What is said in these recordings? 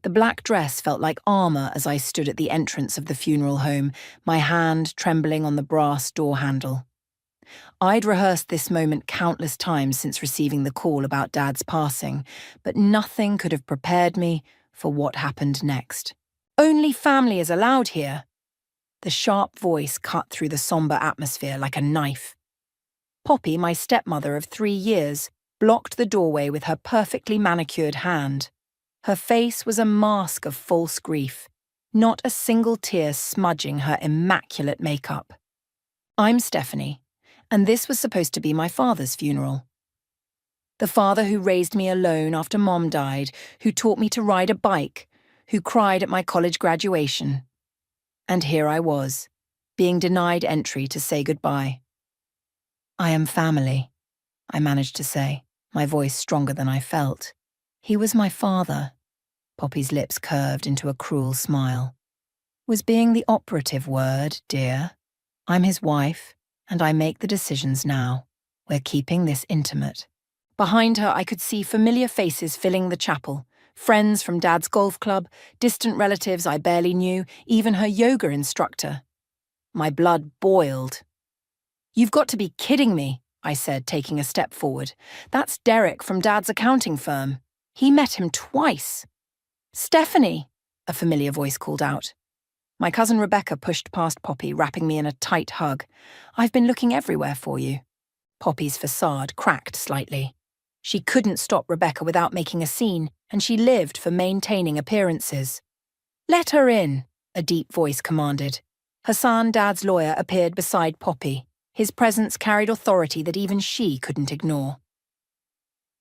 The black dress felt like armor as I stood at the entrance of the funeral home, my hand trembling on the brass door handle. I'd rehearsed this moment countless times since receiving the call about Dad's passing, but nothing could have prepared me for what happened next. "Only family is allowed here." The sharp voice cut through the somber atmosphere like a knife. Poppy, my stepmother of 3 years, blocked the doorway with her perfectly manicured hand. Her face was a mask of false grief, not a single tear smudging her immaculate makeup. "I'm Stephanie, and this was supposed to be my father's funeral. The father who raised me alone after Mom died, who taught me to ride a bike, who cried at my college graduation. And here I was, being denied entry to say goodbye." "I am family," I managed to say, my voice stronger than I felt. "He was my father." Poppy's lips curved into a cruel smile. "Was being the operative word, dear. I'm his wife, and I make the decisions now. We're keeping this intimate." Behind her, I could see familiar faces filling the chapel. Friends from Dad's golf club, distant relatives I barely knew, even her yoga instructor. My blood boiled. "You've got to be kidding me," I said, taking a step forward. "That's Derek from Dad's accounting firm. He met him twice." "Stephanie," a familiar voice called out. My cousin Rebecca pushed past Poppy, wrapping me in a tight hug. "I've been looking everywhere for you." Poppy's facade cracked slightly. She couldn't stop Rebecca without making a scene, and she lived for maintaining appearances. "Let her in," a deep voice commanded. Hassan, Dad's lawyer, appeared beside Poppy. His presence carried authority that even she couldn't ignore.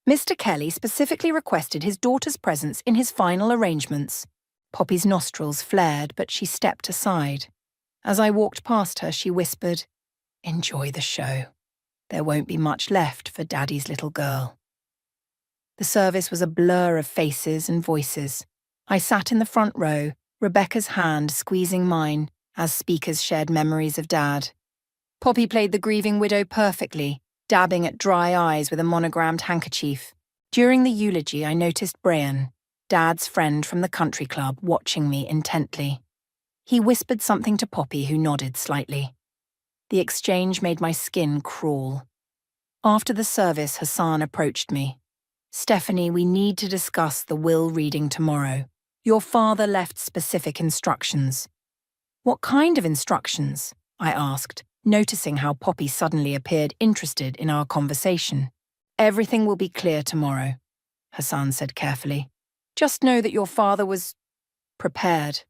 "Mr. Kelly specifically requested his daughter's presence in his final arrangements." Poppy's nostrils flared, but she stepped aside. As I walked past her, she whispered, "Enjoy the show. There won't be much left for Daddy's little girl." The service was a blur of faces and voices. I sat in the front row, Rebecca's hand squeezing mine as speakers shared memories of Dad. Poppy played the grieving widow perfectly, dabbing at dry eyes with a monogrammed handkerchief. During the eulogy, I noticed Brian, Dad's friend from the country club, watching me intently. He whispered something to Poppy, who nodded slightly. The exchange made my skin crawl. After the service, Hassan approached me. "Stephanie, we need to discuss the will reading tomorrow. Your father left specific instructions." "What kind of instructions?" I asked, noticing how Poppy suddenly appeared interested in our conversation. "Everything will be clear tomorrow," Hassan said carefully. "Just know that your father was prepared."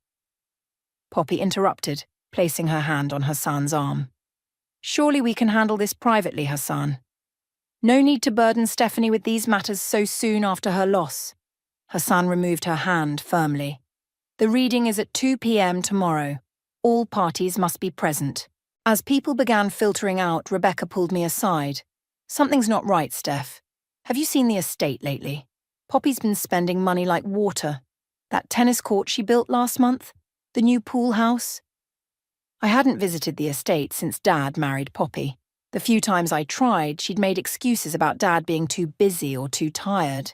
Poppy interrupted, placing her hand on Hassan's arm. "Surely we can handle this privately, Hassan. No need to burden Stephanie with these matters so soon after her loss." Hassan removed her hand firmly. "The reading is at 2 p.m. tomorrow. All parties must be present." As people began filtering out, Rebecca pulled me aside. "Something's not right, Steph. Have you seen the estate lately? Poppy's been spending money like water. That tennis court she built last month? The new pool house?" I hadn't visited the estate since Dad married Poppy. The few times I tried, she'd made excuses about Dad being too busy or too tired.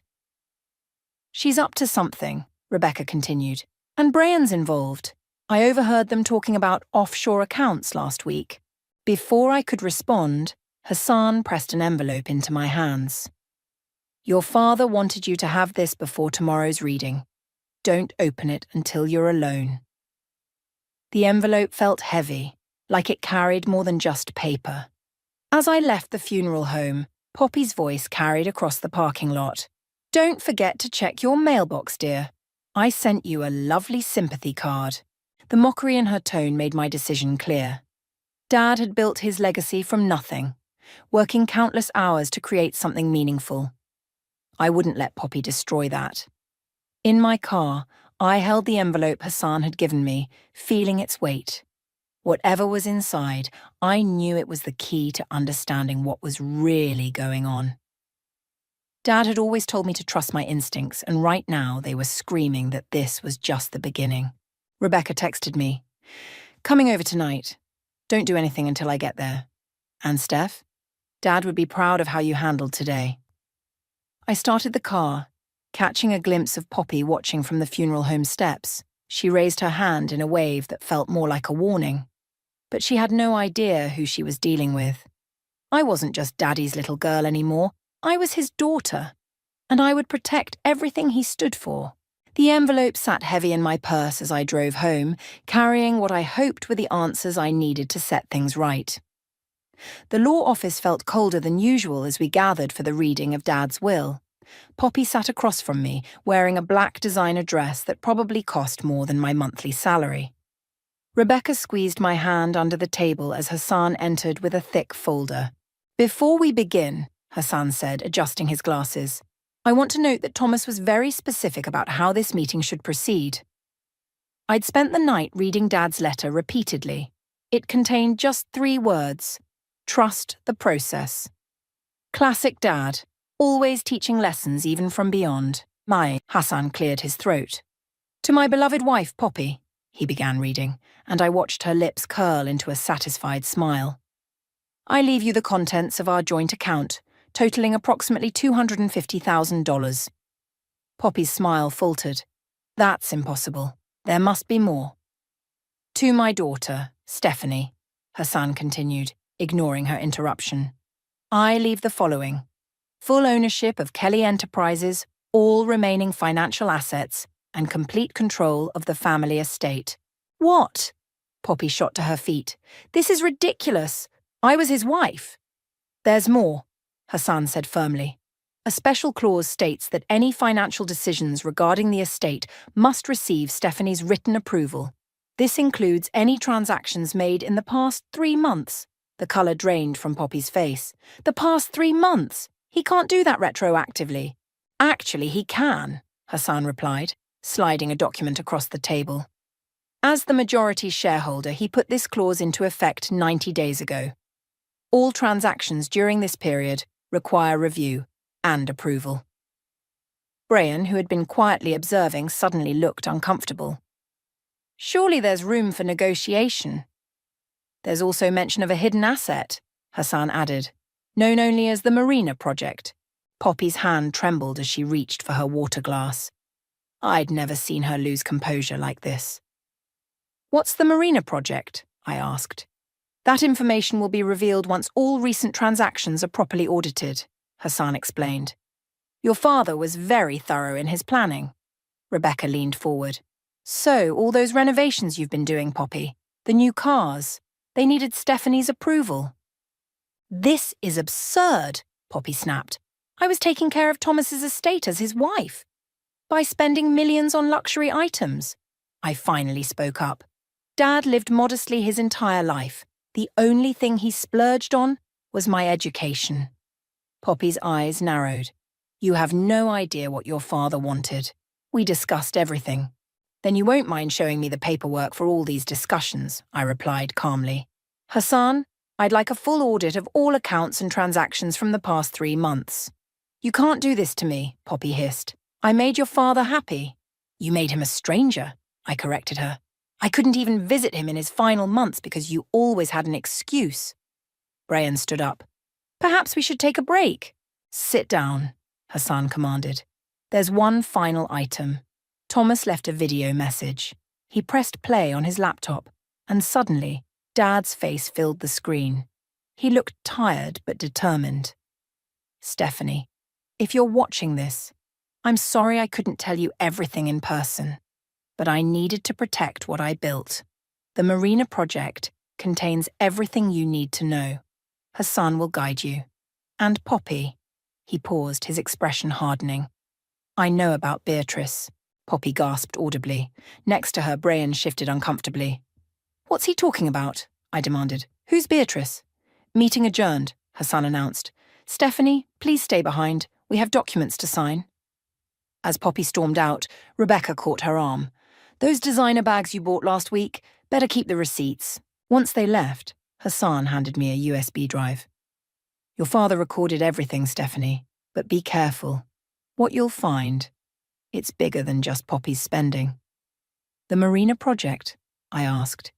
"She's up to something," Rebecca continued. "And Brian's involved. I overheard them talking about offshore accounts last week." Before I could respond, Hassan pressed an envelope into my hands. "Your father wanted you to have this before tomorrow's reading. Don't open it until you're alone." The envelope felt heavy, like it carried more than just paper. As I left the funeral home, Poppy's voice carried across the parking lot. "Don't forget to check your mailbox, dear. I sent you a lovely sympathy card." The mockery in her tone made my decision clear. Dad had built his legacy from nothing, working countless hours to create something meaningful. I wouldn't let Poppy destroy that. In my car, I held the envelope Hassan had given me, feeling its weight. Whatever was inside, I knew it was the key to understanding what was really going on. Dad had always told me to trust my instincts, and right now they were screaming that this was just the beginning. Rebecca texted me, "Coming over tonight. Don't do anything until I get there. And Steph, Dad would be proud of how you handled today." I started the car, Catching a glimpse of Poppy watching from the funeral home steps, she raised her hand in a wave that felt more like a warning. But she had no idea who she was dealing with. I wasn't just Daddy's little girl anymore. I was his daughter, and I would protect everything he stood for. The envelope sat heavy in my purse as I drove home, carrying what I hoped were the answers I needed to set things right. The law office felt colder than usual as we gathered for the reading of Dad's will. Poppy sat across from me, wearing a black designer dress that probably cost more than my monthly salary. Rebecca squeezed my hand under the table as Hassan entered with a thick folder. "Before we begin," Hassan said, adjusting his glasses, "I want to note that Thomas was very specific about how this meeting should proceed." I'd spent the night reading Dad's letter repeatedly. It contained just 3 words: trust the process. Classic Dad, always teaching lessons even from beyond. Hassan cleared his throat. "To my beloved wife, Poppy," he began reading, and I watched her lips curl into a satisfied smile. "I leave you the contents of our joint account, totaling approximately $250,000. Poppy's smile faltered. "That's impossible. There must be more." "To my daughter, Stephanie," Hassan continued, ignoring her interruption, "I leave the following: full ownership of Kelly Enterprises, all remaining financial assets, and complete control of the family estate." "What?" Poppy shot to her feet. "This is ridiculous. I was his wife." "There's more," Hassan said firmly. "A special clause states that any financial decisions regarding the estate must receive Stephanie's written approval. This includes any transactions made in the past 3 months. The colour drained from Poppy's face. "The past 3 months? He can't do that retroactively." "Actually, he can," Hassan replied, sliding a document across the table. "As the majority shareholder, he put this clause into effect 90 days ago. All transactions during this period require review and approval." Brian, who had been quietly observing, suddenly looked uncomfortable. "Surely there's room for negotiation." "There's also mention of a hidden asset," Hassan added, "known only as the Marina Project." Poppy's hand trembled as she reached for her water glass. I'd never seen her lose composure like this. "What's the Marina Project?" I asked. "That information will be revealed once all recent transactions are properly audited," Hassan explained. "Your father was very thorough in his planning." Rebecca leaned forward. "So, all those renovations you've been doing, Poppy, the new cars, they needed Stephanie's approval." "This is absurd," Poppy snapped. "I was taking care of Thomas's estate as his wife. By spending millions on luxury items." I finally spoke up. "Dad lived modestly his entire life. The only thing he splurged on was my education." Poppy's eyes narrowed. "You have no idea what your father wanted. We discussed everything." "Then you won't mind showing me the paperwork for all these discussions," I replied calmly. "Hassan, I'd like a full audit of all accounts and transactions from the past 3 months." "You can't do this to me," Poppy hissed. "I made your father happy." "You made him a stranger," I corrected her. "I couldn't even visit him in his final months because you always had an excuse." Brian stood up. "Perhaps we should take a break." "Sit down," Hassan commanded. "There's one final item." Thomas left a video message. He pressed play on his laptop, and suddenly, Dad's face filled the screen. He looked tired but determined. "Stephanie, if you're watching this, I'm sorry I couldn't tell you everything in person, but I needed to protect what I built. The Marina Project contains everything you need to know. Hassan will guide you. And Poppy," he paused, his expression hardening. "I know about Beatrice." Poppy gasped audibly. Next to her, Brian shifted uncomfortably. "What's he talking about?" I demanded. "Who's Beatrice?" "Meeting adjourned," Hassan announced. "Stephanie, please stay behind. We have documents to sign." As Poppy stormed out, Rebecca caught her arm. "Those designer bags you bought last week, better keep the receipts." Once they left, Hassan handed me a USB drive. "Your father recorded everything, Stephanie, but be careful. What you'll find, it's bigger than just Poppy's spending." "The Marina Project?" I asked.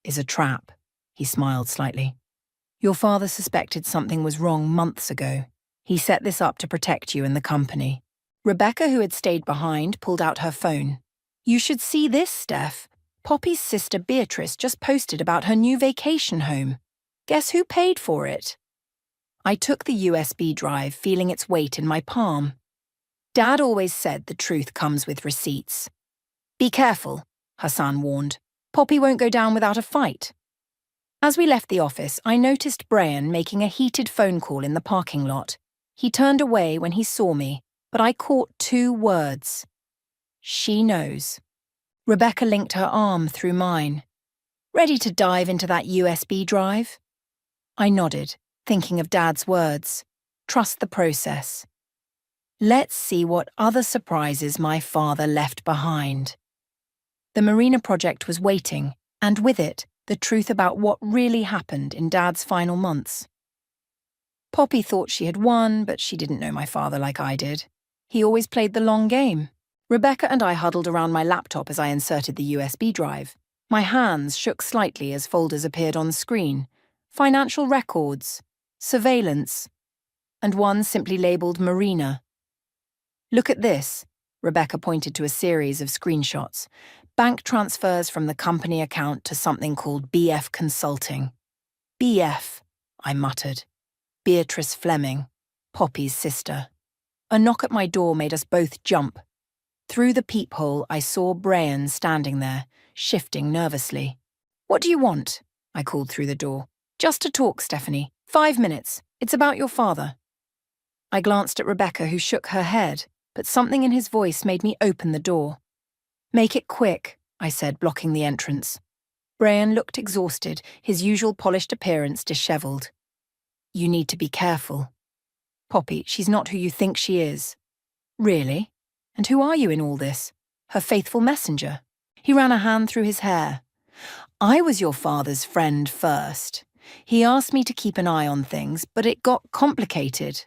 "Is a trap," he smiled slightly. "Your father suspected something was wrong months ago. He set this up to protect you and the company. Rebecca, who had stayed behind, pulled out her phone. "You should see this, Steph. Poppy's sister Beatrice just posted about her new vacation home. Guess who paid for it?" I took the USB drive, feeling its weight in my palm. Dad always said the truth comes with receipts. "Be careful," Hassan warned. "Poppy won't go down without a fight." As we left the office, I noticed Brian making a heated phone call in the parking lot. He turned away when he saw me, but I caught 2 words. "She knows." Rebecca linked her arm through mine. "Ready to dive into that USB drive?" I nodded, thinking of Dad's words. Trust the process. Let's see what other surprises my father left behind. The Marina project was waiting, and with it, the truth about what really happened in Dad's final months. Poppy thought she had won, but she didn't know my father like I did. He always played the long game. Rebecca and I huddled around my laptop as I inserted the USB drive. My hands shook slightly as folders appeared on screen. Financial records, surveillance, and one simply labelled Marina. "Look at this," Rebecca pointed to a series of screenshots. "Bank transfers from the company account to something called BF Consulting." "BF," I muttered. Beatrice Fleming, Poppy's sister. A knock at my door made us both jump. Through the peephole, I saw Brian standing there, shifting nervously. "What do you want?" I called through the door. "Just to talk, Stephanie. 5 minutes. It's about your father." I glanced at Rebecca, who shook her head, but something in his voice made me open the door. "Make it quick," I said, blocking the entrance. Brian looked exhausted, his usual polished appearance dishevelled. "You need to be careful. Poppy, she's not who you think she is." "Really? And who are you in all this? Her faithful messenger?" He ran a hand through his hair. "I was your father's friend first. He asked me to keep an eye on things, but it got complicated."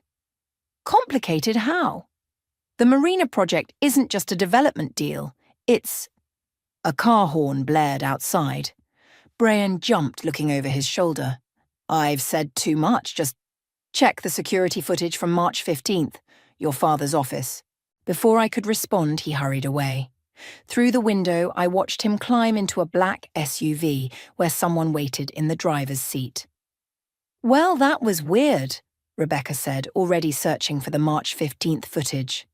"Complicated how?" "The Marina project isn't just a development deal. It's—" A car horn blared outside. Brian jumped, looking over his shoulder. "I've said too much, just check the security footage from March 15th, your father's office." Before I could respond, he hurried away. Through the window, I watched him climb into a black SUV where someone waited in the driver's seat. "Well, that was weird," Rebecca said, already searching for the March 15th footage.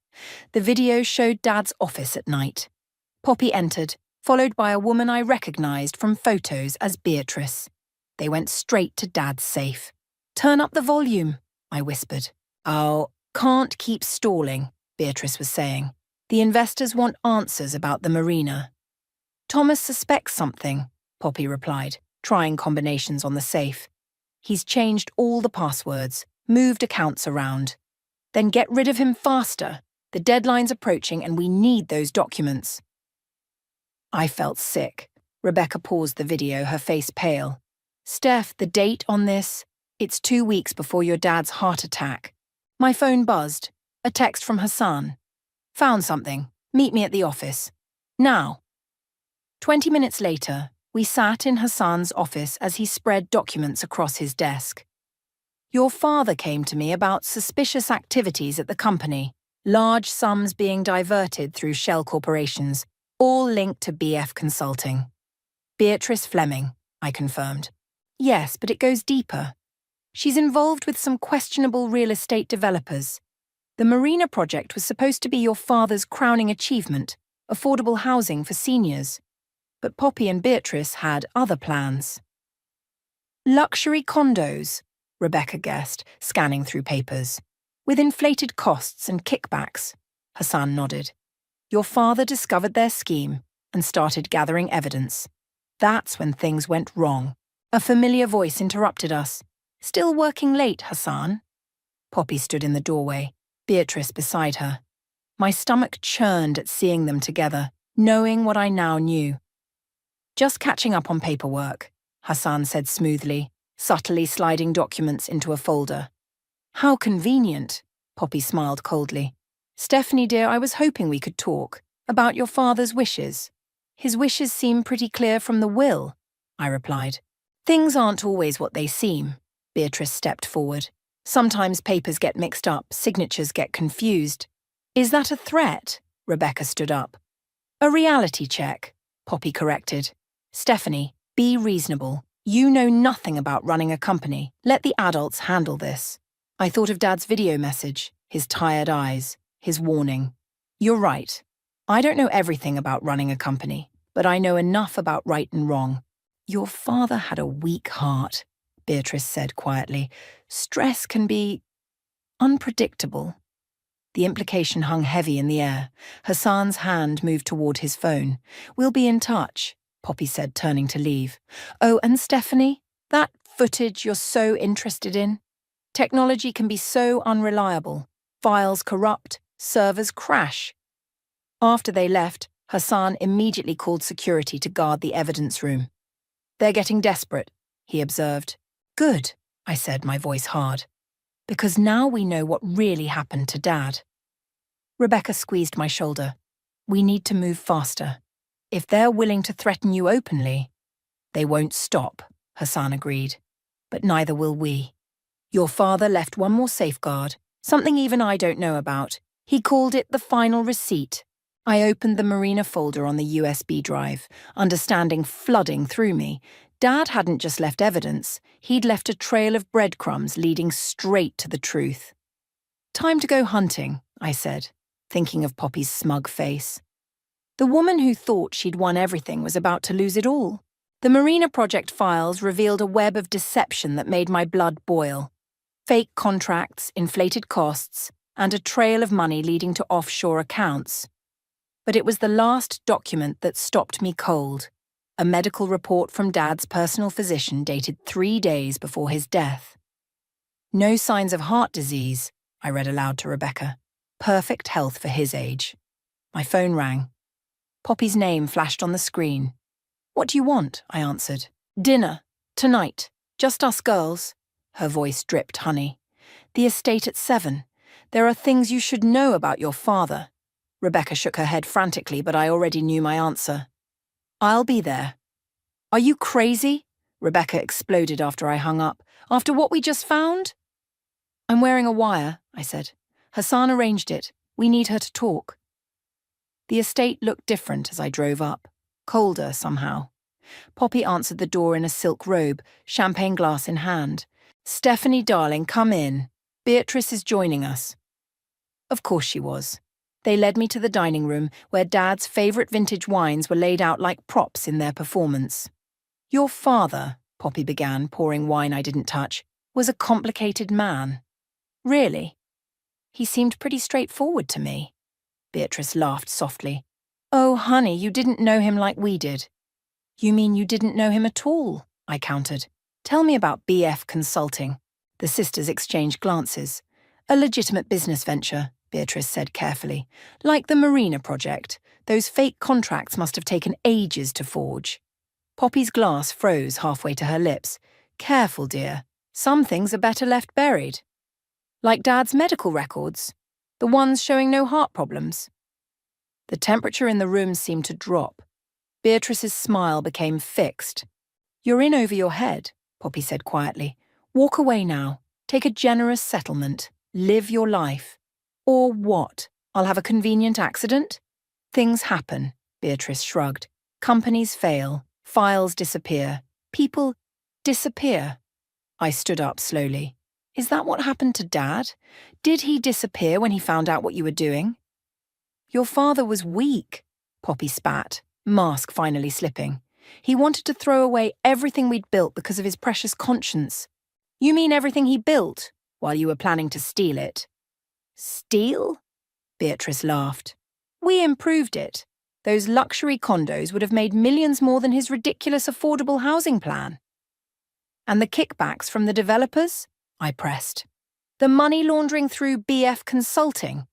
The video showed Dad's office at night. Poppy entered, followed by a woman I recognized from photos as Beatrice. They went straight to Dad's safe. "Turn up the volume," I whispered. "Oh, can't keep stalling," Beatrice was saying. "The investors want answers about the Marina." "Thomas suspects something," Poppy replied, trying combinations on the safe. "He's changed all the passwords, moved accounts around." "Then get rid of him faster. The deadline's approaching and we need those documents." I felt sick. Rebecca paused the video, her face pale. "Steph, the date on this? It's 2 weeks before your dad's heart attack." My phone buzzed. A text from Hassan. "Found something. Meet me at the office. Now." 20 minutes later, we sat in Hassan's office as he spread documents across his desk. "Your father came to me about suspicious activities at the company, large sums being diverted through shell corporations, all linked to BF Consulting." "Beatrice Fleming," I confirmed. "Yes, but it goes deeper. She's involved with some questionable real estate developers. The Marina project was supposed to be your father's crowning achievement, affordable housing for seniors. But Poppy and Beatrice had other plans." "Luxury condos," Rebecca guessed, scanning through papers. "With inflated costs and kickbacks," Hassan nodded. "Your father discovered their scheme and started gathering evidence. That's when things went wrong." A familiar voice interrupted us. "Still working late, Hassan?" Poppy stood in the doorway, Beatrice beside her. My stomach churned at seeing them together, knowing what I now knew. "Just catching up on paperwork," Hassan said smoothly, subtly sliding documents into a folder. "How convenient," Poppy smiled coldly. "Stephanie dear, I was hoping we could talk about your father's wishes." "His wishes seem pretty clear from the will," I replied. "Things aren't always what they seem." Beatrice stepped forward. "Sometimes papers get mixed up, signatures get confused." Is that a threat? Rebecca stood up. A reality check, Poppy corrected. Stephanie, be reasonable. You know nothing about running a company. Let the adults handle this. I thought of Dad's video message, his tired eyes, his warning. You're right. I don't know everything about running a company, but I know enough about right and wrong. Your father had a weak heart, Beatrice said quietly. Stress can be unpredictable. The implication hung heavy in the air. Hassan's hand moved toward his phone. We'll be in touch, Poppy said, turning to leave. Oh, and Stephanie, that footage you're so interested in? Technology can be so unreliable. Files corrupt, servers crash. After they left, Hassan immediately called security to guard the evidence room. They're getting desperate, he observed. Good, I said, my voice hard. Because now we know what really happened to Dad. Rebecca squeezed my shoulder. We need to move faster. If they're willing to threaten you openly, they won't stop, Hassan agreed. But neither will we. Your father left one more safeguard, something even I don't know about. He called it the final receipt. I opened the Marina folder on the USB drive, understanding flooding through me. Dad hadn't just left evidence, he'd left a trail of breadcrumbs leading straight to the truth. Time to go hunting, I said, thinking of Poppy's smug face. The woman who thought she'd won everything was about to lose it all. The Marina Project files revealed a web of deception that made my blood boil. Fake contracts, inflated costs, and a trail of money leading to offshore accounts. But it was the last document that stopped me cold. A medical report from Dad's personal physician dated 3 days before his death. No signs of heart disease, I read aloud to Rebecca. Perfect health for his age. My phone rang. Poppy's name flashed on the screen. What do you want? I answered. Dinner. Tonight. Just us girls. Her voice dripped honey. The estate at 7. There are things you should know about your father. Rebecca shook her head frantically, but I already knew my answer. I'll be there. Are you crazy? Rebecca exploded after I hung up. After what we just found? I'm wearing a wire, I said. Hassan arranged it. We need her to talk. The estate looked different as I drove up. Colder, somehow. Poppy answered the door in a silk robe, champagne glass in hand. Stephanie, darling, come in. Beatrice is joining us. Of course she was. They led me to the dining room, where Dad's favourite vintage wines were laid out like props in their performance. Your father, Poppy began, pouring wine I didn't touch, was a complicated man. Really? He seemed pretty straightforward to me. Beatrice laughed softly. Oh, honey, you didn't know him like we did. You mean you didn't know him at all? I countered. Tell me about BF Consulting. The sisters exchanged glances. A legitimate business venture, Beatrice said carefully. Like the Marina Project, those fake contracts must have taken ages to forge. Poppy's glass froze halfway to her lips. Careful, dear. Some things are better left buried. Like Dad's medical records, the ones showing no heart problems. The temperature in the room seemed to drop. Beatrice's smile became fixed. You're in over your head, Poppy said quietly. Walk away now. Take a generous settlement. Live your life. Or what? I'll have a convenient accident? Things happen, Beatrice shrugged. Companies fail. Files disappear. People disappear. I stood up slowly. Is that what happened to Dad? Did he disappear when he found out what you were doing? Your father was weak, Poppy spat, mask finally slipping. He wanted to throw away everything we'd built because of his precious conscience. You mean everything he built, while you were planning to steal it? Steal? Beatrice laughed. We improved it. Those luxury condos would have made millions more than his ridiculous affordable housing plan. And the kickbacks from the developers? I pressed. The money laundering through BF Consulting.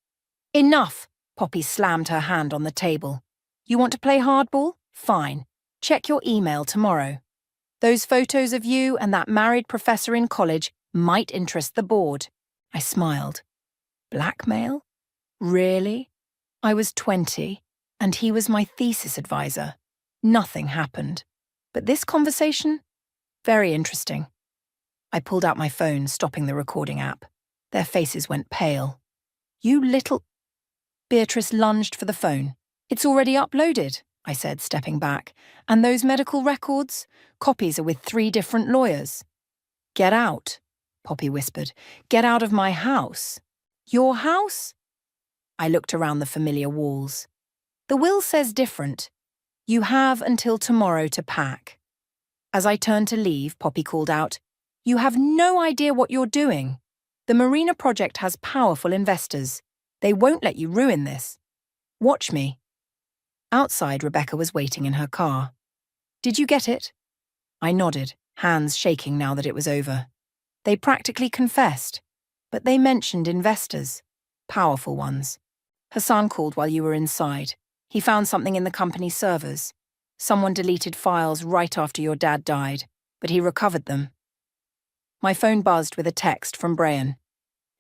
Enough, Poppy slammed her hand on the table. You want to play hardball? Fine. Check your email tomorrow. Those photos of you and that married professor in college might interest the board. I smiled. Blackmail? Really? I was 20, and he was my thesis advisor. Nothing happened. But this conversation? Very interesting. I pulled out my phone, stopping the recording app. Their faces went pale. You little... Beatrice lunged for the phone. "It's already uploaded," I said, stepping back. "And those medical records? Copies are with 3 different lawyers." "Get out," Poppy whispered. "Get out of my house." "Your house?" I looked around the familiar walls. "The will says different. You have until tomorrow to pack." As I turned to leave, Poppy called out, "You have no idea what you're doing. The Marina project has powerful investors. They won't let you ruin this. Watch me." Outside, Rebecca was waiting in her car. "Did you get it?" I nodded, hands shaking now that it was over. They practically confessed, but they mentioned investors, powerful ones. "Hassan called while you were inside. He found something in the company's servers. Someone deleted files right after your dad died, but he recovered them." My phone buzzed with a text from Brian.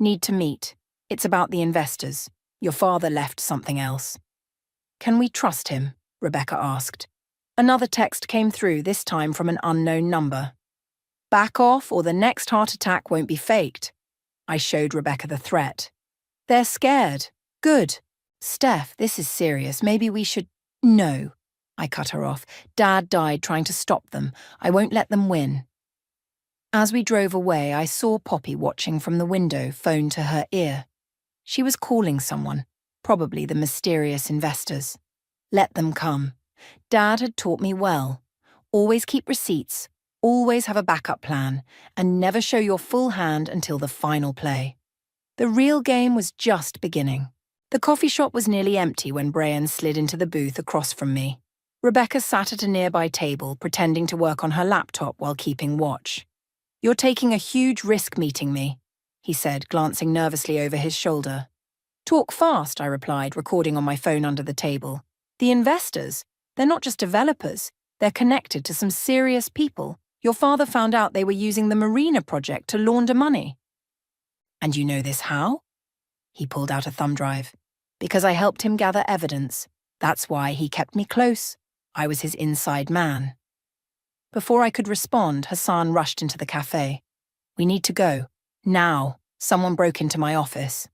"Need to meet. It's about the investors. Your father left something else." "Can we trust him?" Rebecca asked. Another text came through, this time from an unknown number. "Back off or the next heart attack won't be faked." I showed Rebecca the threat. "They're scared. Good. Steph, this is serious. Maybe we should—" "No," I cut her off. "Dad died trying to stop them. I won't let them win." As we drove away, I saw Poppy watching from the window, phone to her ear. She was calling someone, probably the mysterious investors. Let them come. Dad had taught me well. Always keep receipts, always have a backup plan, and never show your full hand until the final play. The real game was just beginning. The coffee shop was nearly empty when Brian slid into the booth across from me. Rebecca sat at a nearby table, pretending to work on her laptop while keeping watch. "You're taking a huge risk meeting me," he said, glancing nervously over his shoulder. "Talk fast," I replied, recording on my phone under the table. "The investors, they're not just developers. They're connected to some serious people. Your father found out they were using the Marina project to launder money." "And you know this how?" He pulled out a thumb drive. "Because I helped him gather evidence. That's why he kept me close. I was his inside man." Before I could respond, Hassan rushed into the cafe. "We need to go. Now. Someone broke into my office."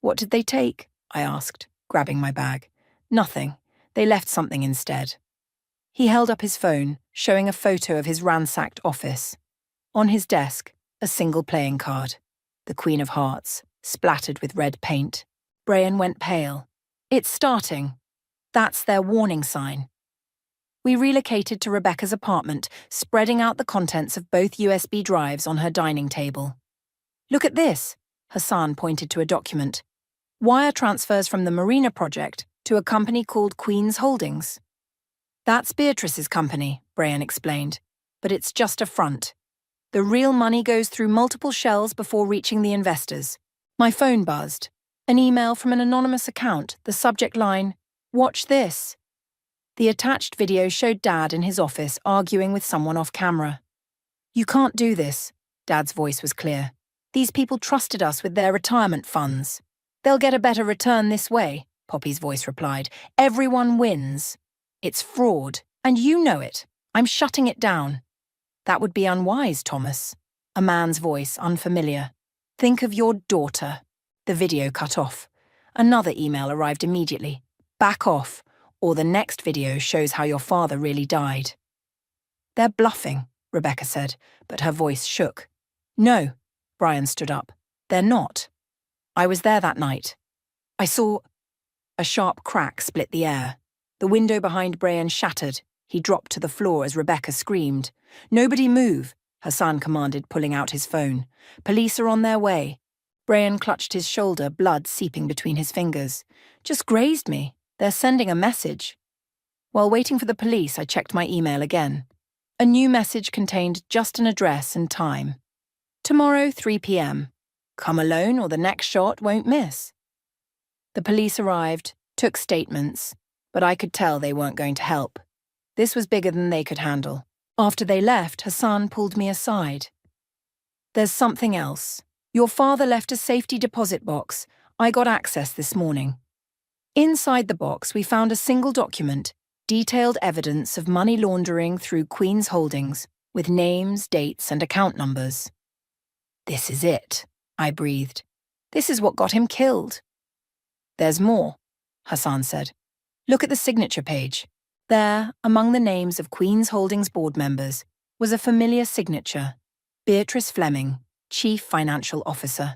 "What did they take?" I asked, grabbing my bag. "Nothing. They left something instead." He held up his phone, showing a photo of his ransacked office. On his desk, a single playing card. The Queen of Hearts, splattered with red paint. Brian went pale. "It's starting. That's their warning sign." We relocated to Rebecca's apartment, spreading out the contents of both USB drives on her dining table. "Look at this," Hassan pointed to a document. "Wire transfers from the Marina project to a company called Queen's Holdings." "That's Beatrice's company," Brian explained, "but it's just a front. The real money goes through multiple shells before reaching the investors." My phone buzzed. An email from an anonymous account, the subject line, "Watch this." The attached video showed Dad in his office arguing with someone off camera. "You can't do this," Dad's voice was clear. "These people trusted us with their retirement funds." "They'll get a better return this way," Poppy's voice replied. "Everyone wins. It's fraud, and you know it. I'm shutting it down." "That would be unwise, Thomas." A man's voice, unfamiliar. "Think of your daughter." The video cut off. Another email arrived immediately. "Back off, or the next video shows how your father really died." "They're bluffing," Rebecca said, but her voice shook. "No," Brian stood up. "They're not. I was there that night. I saw—" A sharp crack split the air. The window behind Brian shattered. He dropped to the floor as Rebecca screamed. "Nobody move," Hassan commanded, pulling out his phone. "Police are on their way." Brian clutched his shoulder, blood seeping between his fingers. "Just grazed me. They're sending a message." While waiting for the police, I checked my email again. A new message contained just an address and time. "Tomorrow, 3 p.m. Come alone or the next shot won't miss." The police arrived, took statements, but I could tell they weren't going to help. This was bigger than they could handle. After they left, Hassan pulled me aside. "There's something else. Your father left a safety deposit box. I got access this morning. Inside the box, we found a single document, detailed evidence of money laundering through Queen's Holdings, with names, dates, and account numbers." "This is it," I breathed. "This is what got him killed." There's more, Hassan said. Look at the signature page. There, among the names of Queen's Holdings board members, was a familiar signature, Beatrice Fleming, Chief Financial Officer.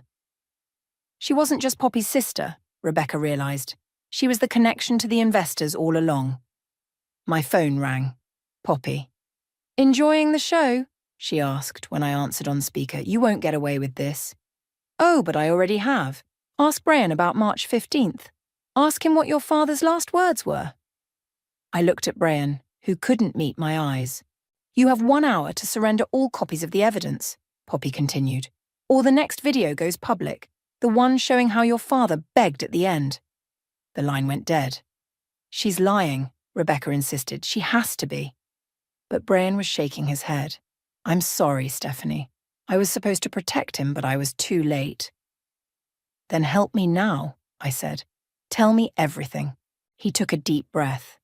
She wasn't just Poppy's sister, Rebecca realized. She was the connection to the investors all along. My phone rang. Poppy. Enjoying the show? She asked when I answered on speaker. You won't get away with this. Oh, but I already have. Ask Brian about March 15th. Ask him what your father's last words were. I looked at Brian, who couldn't meet my eyes. You have 1 hour to surrender all copies of the evidence, Poppy continued, or the next video goes public, the one showing how your father begged at the end. The line went dead. She's lying, Rebecca insisted. She has to be. But Brian was shaking his head. I'm sorry, Stephanie. I was supposed to protect him, but I was too late. Then help me now, I said. Tell me everything. He took a deep breath.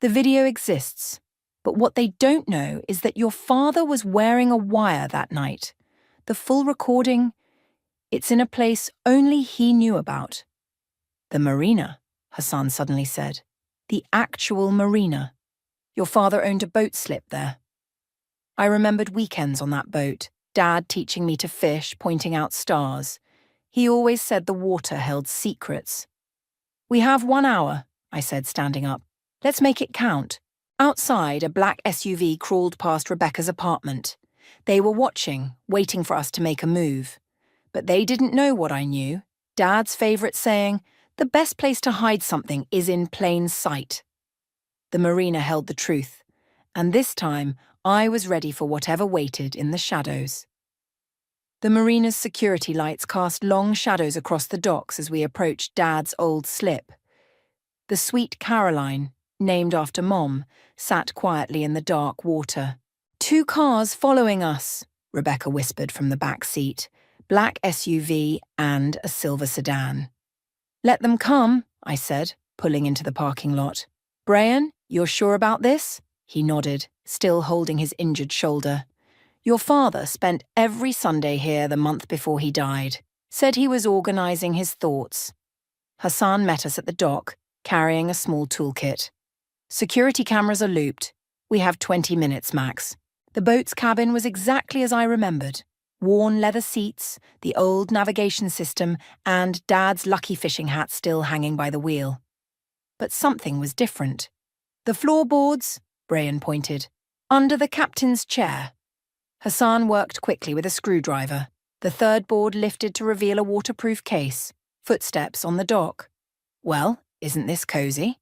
The video exists, but what they don't know is that your father was wearing a wire that night. The full recording, it's in a place only he knew about. The marina, Hassan suddenly said. The actual marina. Your father owned a boat slip there. I remembered weekends on that boat, Dad teaching me to fish, pointing out stars. He always said the water held secrets. We have 1 hour, I said, standing up. Let's make it count. Outside, a black SUV crawled past Rebecca's apartment. They were watching, waiting for us to make a move. But they didn't know what I knew. Dad's favourite saying, the best place to hide something is in plain sight. The marina held the truth, and this time I was ready for whatever waited in the shadows. The marina's security lights cast long shadows across the docks as we approached Dad's old slip. The Sweet Caroline, named after Mom, sat quietly in the dark water. 2 cars following us, Rebecca whispered from the back seat. Black SUV and a silver sedan. Let them come, I said, pulling into the parking lot. Brian, you're sure about this? He nodded, still holding his injured shoulder. Your father spent every Sunday here the month before he died. Said he was organising his thoughts. Hassan met us at the dock, carrying a small toolkit. Security cameras are looped. We have 20 minutes max. The boat's cabin was exactly as I remembered. Worn leather seats, the old navigation system, and Dad's lucky fishing hat still hanging by the wheel. But something was different. The floorboards, Brian pointed, under the captain's chair. Hassan worked quickly with a screwdriver. The third board lifted to reveal a waterproof case. Footsteps on the dock. Well, isn't this cosy?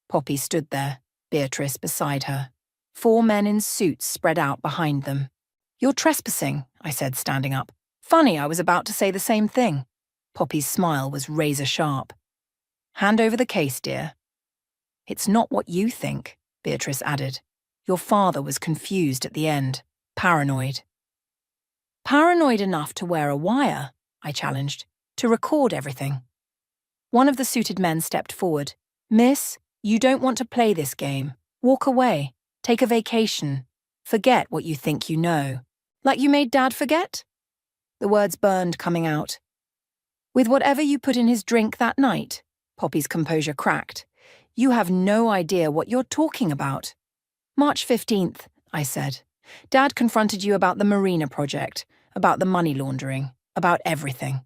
Poppy stood there, Beatrice beside her. 4 men in suits spread out behind them. You're trespassing, I said, standing up. Funny, I was about to say the same thing. Poppy's smile was razor-sharp. Hand over the case, dear. It's not what you think, Beatrice added. Your father was confused at the end, paranoid. Paranoid enough to wear a wire, I challenged, to record everything. One of the suited men stepped forward. Miss, you don't want to play this game. Walk away. Take a vacation. Forget what you think you know. Like you made Dad forget? The words burned coming out. With whatever you put in his drink that night, Poppy's composure cracked. You have no idea what you're talking about. March 15th, I said. Dad confronted you about the marina project, about the money laundering, about everything.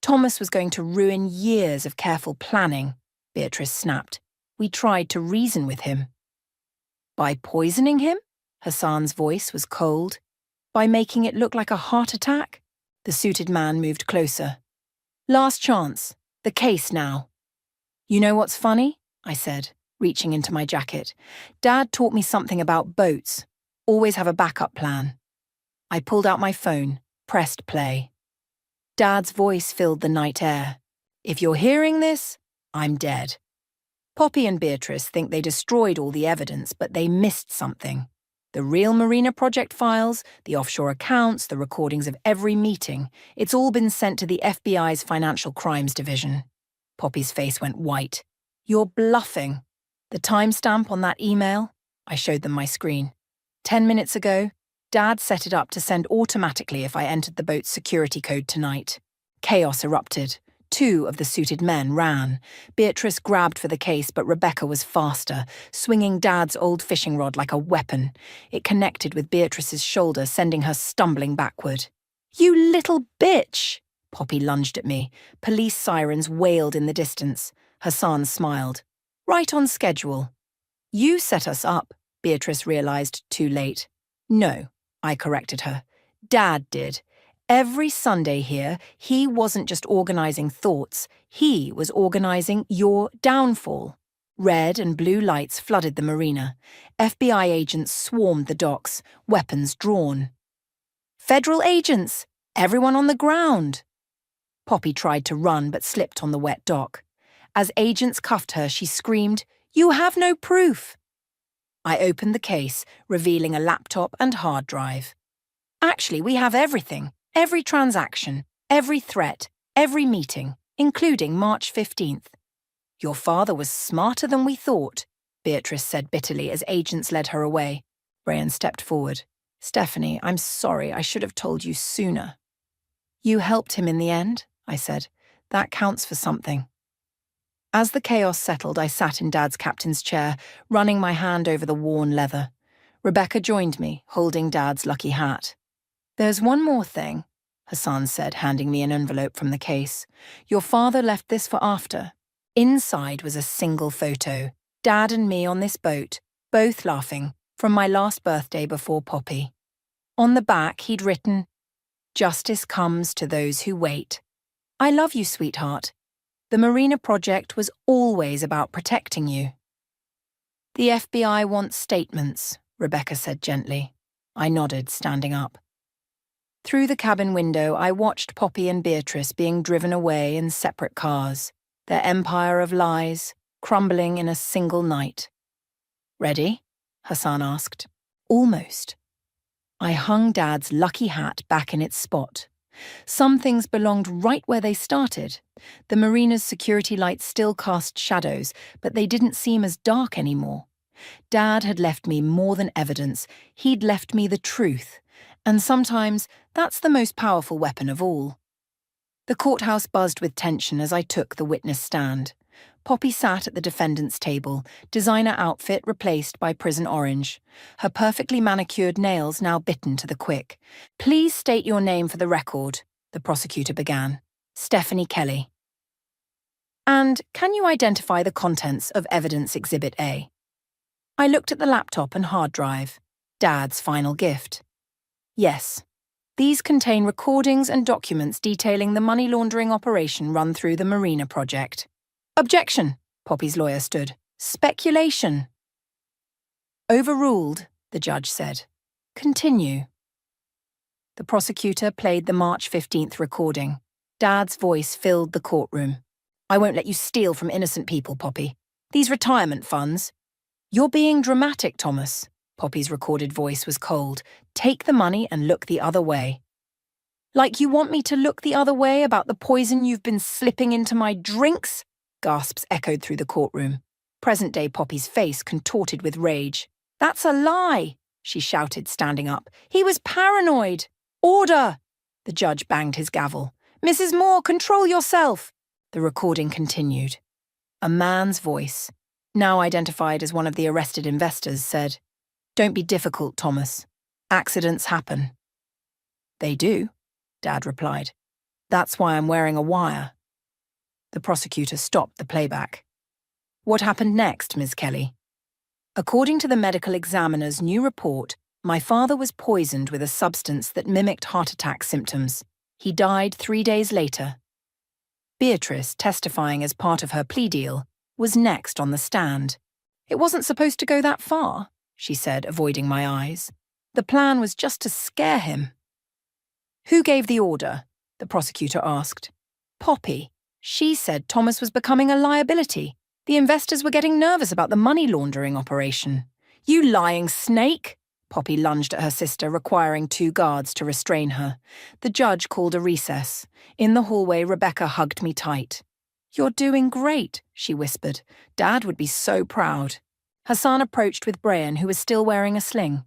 Thomas was going to ruin years of careful planning, Beatrice snapped. We tried to reason with him. By poisoning him? Hassan's voice was cold. By making it look like a heart attack? The suited man moved closer. Last chance. The case now. You know what's funny? I said, reaching into my jacket. Dad taught me something about boats. Always have a backup plan. I pulled out my phone, pressed play. Dad's voice filled the night air. If you're hearing this, I'm dead. Poppy and Beatrice think they destroyed all the evidence, but they missed something. The real Marina project files, the offshore accounts, the recordings of every meeting, it's all been sent to the FBI's Financial Crimes Division. Poppy's face went white. You're bluffing. The timestamp on that email? I showed them my screen. 10 minutes ago, Dad set it up to send automatically if I entered the boat's security code tonight. Chaos erupted. Two of the suited men ran. Beatrice grabbed for the case, but Rebecca was faster, swinging Dad's old fishing rod like a weapon. It connected with Beatrice's shoulder, sending her stumbling backward. "You little bitch!" Poppy lunged at me. Police sirens wailed in the distance. Hassan smiled. "Right on schedule." "You set us up," Beatrice realized too late. "No," I corrected her. "Dad did. Every Sunday here, he wasn't just organizing thoughts, he was organizing your downfall." Red and blue lights flooded the marina. FBI agents swarmed the docks, weapons drawn. "Federal agents! Everyone on the ground!" Poppy tried to run but slipped on the wet dock. As agents cuffed her, she screamed, "You have no proof!" I opened the case, revealing a laptop and hard drive. "Actually, we have everything. Every transaction, every threat, every meeting, including March 15th. "Your father was smarter than we thought," Beatrice said bitterly as agents led her away. Brian stepped forward. "Stephanie, I'm sorry. I should have told you sooner." "You helped him in the end," I said. "That counts for something." As the chaos settled, I sat in Dad's captain's chair, running my hand over the worn leather. Rebecca joined me, holding Dad's lucky hat. "There's one more thing," Hassan said, handing me an envelope from the case. "Your father left this for after." Inside was a single photo, Dad and me on this boat, both laughing, from my last birthday before Poppy. On the back, he'd written, "Justice comes to those who wait. I love you, sweetheart. The Marina Project was always about protecting you." "The FBI wants statements," Rebecca said gently. I nodded, standing up. Through the cabin window, I watched Poppy and Beatrice being driven away in separate cars, their empire of lies crumbling in a single night. "Ready?" Hassan asked. "Almost." I hung Dad's lucky hat back in its spot. Some things belonged right where they started. The marina's security lights still cast shadows, but they didn't seem as dark anymore. Dad had left me more than evidence. He'd left me the truth. And sometimes that's the most powerful weapon of all. The courthouse buzzed with tension as I took the witness stand. Poppy sat at the defendant's table, designer outfit replaced by prison orange, her perfectly manicured nails now bitten to the quick. "Please state your name for the record," the prosecutor began. "Stephanie Kelly." "And can you identify the contents of Evidence Exhibit A?" I looked at the laptop and hard drive. Dad's final gift. "Yes. These contain recordings and documents detailing the money laundering operation run through the Marina Project." "Objection," Poppy's lawyer stood. "Speculation." "Overruled," the judge said. "Continue." The prosecutor played the March 15th recording. Dad's voice filled the courtroom. "I won't let you steal from innocent people, Poppy. These retirement funds—" "You're being dramatic, Thomas." Poppy's recorded voice was cold. "Take the money and look the other way." "Like you want me to look the other way about the poison you've been slipping into my drinks?" Gasps echoed through the courtroom. Present-day Poppy's face contorted with rage. "That's a lie," she shouted, standing up. "He was paranoid." "Order!" The judge banged his gavel. "Mrs. Moore, control yourself." The recording continued. A man's voice, now identified as one of the arrested investors, said, "Don't be difficult, Thomas. Accidents happen." "They do," Dad replied. "That's why I'm wearing a wire." The prosecutor stopped the playback. "What happened next, Ms. Kelly?" "According to the medical examiner's new report, my father was poisoned with a substance that mimicked heart attack symptoms. He died 3 days later." Beatrice, testifying as part of her plea deal, was next on the stand. "It wasn't supposed to go that far," she said, avoiding my eyes. "The plan was just to scare him." "Who gave the order?" the prosecutor asked. "Poppy. She said Thomas was becoming a liability. The investors were getting nervous about the money laundering operation." "You lying snake!" Poppy lunged at her sister, requiring 2 guards to restrain her. The judge called a recess. In the hallway, Rebecca hugged me tight. "You're doing great," she whispered. "Dad would be so proud." Hassan approached with Brian, who was still wearing a sling.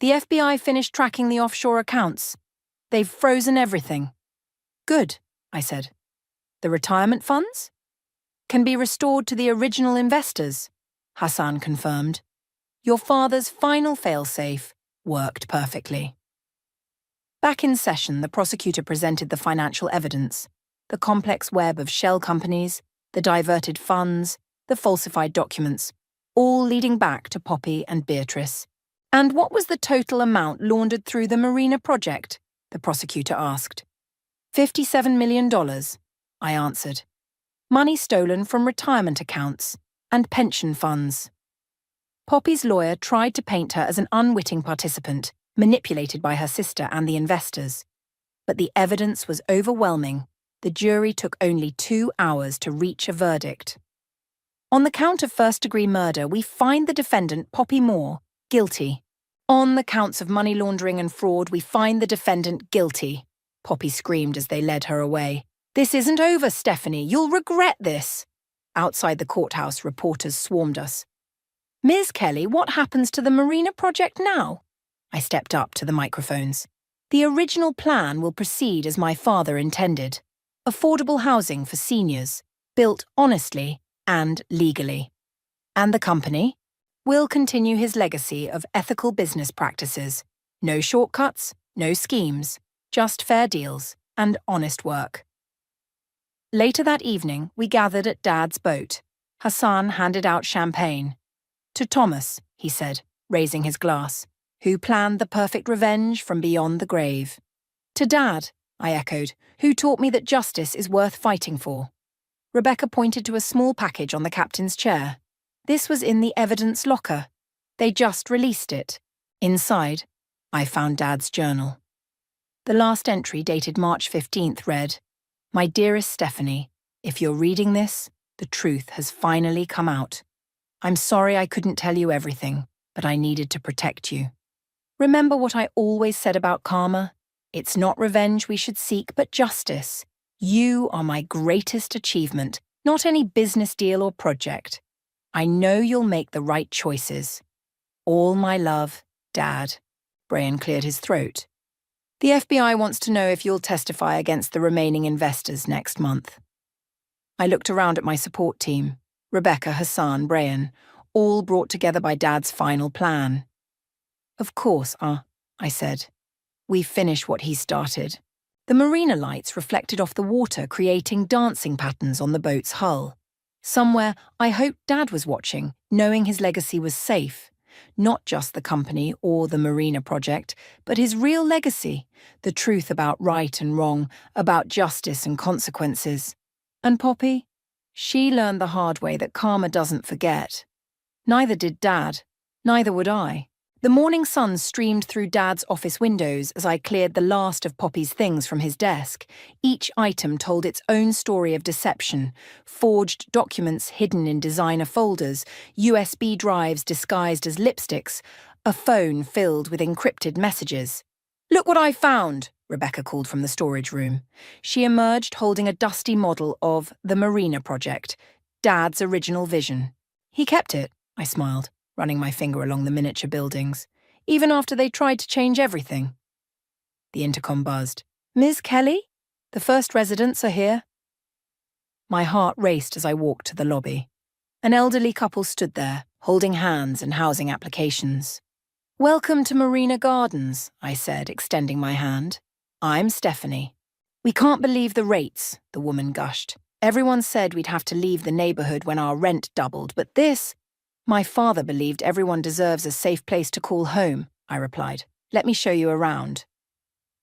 "The FBI finished tracking the offshore accounts. They've frozen everything." "Good," I said. The retirement funds? Can be restored to the original investors, Hassan confirmed. Your father's final failsafe worked perfectly. Back in session, the prosecutor presented the financial evidence, the complex web of shell companies, the diverted funds, the falsified documents, all leading back to Poppy and Beatrice. And what was the total amount laundered through the Marina project? The prosecutor asked. $57 million, I answered. Money stolen from retirement accounts and pension funds. Poppy's lawyer tried to paint her as an unwitting participant, manipulated by her sister and the investors. But the evidence was overwhelming. The jury took only 2 hours to reach a verdict. On the count of first-degree murder, we find the defendant, Poppy Moore, guilty. On the counts of money laundering and fraud, we find the defendant guilty. Poppy screamed as they led her away. This isn't over, Stephanie. You'll regret this. Outside the courthouse, reporters swarmed us. Ms. Kelly, what happens to the Marina project now? I stepped up to the microphones. The original plan will proceed as my father intended. Affordable housing for seniors, built honestly and legally. And the company will continue his legacy of ethical business practices. No shortcuts, no schemes, just fair deals and honest work. Later that evening, we gathered at Dad's boat. Hassan handed out champagne. To Thomas, he said, raising his glass, who planned the perfect revenge from beyond the grave. To Dad, I echoed, who taught me that justice is worth fighting for. Rebecca pointed to a small package on the captain's chair. This was in the evidence locker. They just released it. Inside, I found Dad's journal. The last entry, dated March 15th, read, My dearest Stephanie, if you're reading this, the truth has finally come out. I'm sorry I couldn't tell you everything, but I needed to protect you. Remember what I always said about karma? It's not revenge we should seek, but justice. You are my greatest achievement, not any business deal or project. I know you'll make the right choices. All my love, Dad. Brian cleared his throat. The FBI wants to know if you'll testify against the remaining investors next month. I looked around at my support team. Rebecca, Hassan, Brian, all brought together by Dad's final plan. Of course, I said. We finish what he started. The marina lights reflected off the water, creating dancing patterns on the boat's hull. Somewhere, I hoped Dad was watching, knowing his legacy was safe. Not just the company or the Marina project, but his real legacy, the truth about right and wrong, about justice and consequences. And Poppy? She learned the hard way that karma doesn't forget. Neither did Dad. Neither would I. The morning sun streamed through Dad's office windows as I cleared the last of Poppy's things from his desk. Each item told its own story of deception: forged documents hidden in designer folders, USB drives disguised as lipsticks, a phone filled with encrypted messages. "Look what I found!" Rebecca called from the storage room. She emerged holding a dusty model of the Marina project, Dad's original vision. He kept it, I smiled, running my finger along the miniature buildings, even after they tried to change everything. The intercom buzzed. "Ms. Kelly? The first residents are here." My heart raced as I walked to the lobby. An elderly couple stood there, holding hands and housing applications. "Welcome to Marina Gardens," I said, extending my hand. "I'm Stephanie." "We can't believe the rates," the woman gushed. "Everyone said we'd have to leave the neighborhood when our rent doubled, but this—" "My father believed everyone deserves a safe place to call home," I replied. "Let me show you around."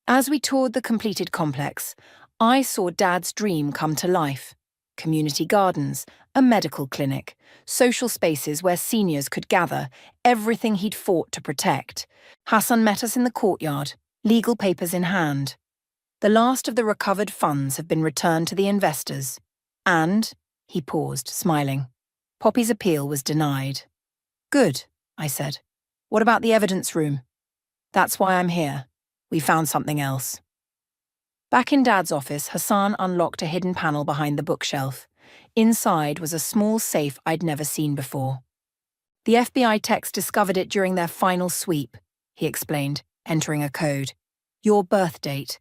As we toured the completed complex, I saw Dad's dream come to life. Community gardens, a medical clinic, social spaces where seniors could gather, everything he'd fought to protect. Hassan met us in the courtyard, legal papers in hand. The last of the recovered funds have been returned to the investors. And, he paused, smiling, Poppy's appeal was denied. "Good," I said. "What about the evidence room?" "That's why I'm here. We found something else." Back in Dad's office, Hassan unlocked a hidden panel behind the bookshelf. Inside was a small safe I'd never seen before. "The FBI techs discovered it during their final sweep," he explained, entering a code. "Your birth date."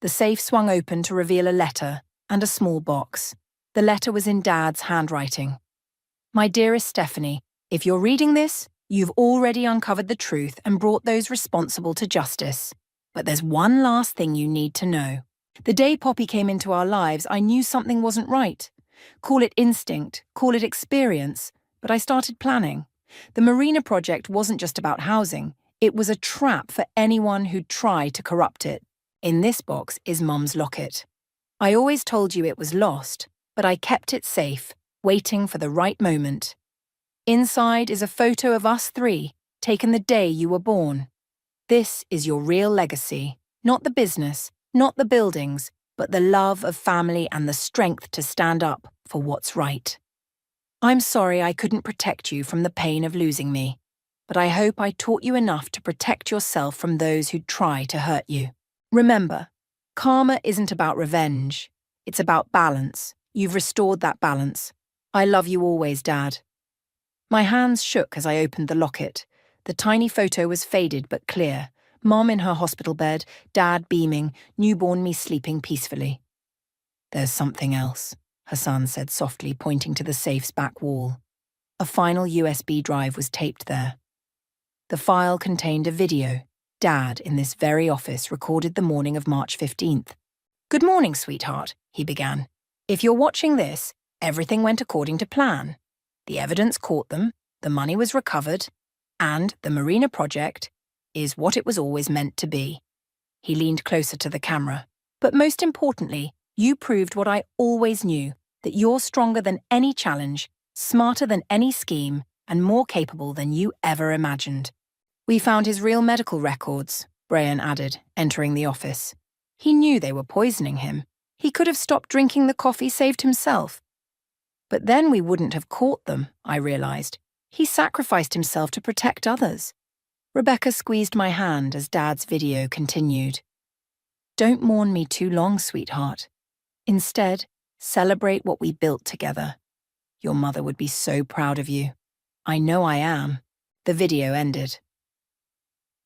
The safe swung open to reveal a letter, and a small box. The letter was in Dad's handwriting. My dearest Stephanie, if you're reading this, you've already uncovered the truth and brought those responsible to justice. But there's one last thing you need to know. The day Poppy came into our lives, I knew something wasn't right. Call it instinct, call it experience, but I started planning. The Marina project wasn't just about housing. It was a trap for anyone who'd try to corrupt it. In this box is Mum's locket. I always told you it was lost, but I kept it safe, waiting for the right moment. Inside is a photo of us three, taken the day you were born. This is your real legacy, not the business, not the buildings, but the love of family and the strength to stand up for what's right. I'm sorry I couldn't protect you from the pain of losing me, but I hope I taught you enough to protect yourself from those who try to hurt you. Remember, karma isn't about revenge. It's about balance. You've restored that balance. I love you always, Dad. My hands shook as I opened the locket. The tiny photo was faded but clear. Mom in her hospital bed, Dad beaming, newborn me sleeping peacefully. There's something else, Hassan said softly, pointing to the safe's back wall. A final USB drive was taped there. The file contained a video. Dad, in this very office, recorded the morning of March 15th. "Good morning, sweetheart," he began. "If you're watching this, everything went according to plan. The evidence caught them, the money was recovered, and the Marina project is what it was always meant to be." He leaned closer to the camera. "But most importantly, you proved what I always knew, that you're stronger than any challenge, smarter than any scheme, and more capable than you ever imagined." "We found his real medical records," Brian added, entering the office. "He knew they were poisoning him. He could have stopped drinking the coffee, saved himself. But then we wouldn't have caught them," I realized. "He sacrificed himself to protect others." Rebecca squeezed my hand as Dad's video continued. "Don't mourn me too long, sweetheart. Instead, celebrate what we built together. Your mother would be so proud of you. I know I am." The video ended.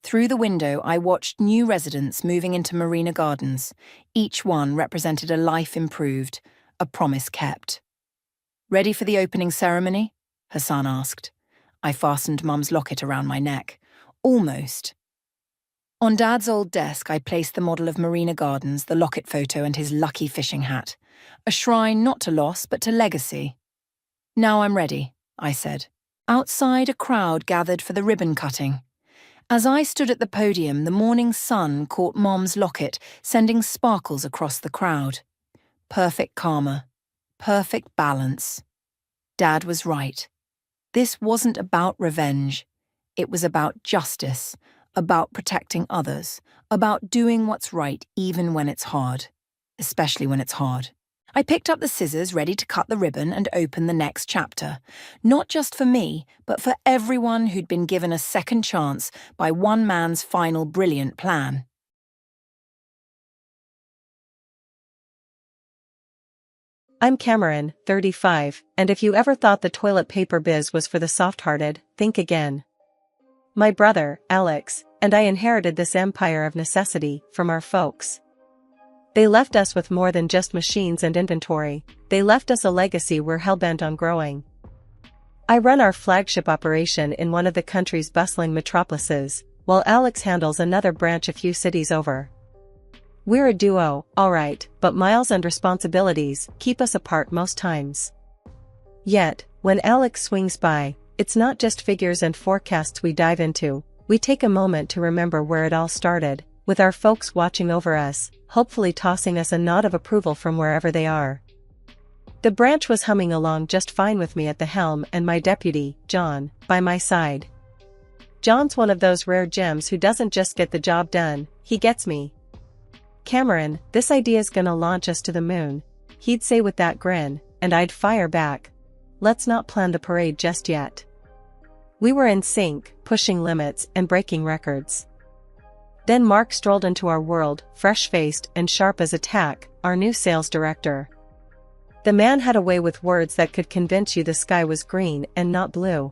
Through the window, I watched new residents moving into Marina Gardens. Each one represented a life improved, a promise kept. "Ready for the opening ceremony?" Hassan asked. I fastened Mum's locket around my neck. Almost. On Dad's old desk, I placed the model of Marina Gardens, the locket photo, and his lucky fishing hat. A shrine not to loss, but to legacy. "Now I'm ready," I said. Outside, a crowd gathered for the ribbon cutting. As I stood at the podium, the morning sun caught Mom's locket, sending sparkles across the crowd. Perfect karma. Perfect balance. Dad was right. This wasn't about revenge. It was about justice, about protecting others, about doing what's right even when it's hard. Especially when it's hard. I picked up the scissors, ready to cut the ribbon and open the next chapter. Not just for me, but for everyone who'd been given a second chance by one man's final brilliant plan. I'm Cameron, 35, and if you ever thought the toilet paper biz was for the soft-hearted, think again. My brother, Alex, and I inherited this empire of necessity from our folks. They left us with more than just machines and inventory. They left us a legacy we're hellbent on growing. I run our flagship operation in one of the country's bustling metropolises, while Alex handles another branch a few cities over. We're a duo, alright, but miles and responsibilities keep us apart most times. Yet, when Alex swings by, it's not just figures and forecasts we dive into. We take a moment to remember where it all started, with our folks watching over us, hopefully tossing us a nod of approval from wherever they are. The branch was humming along just fine with me at the helm and my deputy, John, by my side. John's one of those rare gems who doesn't just get the job done, he gets me. "Cameron, this idea's gonna launch us to the moon," he'd say with that grin, and I'd fire back. "Let's not plan the parade just yet." We were in sync, pushing limits and breaking records. Then Mark strolled into our world, fresh-faced and sharp as a tack, our new sales director. The man had a way with words that could convince you the sky was green and not blue.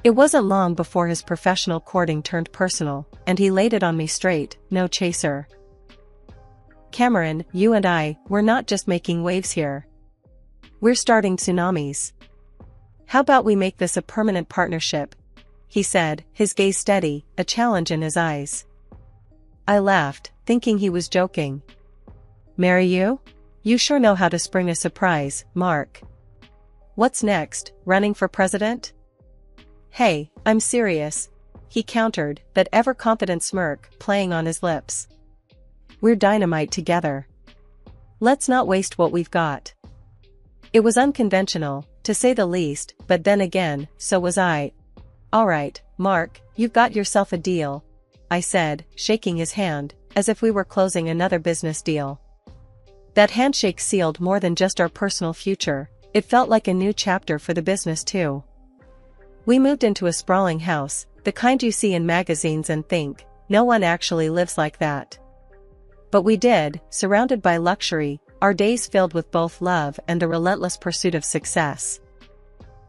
It wasn't long before his professional courting turned personal, and he laid it on me straight, "No chaser. Cameron, you and I, we're not just making waves here. We're starting tsunamis. How about we make this a permanent partnership? He said, his gaze steady, a challenge in his eyes. I laughed, thinking he was joking. Marry you? You sure know how to spring a surprise, Mark. What's next, running for president? Hey, I'm serious, he countered, that ever-confident smirk playing on his lips. We're dynamite together. Let's not waste what we've got. It was unconventional, to say the least, but then again, so was I. Alright, Mark, you've got yourself a deal, I said, shaking his hand, as if we were closing another business deal. That handshake sealed more than just our personal future, it felt like a new chapter for the business too. We moved into a sprawling house, the kind you see in magazines and think, no one actually lives like that. But we did, surrounded by luxury, our days filled with both love and the relentless pursuit of success.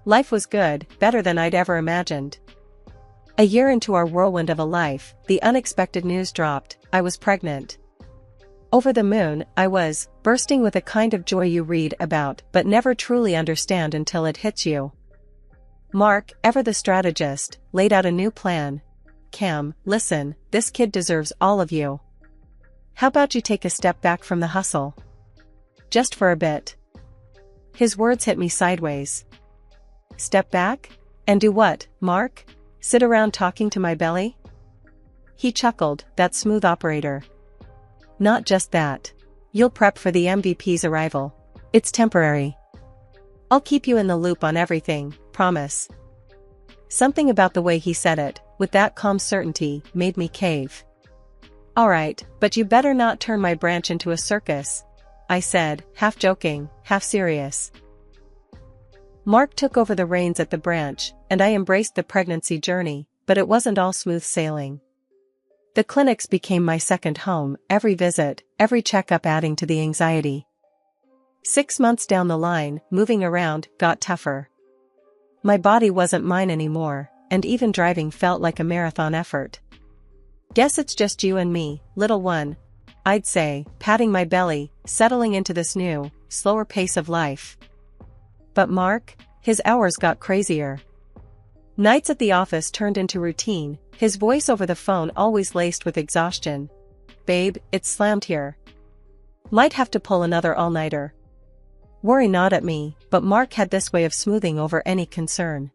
Life was good, better than I'd ever imagined. A year into our whirlwind of a life, the unexpected news dropped, I was pregnant. Over the moon, I was, bursting with a kind of joy you read about but never truly understand until it hits you. Mark, ever the strategist, laid out a new plan. Cam, listen, this kid deserves all of you. How about you take a step back from the hustle? Just for a bit. His words hit me sideways. Step back? And do what, Mark? Sit around talking to my belly? He chuckled, that smooth operator. Not just that. You'll prep for the MVP's arrival. It's temporary. I'll keep you in the loop on everything, promise. Something about the way he said it, with that calm certainty, made me cave. Alright, but you better not turn my branch into a circus, I said, half joking, half serious. Mark took over the reins at the branch, and I embraced the pregnancy journey, but it wasn't all smooth sailing. The clinics became my second home, every visit, every checkup adding to the anxiety. 6 months down the line, moving around got tougher. My body wasn't mine anymore, and even driving felt like a marathon effort. Guess it's just you and me, little one, I'd say, patting my belly, settling into this new, slower pace of life. But Mark, his hours got crazier. Nights at the office turned into routine, his voice over the phone always laced with exhaustion. Babe, it's slammed here. Might have to pull another all-nighter. Worry not at me, but Mark had this way of smoothing over any concern.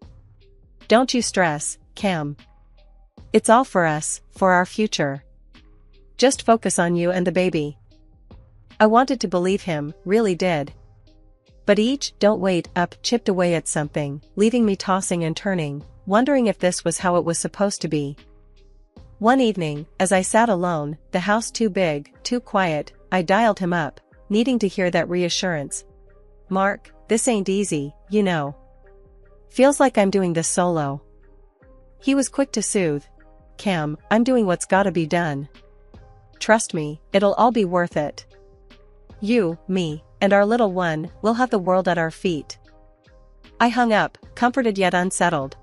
Don't you stress, Cam. It's all for us, for our future. Just focus on you and the baby. I wanted to believe him, really did. But each "don't wait" up chipped away at something, leaving me tossing and turning, wondering if this was how it was supposed to be. One evening, as I sat alone, the house too big, too quiet, I dialed him up, needing to hear that reassurance. Mark, this ain't easy, you know. Feels like I'm doing this solo. He was quick to soothe. Cam, I'm doing what's gotta be done. Trust me, it'll all be worth it. You, me, and our little one, will have the world at our feet. I hung up, comforted yet unsettled.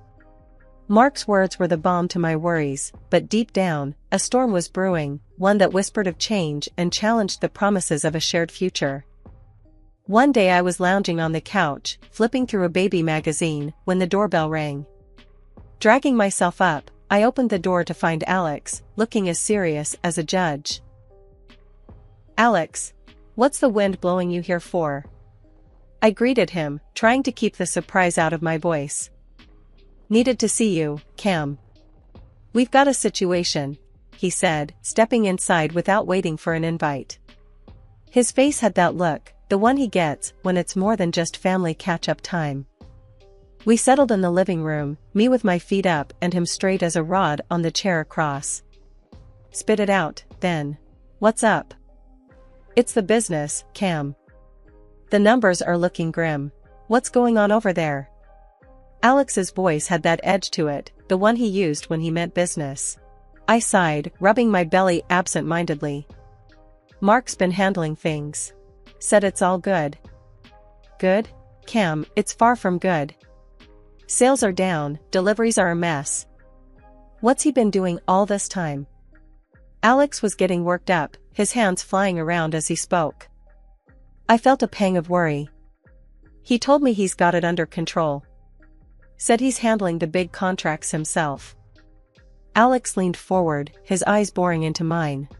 Mark's words were the balm to my worries, but deep down, a storm was brewing, one that whispered of change and challenged the promises of a shared future. One day I was lounging on the couch, flipping through a baby magazine, when the doorbell rang. Dragging myself up, I opened the door to find Alex, looking as serious as a judge. Alex, what's the wind blowing you here for? I greeted him, trying to keep the surprise out of my voice. Needed to see you, Cam. We've got a situation, he said, stepping inside without waiting for an invite. His face had that look, the one he gets when it's more than just family catch-up time. We settled in the living room, me with my feet up and him straight as a rod on the chair across. Spit it out, then. What's up? It's the business, Cam. The numbers are looking grim. What's going on over there? Alex's voice had that edge to it, the one he used when he meant business. I sighed, rubbing my belly absent-mindedly. Mark's been handling things. Said it's all good. Good? Cam, it's far from good. Sales are down, deliveries are a mess. What's he been doing all this time? Alex was getting worked up, his hands flying around as he spoke. I felt a pang of worry. He told me he's got it under control. Said he's handling the big contracts himself. Alex leaned forward, his eyes boring into mine.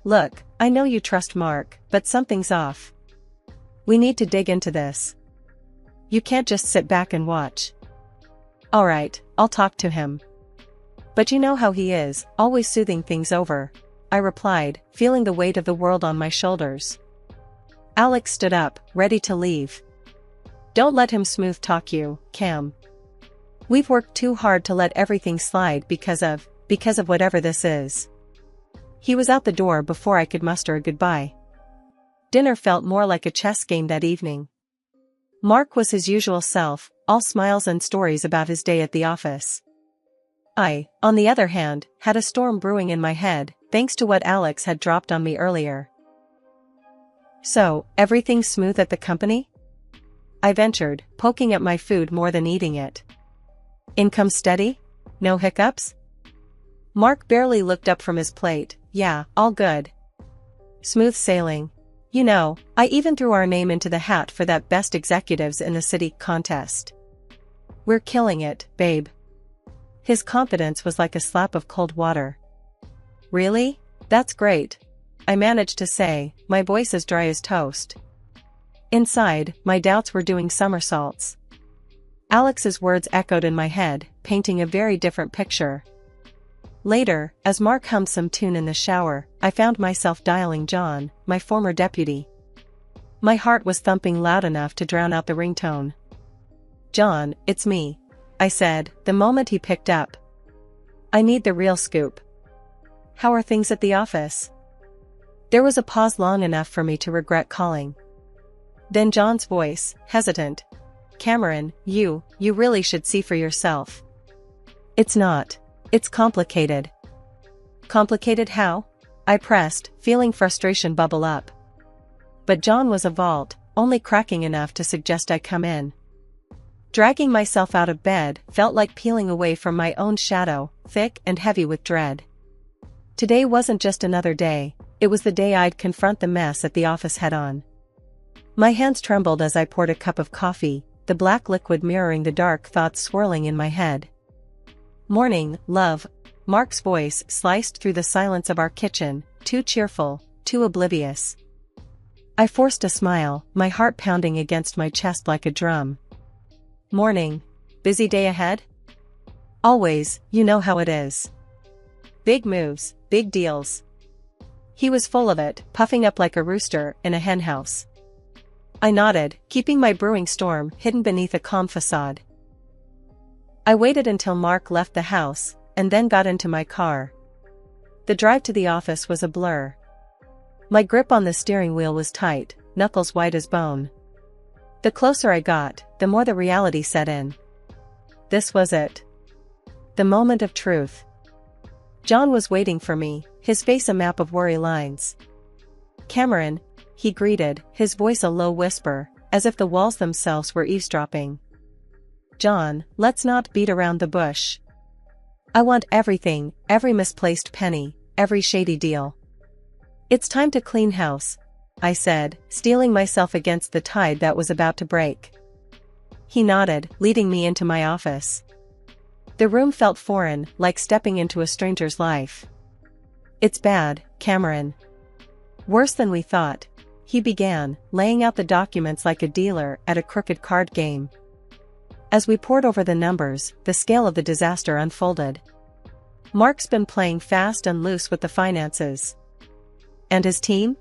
Look, I know you trust Mark, but something's off. We need to dig into this. You can't just sit back and watch. Alright, I'll talk to him. But you know how he is, always soothing things over, I replied, feeling the weight of the world on my shoulders. Alex stood up, ready to leave. Don't let him smooth talk you, Cam. We've worked too hard to let everything slide because of whatever this is. He was out the door before I could muster a goodbye. Dinner felt more like a chess game that evening. Mark was his usual self, all smiles and stories about his day at the office. I, on the other hand, had a storm brewing in my head, thanks to what Alex had dropped on me earlier. So, everything smooth at the company? I ventured, poking at my food more than eating it. Income steady? No hiccups? Mark barely looked up from his plate. Yeah, all good. Smooth sailing. You know, I even threw our name into the hat for that Best Executives in the City contest. We're killing it, babe. His confidence was like a slap of cold water. Really? That's great. I managed to say, my voice as dry as toast. Inside, my doubts were doing somersaults. Alex's words echoed in my head, painting a very different picture. Later, as Mark hummed some tune in the shower, I found myself dialing John, my former deputy. My heart was thumping loud enough to drown out the ringtone. John, it's me, I said, the moment he picked up. I need the real scoop. How are things at the office? There was a pause long enough for me to regret calling. Then John's voice, hesitant. Cameron, you really should see for yourself. It's not. It's complicated. Complicated how? I pressed, feeling frustration bubble up. But John was a vault, only cracking enough to suggest I come in. Dragging myself out of bed felt like peeling away from my own shadow, thick and heavy with dread. Today wasn't just another day, it was the day I'd confront the mess at the office head-on. My hands trembled as I poured a cup of coffee, the black liquid mirroring the dark thoughts swirling in my head. Morning, love. Mark's voice sliced through the silence of our kitchen, too cheerful, too oblivious. I forced a smile, my heart pounding against my chest like a drum. Morning. Busy day ahead? Always, you know how it is. Big moves, big deals. He was full of it, puffing up like a rooster in a henhouse. I nodded, keeping my brewing storm hidden beneath a calm facade. I waited until Mark left the house, and then got into my car. The drive to the office was a blur. My grip on the steering wheel was tight, knuckles white as bone. The closer I got, the more the reality set in. This was it. The moment of truth. John was waiting for me, his face a map of worry lines. Cameron, he greeted, his voice a low whisper, as if the walls themselves were eavesdropping. John, let's not beat around the bush. I want everything, every misplaced penny, every shady deal. It's time to clean house, I said, steeling myself against the tide that was about to break. He nodded, leading me into my office. The room felt foreign, like stepping into a stranger's life. It's bad, Cameron. Worse than we thought, he began, laying out the documents like a dealer at a crooked card game. As we pored over the numbers, the scale of the disaster unfolded. Mark's been playing fast and loose with the finances. And his team?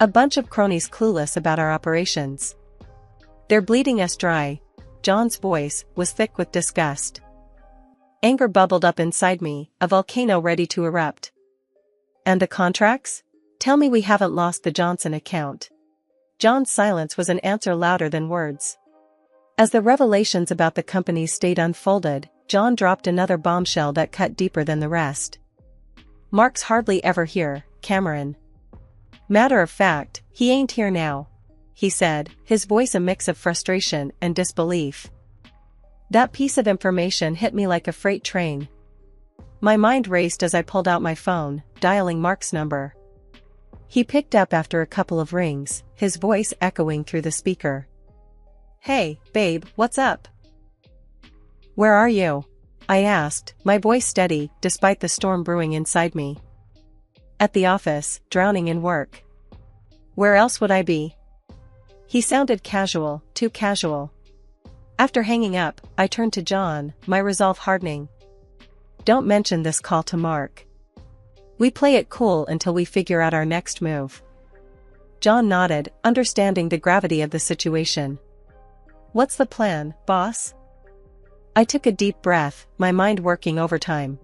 A bunch of cronies clueless about our operations. They're bleeding us dry. John's voice was thick with disgust. Anger bubbled up inside me, a volcano ready to erupt. And the contracts? Tell me we haven't lost the Johnson account. John's silence was an answer louder than words. As the revelations about the company's state unfolded, John dropped another bombshell that cut deeper than the rest. Mark's hardly ever here, Cameron. Matter of fact, he ain't here now, he said, his voice a mix of frustration and disbelief. That piece of information hit me like a freight train. My mind raced as I pulled out my phone, dialing Mark's number. He picked up after a couple of rings, his voice echoing through the speaker. "Hey, babe, what's up? Where are you?" I asked, my voice steady despite the storm brewing inside me. "At the office, drowning in work. Where else would I be?" He sounded casual, too casual. After hanging up, I turned to John, my resolve hardening. "Don't mention this call to Mark. We play it cool until we figure out our next move." John nodded, understanding the gravity of the situation. "What's the plan, boss?" I took a deep breath, my mind working overtime.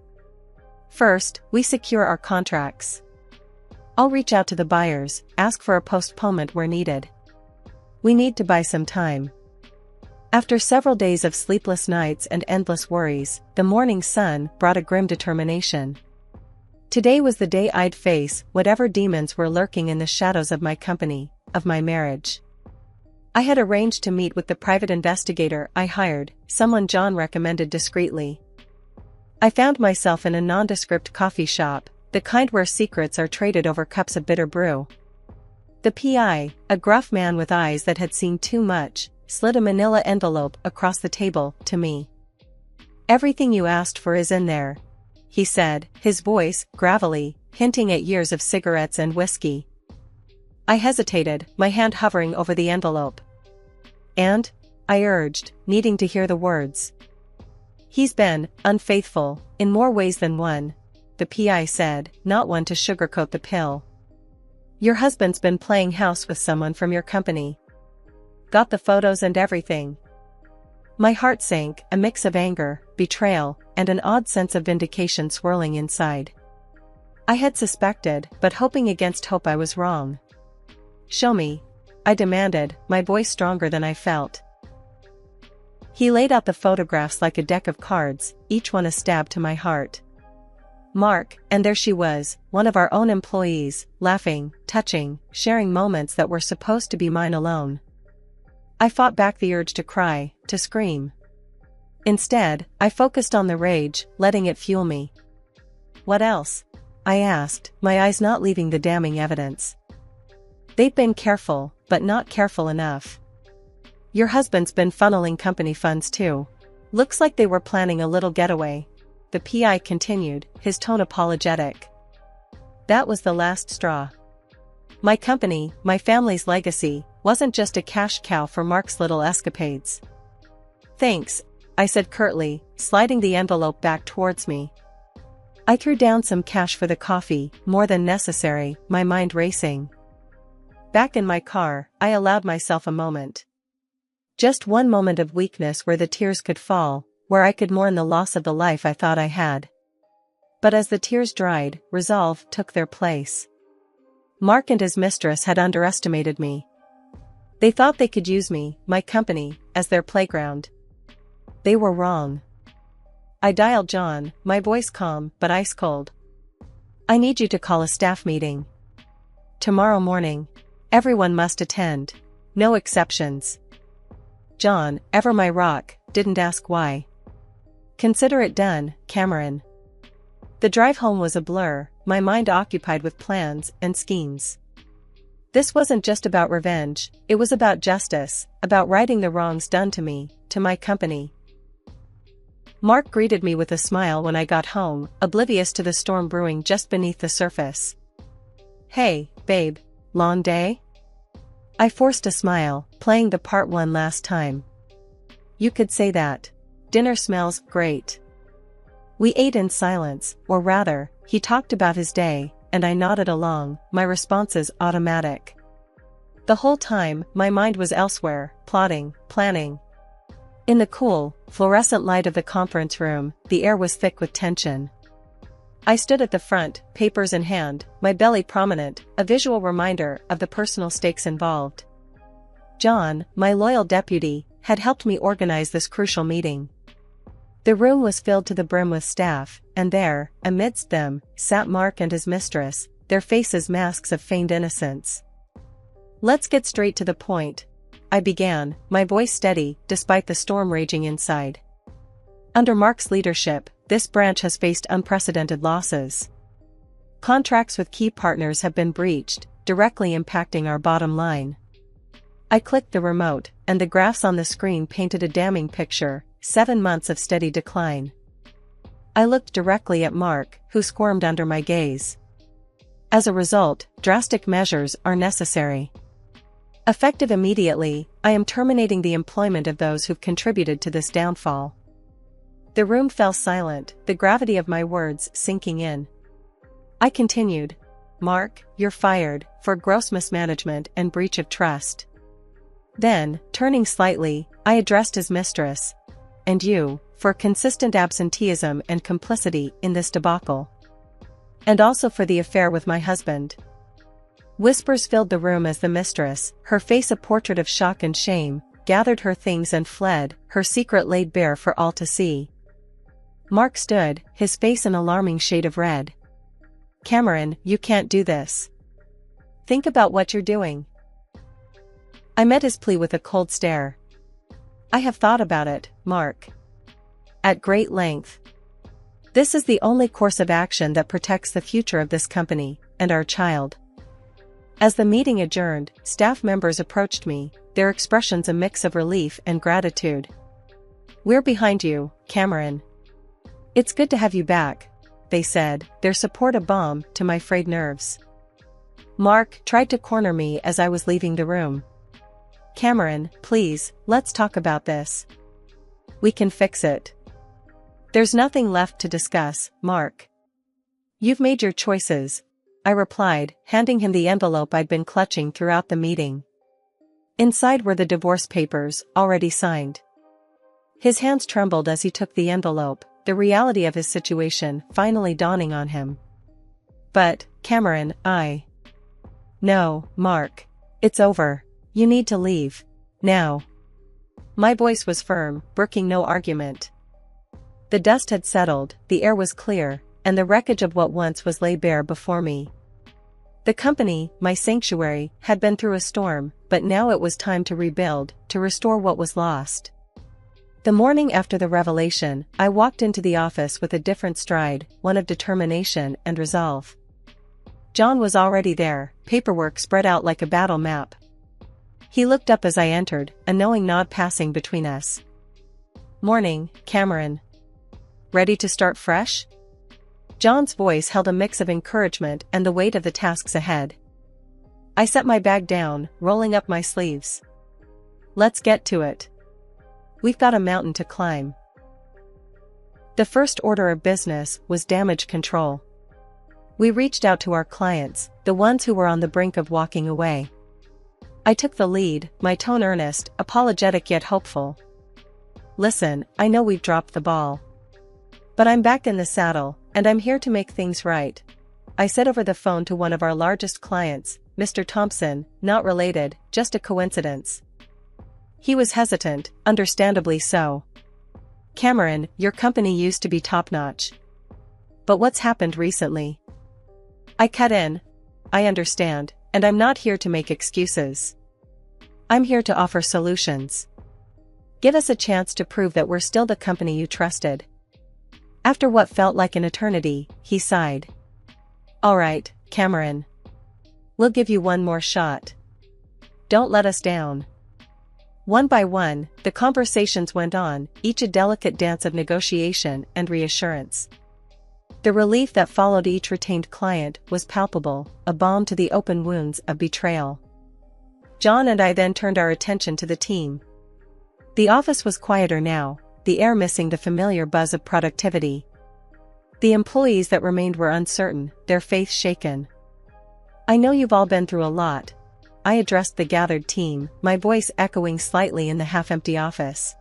"First, we secure our contracts. I'll reach out to the buyers, ask for a postponement where needed. We need to buy some time." After several days of sleepless nights and endless worries, the morning sun brought a grim determination. Today was the day I'd face whatever demons were lurking in the shadows of my company, of my marriage. I had arranged to meet with the private investigator I hired, someone John recommended discreetly. I found myself in a nondescript coffee shop, the kind where secrets are traded over cups of bitter brew. The PI, a gruff man with eyes that had seen too much, slid a manila envelope across the table to me. "Everything you asked for is in there," he said, his voice gravelly, hinting at years of cigarettes and whiskey. I hesitated, my hand hovering over the envelope. "And?" I urged, needing to hear the words. "He's been unfaithful, in more ways than one," the PI said, not one to sugarcoat the pill. "Your husband's been playing house with someone from your company. Got the photos and everything." My heart sank, a mix of anger, betrayal, and an odd sense of vindication swirling inside. I had suspected, but hoping against hope I was wrong. "Show me," I demanded, my voice stronger than I felt. He laid out the photographs like a deck of cards, each one a stab to my heart. Mark, and there she was, one of our own employees, laughing, touching, sharing moments that were supposed to be mine alone. I fought back the urge to cry, to scream. Instead, I focused on the rage, letting it fuel me. "What else?" I asked, my eyes not leaving the damning evidence. "They've been careful, but not careful enough. Your husband's been funneling company funds too. Looks like they were planning a little getaway," the PI continued, his tone apologetic. That was the last straw. My company, my family's legacy, wasn't just a cash cow for Mark's little escapades. "Thanks," I said curtly, sliding the envelope back towards me. I threw down some cash for the coffee, more than necessary, my mind racing. Back in my car, I allowed myself a moment. Just one moment of weakness where the tears could fall, where I could mourn the loss of the life I thought I had. But as the tears dried, resolve took their place. Mark and his mistress had underestimated me. They thought they could use me, my company, as their playground. They were wrong. I dialed John, my voice calm but ice cold. "I need you to call a staff meeting. Tomorrow morning. Everyone must attend. No exceptions." John, ever my rock, didn't ask why. "Consider it done, Cameron." The drive home was a blur, my mind occupied with plans and schemes. This wasn't just about revenge, it was about justice, about righting the wrongs done to me, to my company. Mark greeted me with a smile when I got home, oblivious to the storm brewing just beneath the surface. "Hey, babe, long day?" I forced a smile, playing the part one last time. "You could say that. Dinner smells great." We ate in silence, or rather, he talked about his day, and I nodded along, my responses automatic. The whole time, my mind was elsewhere, plotting, planning. In the cool, fluorescent light of the conference room, the air was thick with tension. I stood at the front, papers in hand, my belly prominent, a visual reminder of the personal stakes involved. John, my loyal deputy, had helped me organize this crucial meeting. The room was filled to the brim with staff, and there, amidst them, sat Mark and his mistress, their faces masks of feigned innocence. "Let's get straight to the point," I began, my voice steady, despite the storm raging inside. Under Mark's leadership, this branch has faced unprecedented losses. Contracts with key partners have been breached, directly impacting our bottom line. I clicked the remote, and the graphs on the screen painted a damning picture: 7 months of steady decline. I looked directly at Mark, who squirmed under my gaze. As a result, drastic measures are necessary. Effective immediately, I am terminating the employment of those who've contributed to this downfall. The room fell silent, the gravity of my words sinking in. I continued, "Mark, you're fired, for gross mismanagement and breach of trust." Then, turning slightly, I addressed his mistress. "And you, for consistent absenteeism and complicity in this debacle. And also for the affair with my husband." Whispers filled the room as the mistress, her face a portrait of shock and shame, gathered her things and fled, her secret laid bare for all to see. Mark stood, his face an alarming shade of red. "Cameron, you can't do this. Think about what you're doing." I met his plea with a cold stare. "I have thought about it, Mark. At great length. This is the only course of action that protects the future of this company, and our child." As the meeting adjourned, staff members approached me, their expressions a mix of relief and gratitude. "We're behind you, Cameron. It's good to have you back," they said, their support a balm to my frayed nerves. Mark tried to corner me as I was leaving the room. "Cameron, please, let's talk about this. We can fix it." "There's nothing left to discuss, Mark. You've made your choices," I replied, handing him the envelope I'd been clutching throughout the meeting. Inside were the divorce papers, already signed. His hands trembled as he took the envelope, the reality of his situation finally dawning on him. "But, Cameron, No, Mark. It's over. You need to leave. Now." My voice was firm, brooking no argument. The dust had settled, the air was clear, and the wreckage of what once was lay bare before me. The company, my sanctuary, had been through a storm, but now it was time to rebuild, to restore what was lost. The morning after the revelation, I walked into the office with a different stride, one of determination and resolve. John was already there, paperwork spread out like a battle map. He looked up as I entered, a knowing nod passing between us. "Morning, Cameron. Ready to start fresh?" John's voice held a mix of encouragement and the weight of the tasks ahead. I set my bag down, rolling up my sleeves. "Let's get to it. We've got a mountain to climb." The first order of business was damage control. We reached out to our clients, the ones who were on the brink of walking away. I took the lead, my tone earnest, apologetic yet hopeful. "Listen, I know we've dropped the ball. But I'm back in the saddle, and I'm here to make things right," I said over the phone to one of our largest clients, Mr. Thompson, not related, just a coincidence. He was hesitant, understandably so. "Cameron, your company used to be top-notch. But what's happened recently?" I cut in. "I understand, and I'm not here to make excuses. I'm here to offer solutions. Give us a chance to prove that we're still the company you trusted." After what felt like an eternity, he sighed. "All right, Cameron. We'll give you one more shot. Don't let us down." One by one, the conversations went on, each a delicate dance of negotiation and reassurance. The relief that followed each retained client was palpable, a balm to the open wounds of betrayal. John and I then turned our attention to the team. The office was quieter now, the air missing the familiar buzz of productivity. The employees that remained were uncertain, their faith shaken. "I know you've all been through a lot," I addressed the gathered team, my voice echoing slightly in the half-empty office.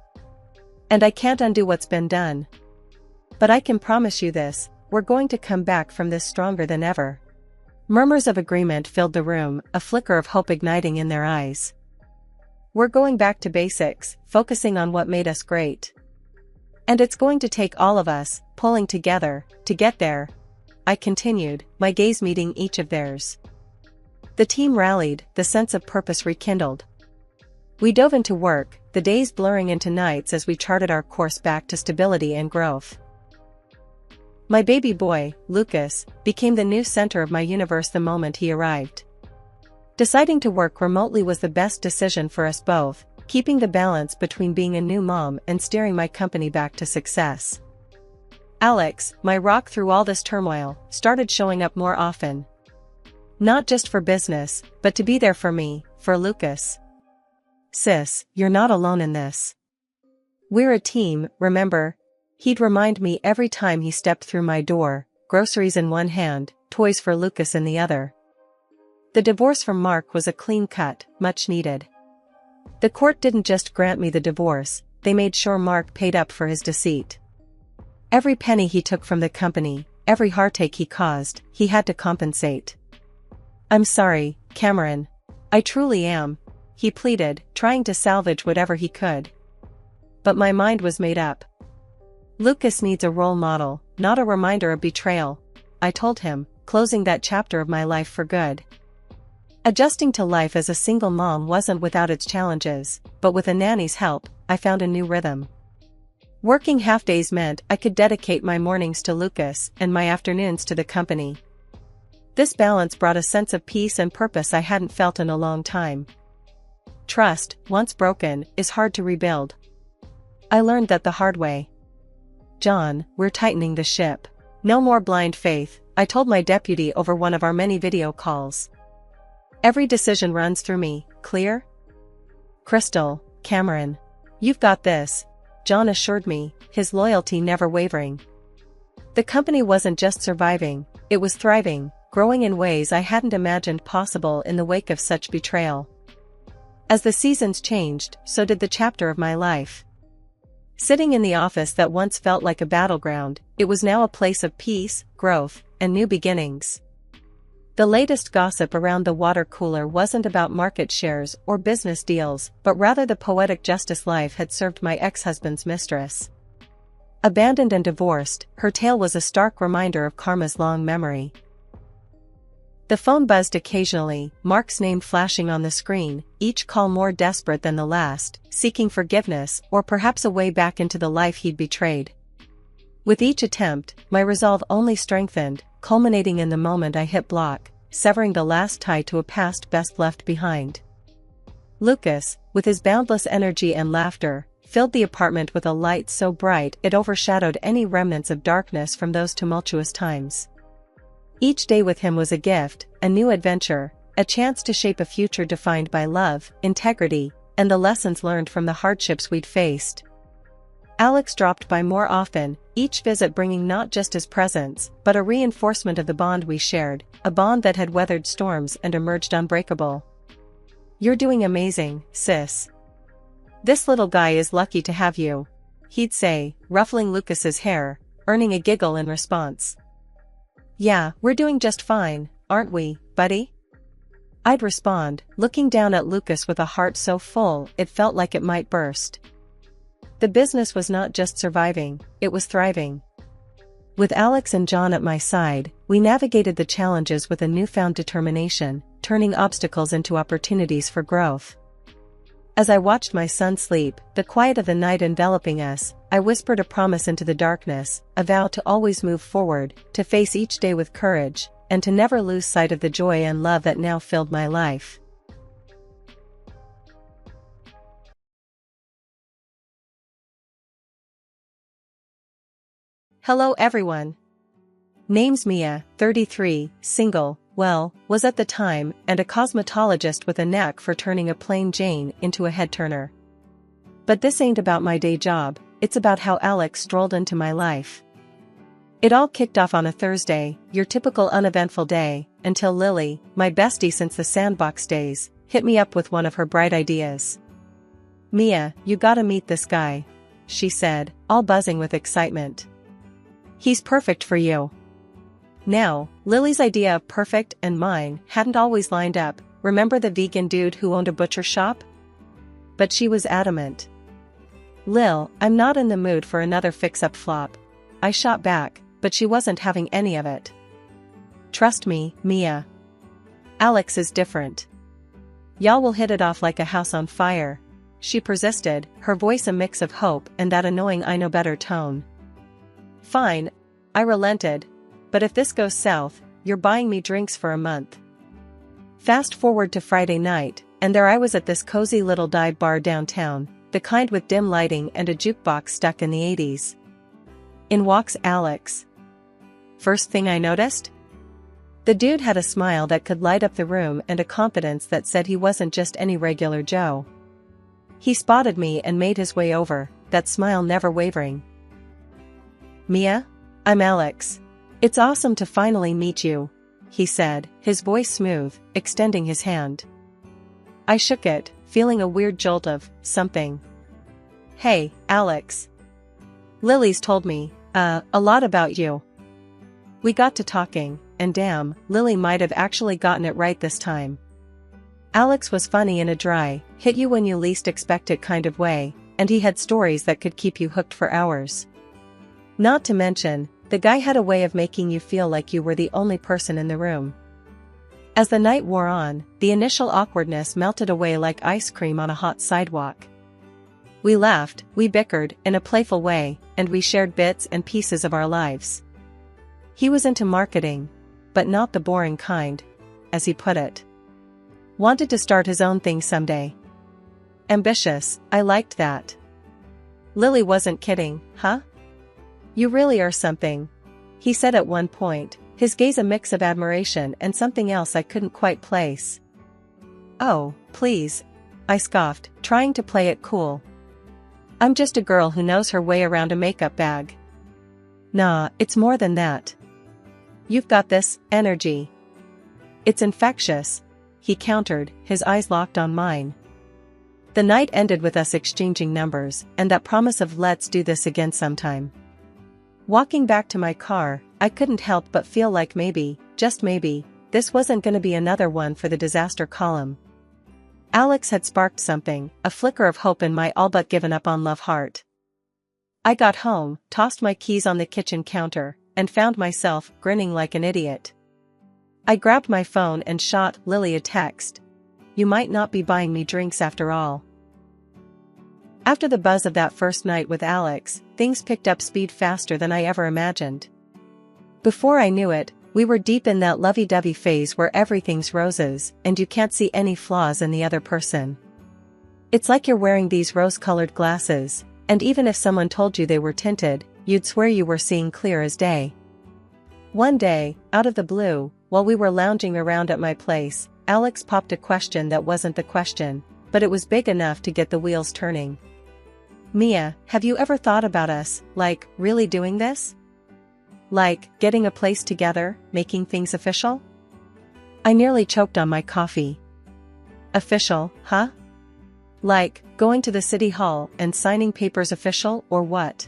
"And I can't undo what's been done. But I can promise you this, we're going to come back from this stronger than ever." Murmurs of agreement filled the room, a flicker of hope igniting in their eyes. "We're going back to basics, focusing on what made us great. And it's going to take all of us, pulling together, to get there," I continued, my gaze meeting each of theirs. The team rallied, the sense of purpose rekindled. We dove into work, the days blurring into nights as we charted our course back to stability and growth. My baby boy, Lucas, became the new center of my universe the moment he arrived. Deciding to work remotely was the best decision for us both, keeping the balance between being a new mom and steering my company back to success. Alex, my rock through all this turmoil, started showing up more often. Not just for business, but to be there for me, for Lucas. "Sis, you're not alone in this. We're a team, remember?" He'd remind me every time he stepped through my door, groceries in one hand, toys for Lucas in the other. The divorce from Mark was a clean cut, much needed. The court didn't just grant me the divorce, they made sure Mark paid up for his deceit. Every penny he took from the company, every heartache he caused, he had to compensate. "I'm sorry, Cameron. I truly am," he pleaded, trying to salvage whatever he could. But my mind was made up. "Lucas needs a role model, not a reminder of betrayal," I told him, closing that chapter of my life for good. Adjusting to life as a single mom wasn't without its challenges, but with a nanny's help, I found a new rhythm. Working half-days meant I could dedicate my mornings to Lucas and my afternoons to the company. This balance brought a sense of peace and purpose I hadn't felt in a long time. Trust, once broken, is hard to rebuild. I learned that the hard way. "John, we're tightening the ship. No more blind faith," I told my deputy over one of our many video calls. "Every decision runs through me, clear?" "Crystal, Cameron. You've got this," John assured me, his loyalty never wavering. The company wasn't just surviving, it was thriving, growing in ways I hadn't imagined possible in the wake of such betrayal. As the seasons changed, so did the chapter of my life. Sitting in the office that once felt like a battleground, it was now a place of peace, growth, and new beginnings. The latest gossip around the water cooler wasn't about market shares or business deals, but rather the poetic justice life had served my ex-husband's mistress. Abandoned and divorced, her tale was a stark reminder of karma's long memory. The phone buzzed occasionally, Mark's name flashing on the screen, each call more desperate than the last, seeking forgiveness or perhaps a way back into the life he'd betrayed. With each attempt, my resolve only strengthened, culminating in the moment I hit block, severing the last tie to a past best left behind. Lucas, with his boundless energy and laughter, filled the apartment with a light so bright it overshadowed any remnants of darkness from those tumultuous times. Each day with him was a gift, a new adventure, a chance to shape a future defined by love, integrity, and the lessons learned from the hardships we'd faced. Alex dropped by more often, each visit bringing not just his presence, but a reinforcement of the bond we shared, a bond that had weathered storms and emerged unbreakable. "You're doing amazing, sis. This little guy is lucky to have you," he'd say, ruffling Lucas's hair, earning a giggle in response. "Yeah, we're doing just fine, aren't we, buddy?" I'd respond, looking down at Lucas with a heart so full it felt like it might burst. The business was not just surviving, it was thriving. With Alex and John at my side, we navigated the challenges with a newfound determination, turning obstacles into opportunities for growth. As I watched my son sleep, the quiet of the night enveloping us, I whispered a promise into the darkness, a vow to always move forward, to face each day with courage, and to never lose sight of the joy and love that now filled my life. Hello everyone. Name's Mia, 33, single, was at the time, and a cosmetologist with a knack for turning a plain Jane into a head-turner. But this ain't about my day job, it's about how Alex strolled into my life. It all kicked off on a Thursday, your typical uneventful day, until Lily, my bestie since the sandbox days, hit me up with one of her bright ideas. "Mia, you gotta meet this guy," she said, all buzzing with excitement. "He's perfect for you." Now, Lily's idea of perfect and mine hadn't always lined up. Remember the vegan dude who owned a butcher shop? But she was adamant. "Lil, I'm not in the mood for another fix-up flop," I shot back, but she wasn't having any of it. "Trust me, Mia. Alex is different. Y'all will hit it off like a house on fire," she persisted, her voice a mix of hope and that annoying I know better tone. "Fine," I relented. "But if this goes south, you're buying me drinks for a month." Fast forward to Friday night, and there I was at this cozy little dive bar downtown, the kind with dim lighting and a jukebox stuck in the 80s. In walks Alex. First thing I noticed? The dude had a smile that could light up the room and a confidence that said he wasn't just any regular Joe. He spotted me and made his way over, that smile never wavering. "Mia? I'm Alex. It's awesome to finally meet you," he said, his voice smooth, extending his hand. I shook it, feeling a weird jolt of something. "Hey, Alex. Lily's told me, a lot about you." We got to talking, and damn, Lily might have actually gotten it right this time. Alex was funny in a dry, hit you when you least expect it kind of way, and he had stories that could keep you hooked for hours. Not to mention, the guy had a way of making you feel like you were the only person in the room. As the night wore on, the initial awkwardness melted away like ice cream on a hot sidewalk. We laughed, we bickered in a playful way, and we shared bits and pieces of our lives. He was into marketing, but not the boring kind, as he put it. Wanted to start his own thing someday. Ambitious, I liked that. Lily wasn't kidding, huh? "You really are something," he said at one point, his gaze a mix of admiration and something else I couldn't quite place. "Oh, please," I scoffed, trying to play it cool. "I'm just a girl who knows her way around a makeup bag." "Nah, it's more than that. You've got this energy. It's infectious," he countered, his eyes locked on mine. The night ended with us exchanging numbers, and that promise of "let's do this again sometime." Walking back to my car, I couldn't help but feel like maybe, just maybe, this wasn't gonna be another one for the disaster column. Alex had sparked something, a flicker of hope in my all but given up on love heart. I got home, tossed my keys on the kitchen counter, and found myself grinning like an idiot. I grabbed my phone and shot Lily a text. "You might not be buying me drinks after all." After the buzz of that first night with Alex, things picked up speed faster than I ever imagined. Before I knew it, we were deep in that lovey-dovey phase where everything's roses, and you can't see any flaws in the other person. It's like you're wearing these rose-colored glasses, and even if someone told you they were tinted, you'd swear you were seeing clear as day. One day, out of the blue, while we were lounging around at my place, Alex popped a question that wasn't the question, but it was big enough to get the wheels turning. "Mia, have you ever thought about us, like, really doing this? Like, getting a place together, making things official?" I nearly choked on my coffee. "Official, huh? Like, going to the city hall and signing papers official or what?"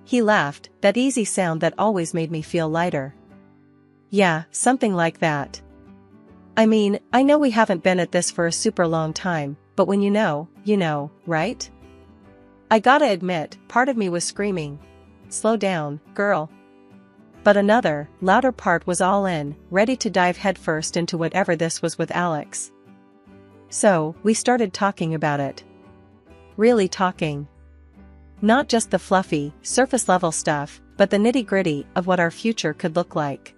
He laughed, that easy sound that always made me feel lighter. "Yeah, something like that. I mean, I know we haven't been at this for a super long time, but when you know, right?" I gotta admit, part of me was screaming, "Slow down, girl." But another, louder part was all in, ready to dive headfirst into whatever this was with Alex. So, we started talking about it. Really talking. Not just the fluffy, surface-level stuff, but the nitty-gritty of what our future could look like.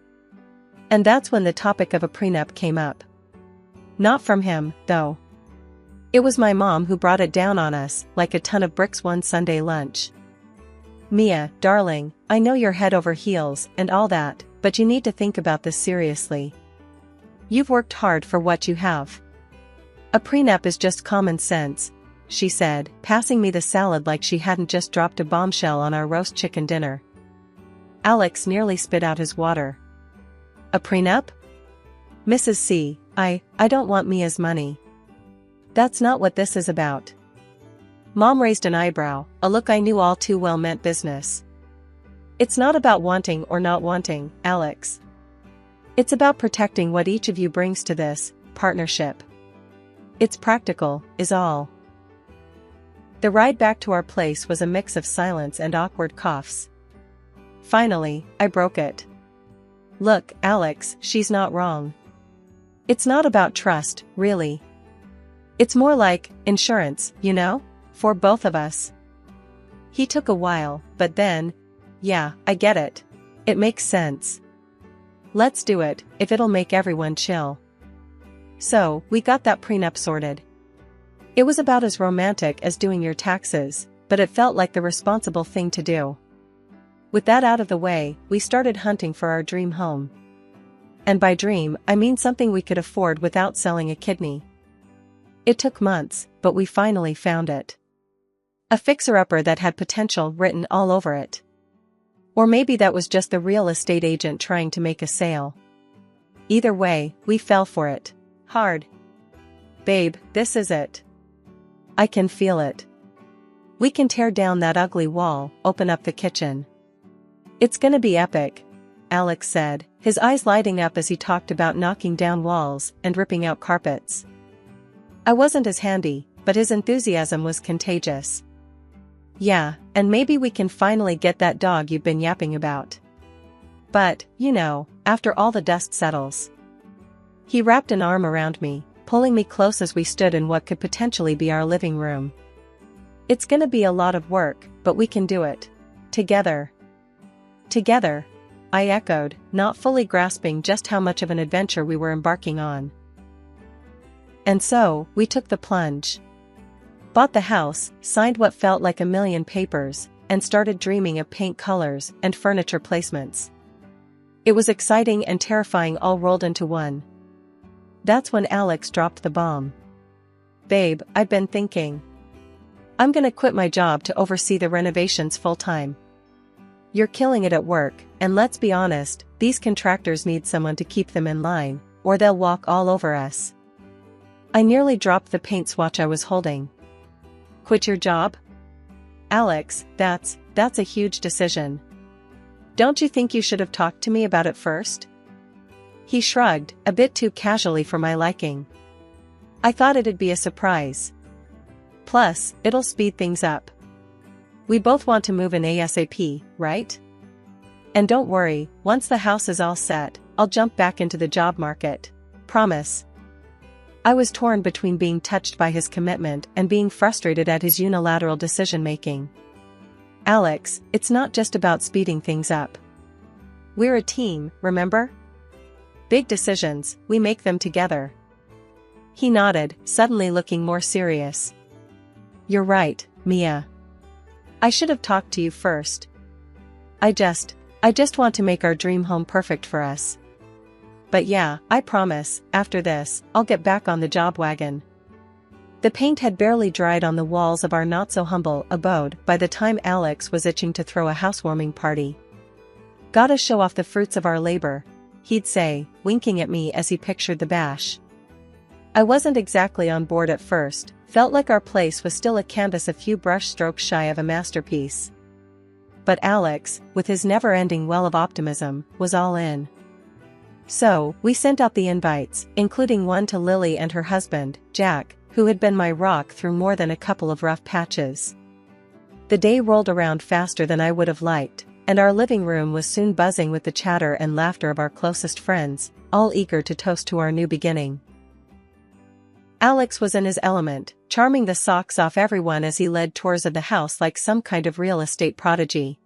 And that's when the topic of a prenup came up. Not from him, though. It was my mom who brought it down on us, like a ton of bricks one Sunday lunch. "Mia, darling, I know you're head over heels and all that, but you need to think about this seriously. You've worked hard for what you have. A prenup is just common sense," she said, passing me the salad like she hadn't just dropped a bombshell on our roast chicken dinner. Alex nearly spit out his water. "A prenup? Mrs. C, I don't want Mia's money. That's not what this is about." Mom raised an eyebrow, a look I knew all too well meant business. "It's not about wanting or not wanting, Alex. It's about protecting what each of you brings to this partnership. It's practical, is all." The ride back to our place was a mix of silence and awkward coughs. Finally, I broke it. "Look, Alex, she's not wrong. It's not about trust, really. It's more like insurance, for both of us." He took a while, but then, "Yeah, I get it. It makes sense. Let's do it, if it'll make everyone chill." So, we got that prenup sorted. It was about as romantic as doing your taxes, but it felt like the responsible thing to do. With that out of the way, we started hunting for our dream home. And by dream, I mean something we could afford without selling a kidney. It took months, but we finally found it. A fixer-upper that had potential written all over it. Or maybe that was just the real estate agent trying to make a sale. Either way, we fell for it. Hard. Babe, this is it. I can feel it. We can tear down that ugly wall, open up the kitchen. It's gonna be epic, Alex said, his eyes lighting up as he talked about knocking down walls and ripping out carpets. I wasn't as handy, but his enthusiasm was contagious. Yeah, and maybe we can finally get that dog you've been yapping about. But, you know, after all the dust settles. He wrapped an arm around me, pulling me close as we stood in what could potentially be our living room. It's gonna be a lot of work, but we can do it. Together. Together, I echoed, not fully grasping just how much of an adventure we were embarking on. And so, we took the plunge. Bought the house, signed what felt like a million papers, and started dreaming of paint colors and furniture placements. It was exciting and terrifying all rolled into one. That's when Alex dropped the bomb. Babe, I've been thinking. I'm gonna quit my job to oversee the renovations full-time. You're killing it at work, and let's be honest, these contractors need someone to keep them in line, or they'll walk all over us. I nearly dropped the paint swatch I was holding. Quit your job? Alex, that's a huge decision. Don't you think you should have talked to me about it first? He shrugged, a bit too casually for my liking. I thought it'd be a surprise. Plus, it'll speed things up. We both want to move in ASAP, right? And don't worry, once the house is all set, I'll jump back into the job market. Promise. I was torn between being touched by his commitment and being frustrated at his unilateral decision-making. Alex, it's not just about speeding things up. We're a team, remember? Big decisions, we make them together. He nodded, suddenly looking more serious. You're right, Mia. I should have talked to you first. I just want to make our dream home perfect for us. But yeah, I promise, after this, I'll get back on the job wagon. The paint had barely dried on the walls of our not-so-humble abode by the time Alex was itching to throw a housewarming party. Gotta show off the fruits of our labor, he'd say, winking at me as he pictured the bash. I wasn't exactly on board at first, felt like our place was still a canvas a few brush strokes shy of a masterpiece. But Alex, with his never-ending well of optimism, was all in. So, we sent out the invites, including one to Lily and her husband, Jack, who had been my rock through more than a couple of rough patches. The day rolled around faster than I would have liked, and our living room was soon buzzing with the chatter and laughter of our closest friends, all eager to toast to our new beginning. Alex was in his element, charming the socks off everyone as he led tours of the house like some kind of real estate prodigy.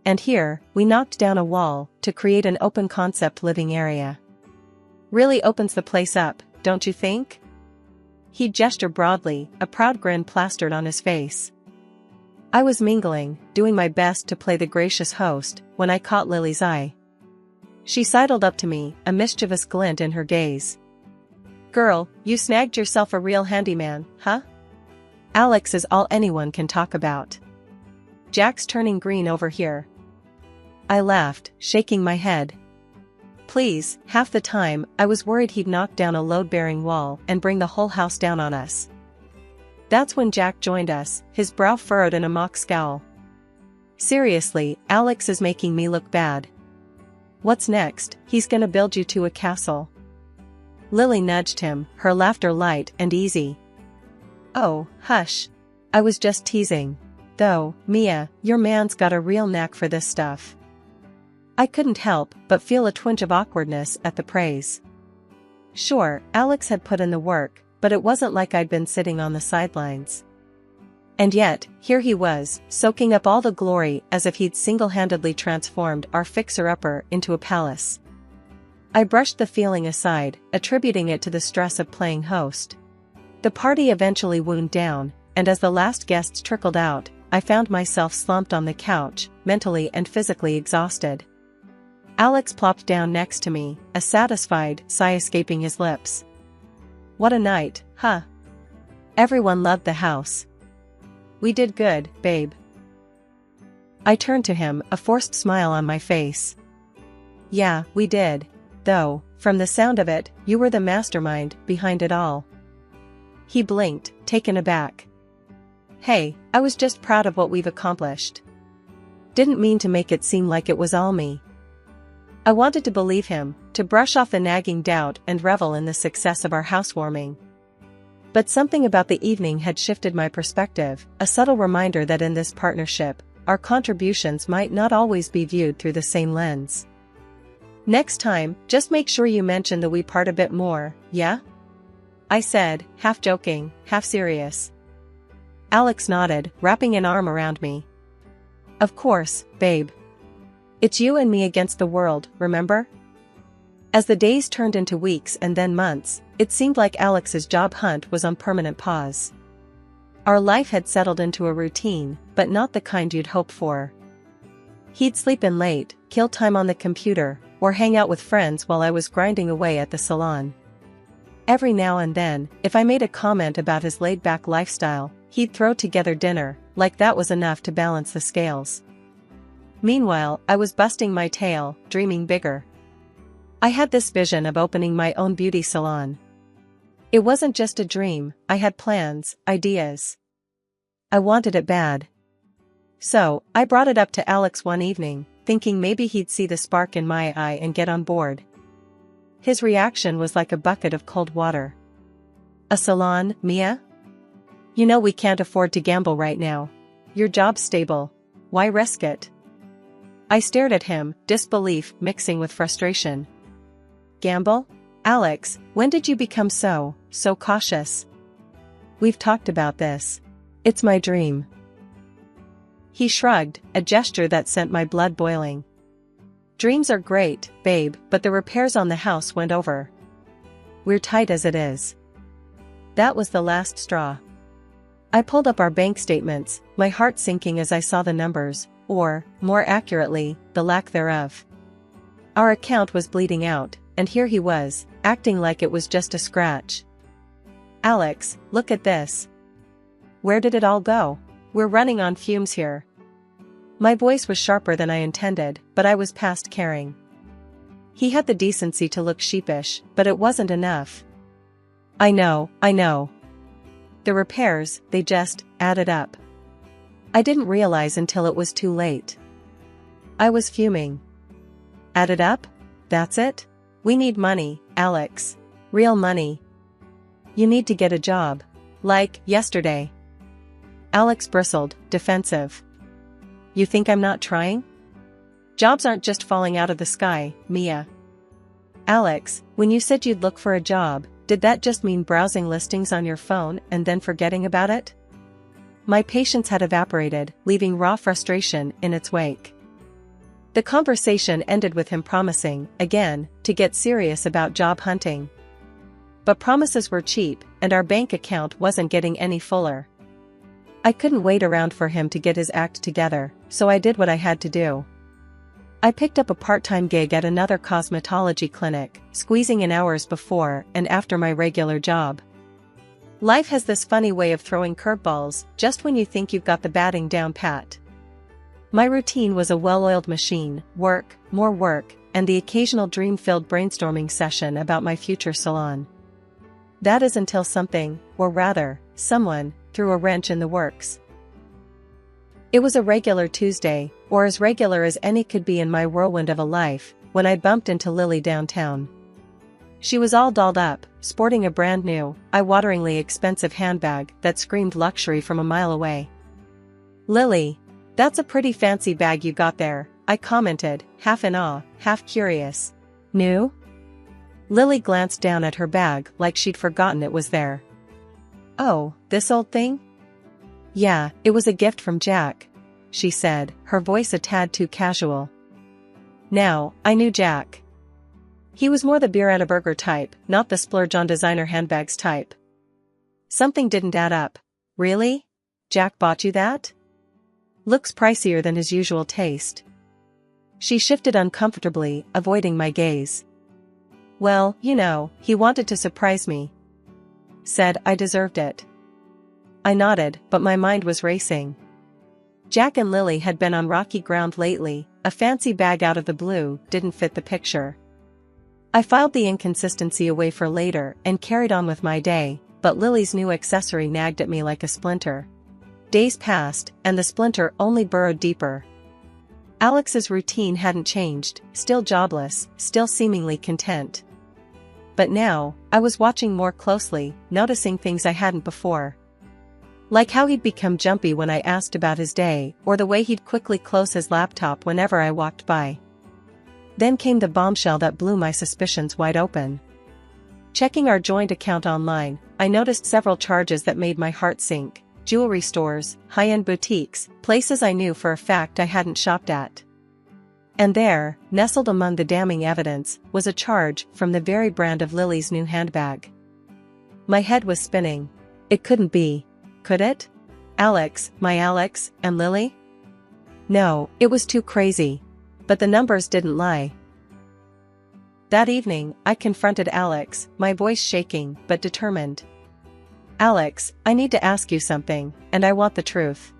And here, we knocked down a wall to create an open-concept living area. Really opens the place up, don't you think? He gestured broadly, a proud grin plastered on his face. I was mingling, doing my best to play the gracious host, when I caught Lily's eye. She sidled up to me, a mischievous glint in her gaze. Girl, you snagged yourself a real handyman, huh? Alex is all anyone can talk about. Jack's turning green over here. I laughed, shaking my head. Please, half the time, I was worried he'd knock down a load-bearing wall and bring the whole house down on us. That's when Jack joined us, his brow furrowed in a mock scowl. Seriously, Alex is making me look bad. What's next? He's gonna build you to a castle. Lily nudged him, her laughter light and easy. Oh, hush. I was just teasing. Though, Mia, your man's got a real knack for this stuff. I couldn't help but feel a twinge of awkwardness at the praise. Sure, Alex had put in the work, but it wasn't like I'd been sitting on the sidelines. And yet, here he was, soaking up all the glory as if he'd single-handedly transformed our fixer-upper into a palace. I brushed the feeling aside, attributing it to the stress of playing host. The party eventually wound down, and as the last guests trickled out, I found myself slumped on the couch, mentally and physically exhausted. Alex plopped down next to me, a satisfied sigh escaping his lips. What a night, huh? Everyone loved the house. We did good, babe. I turned to him, a forced smile on my face. Yeah, we did. Though, from the sound of it, you were the mastermind behind it all. He blinked, taken aback. Hey, I was just proud of what we've accomplished. Didn't mean to make it seem like it was all me. I wanted to believe him, to brush off the nagging doubt and revel in the success of our housewarming. But something about the evening had shifted my perspective, a subtle reminder that in this partnership, our contributions might not always be viewed through the same lens. Next time, just make sure you mention the we part a bit more, yeah? I said, half joking, half serious. Alex nodded, wrapping an arm around me. Of course, babe. It's you and me against the world, remember? As the days turned into weeks and then months, it seemed like Alex's job hunt was on permanent pause. Our life had settled into a routine, but not the kind you'd hope for. He'd sleep in late, kill time on the computer, or hang out with friends while I was grinding away at the salon. Every now and then, if I made a comment about his laid-back lifestyle, he'd throw together dinner, like that was enough to balance the scales. Meanwhile, I was busting my tail, dreaming bigger. I had this vision of opening my own beauty salon. It wasn't just a dream, I had plans, ideas. I wanted it bad. So, I brought it up to Alex one evening, thinking maybe he'd see the spark in my eye and get on board. His reaction was like a bucket of cold water. A salon, Mia? You know we can't afford to gamble right now. Your job's stable. Why risk it? I stared at him, disbelief mixing with frustration. Gamble? Alex, when did you become so cautious? We've talked about this. It's my dream. He shrugged, a gesture that sent my blood boiling. Dreams are great, babe, but the repairs on the house went over. We're tight as it is. That was the last straw. I pulled up our bank statements, my heart sinking as I saw the numbers, or, more accurately, the lack thereof. Our account was bleeding out, and here he was, acting like it was just a scratch. Alex, look at this. Where did it all go? We're running on fumes here. My voice was sharper than I intended, but I was past caring. He had the decency to look sheepish, but it wasn't enough. I know. The repairs, they just added up. I didn't realize until it was too late. I was fuming. Added up? That's it? We need money, Alex. Real money. You need to get a job. Like, yesterday. Alex bristled, defensive. You think I'm not trying? Jobs aren't just falling out of the sky, Mia. Alex, when you said you'd look for a job, did that just mean browsing listings on your phone and then forgetting about it? My patience had evaporated, leaving raw frustration in its wake. The conversation ended with him promising, again, to get serious about job hunting. But promises were cheap, and our bank account wasn't getting any fuller. I couldn't wait around for him to get his act together, so I did what I had to do. I picked up a part-time gig at another cosmetology clinic, squeezing in hours before and after my regular job. Life has this funny way of throwing curveballs just when you think you've got the batting down pat. My routine was a well-oiled machine, work, more work, and the occasional dream-filled brainstorming session about my future salon. That is until something, or rather, someone, threw a wrench in the works. It was a regular Tuesday, or as regular as any could be in my whirlwind of a life, when I bumped into Lily downtown. She was all dolled up, sporting a brand new, eye-wateringly expensive handbag that screamed luxury from a mile away. Lily, that's a pretty fancy bag you got there, I commented, half in awe, half curious. New? Lily glanced down at her bag like she'd forgotten it was there. Oh, this old thing? Yeah, it was a gift from Jack, she said, her voice a tad too casual. Now, I knew Jack. He was more the beer and a burger type, not the splurge on designer handbags type. Something didn't add up. Really? Jack bought you that? Looks pricier than his usual taste. She shifted uncomfortably, avoiding my gaze. Well, you know, he wanted to surprise me. Said I deserved it. I nodded, but my mind was racing. Jack and Lily had been on rocky ground lately. A fancy bag out of the blue didn't fit the picture. I filed the inconsistency away for later and carried on with my day, but Lily's new accessory nagged at me like a splinter. Days passed, and the splinter only burrowed deeper. Alex's routine hadn't changed, still jobless, still seemingly content. But now, I was watching more closely, noticing things I hadn't before. Like how he'd become jumpy when I asked about his day, or the way he'd quickly close his laptop whenever I walked by. Then came the bombshell that blew my suspicions wide open. Checking our joint account online, I noticed several charges that made my heart sink. Jewelry stores, high-end boutiques, places I knew for a fact I hadn't shopped at. And there, nestled among the damning evidence, was a charge from the very brand of Lily's new handbag. My head was spinning. It couldn't be. Could it? Alex, my Alex, and Lily? No, it was too crazy. But the numbers didn't lie. That evening, I confronted Alex, my voice shaking but determined. Alex, I need to ask you something, and I want the truth.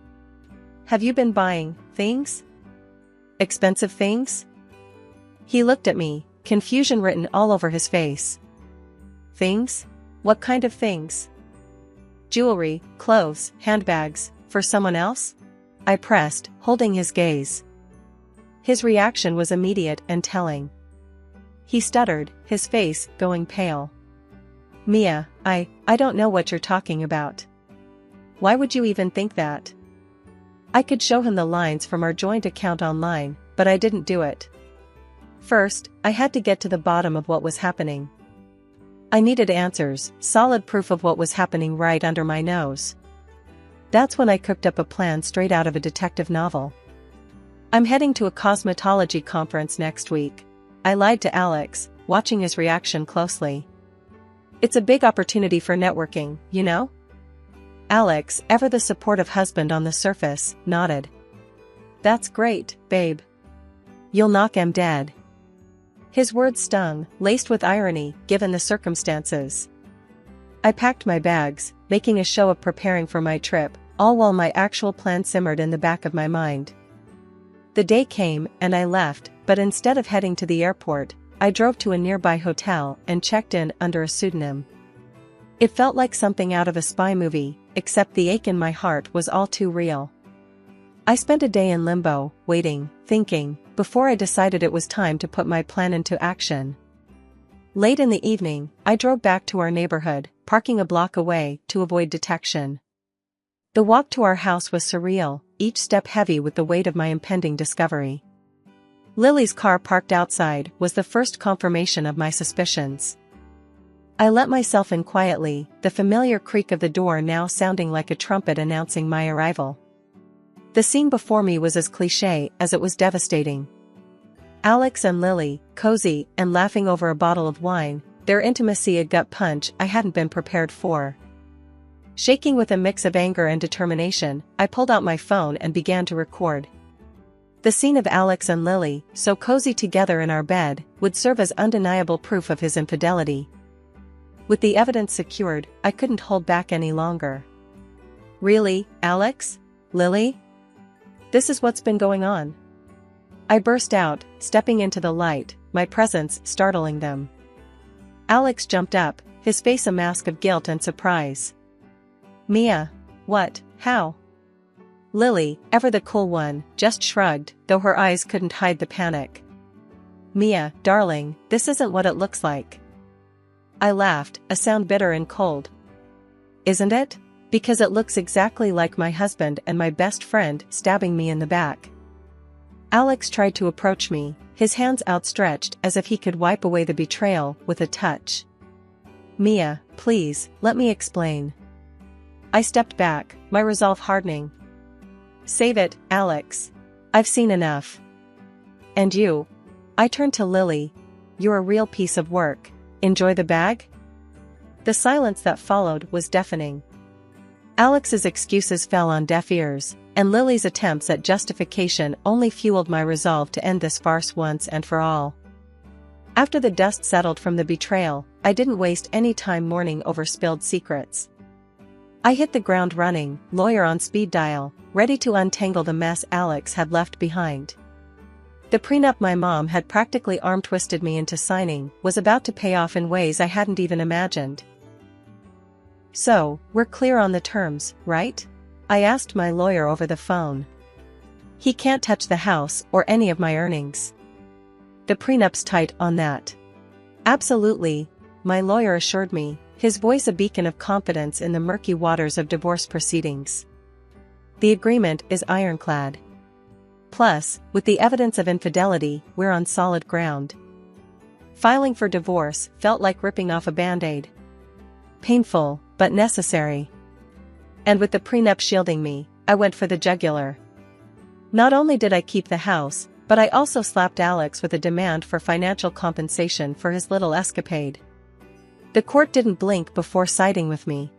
Have you been buying things? Expensive things? He looked at me, confusion written all over his face. Things? What kind of things? Jewelry, clothes, handbags, for someone else? I pressed, holding his gaze. His reaction was immediate and telling. He stuttered, his face going pale. Mia, I don't know what you're talking about. Why would you even think that? I could show him the lines from our joint account online, but I didn't do it. First, I had to get to the bottom of what was happening. I needed answers, solid proof of what was happening right under my nose. That's when I cooked up a plan straight out of a detective novel. I'm heading to a cosmetology conference next week. I lied to Alex, watching his reaction closely. It's a big opportunity for networking, you know? Alex, ever the supportive husband on the surface, nodded. That's great, babe. You'll knock 'em dead. His words stung, laced with irony, given the circumstances. I packed my bags, making a show of preparing for my trip, all while my actual plan simmered in the back of my mind. The day came, and I left, but instead of heading to the airport, I drove to a nearby hotel and checked in under a pseudonym. It felt like something out of a spy movie, except the ache in my heart was all too real. I spent a day in limbo, waiting, thinking, before I decided it was time to put my plan into action. Late in the evening, I drove back to our neighborhood, parking a block away to avoid detection. The walk to our house was surreal, each step heavy with the weight of my impending discovery. Lily's car parked outside was the first confirmation of my suspicions. I let myself in quietly, the familiar creak of the door now sounding like a trumpet announcing my arrival. The scene before me was as cliché as it was devastating. Alex and Lily, cozy and laughing over a bottle of wine, their intimacy a gut punch I hadn't been prepared for. Shaking with a mix of anger and determination, I pulled out my phone and began to record. The scene of Alex and Lily, so cozy together in our bed, would serve as undeniable proof of his infidelity. With the evidence secured, I couldn't hold back any longer. Really, Alex? Lily? This is what's been going on. I burst out, stepping into the light, my presence startling them. Alex jumped up, his face a mask of guilt and surprise. Mia, what, how? Lily, ever the cool one, just shrugged, though her eyes couldn't hide the panic. Mia, darling, this isn't what it looks like. I laughed, a sound bitter and cold. Isn't it? Because it looks exactly like my husband and my best friend stabbing me in the back. Alex tried to approach me, his hands outstretched as if he could wipe away the betrayal with a touch. Mia, please, let me explain. I stepped back, my resolve hardening. Save it, Alex. I've seen enough. And you? I turned to Lily. you're a real piece of work. Enjoy the bag?" The silence that followed was deafening. Alex's excuses fell on deaf ears, and Lily's attempts at justification only fueled my resolve to end this farce once and for all. After the dust settled from the betrayal, I didn't waste any time mourning over spilled secrets. I hit the ground running, lawyer on speed dial, ready to untangle the mess Alex had left behind. The prenup my mom had practically arm-twisted me into signing was about to pay off in ways I hadn't even imagined. "So, we're clear on the terms, right?" I asked my lawyer over the phone. "He can't touch the house or any of my earnings." "The prenup's tight on that." "Absolutely," my lawyer assured me, his voice a beacon of confidence in the murky waters of divorce proceedings. "The agreement is ironclad. Plus, with the evidence of infidelity, we're on solid ground." Filing for divorce felt like ripping off a band-aid. Painful, but necessary. And with the prenup shielding me, I went for the jugular. Not only did I keep the house, but I also slapped Alex with a demand for financial compensation for his little escapade. The court didn't blink before siding with me.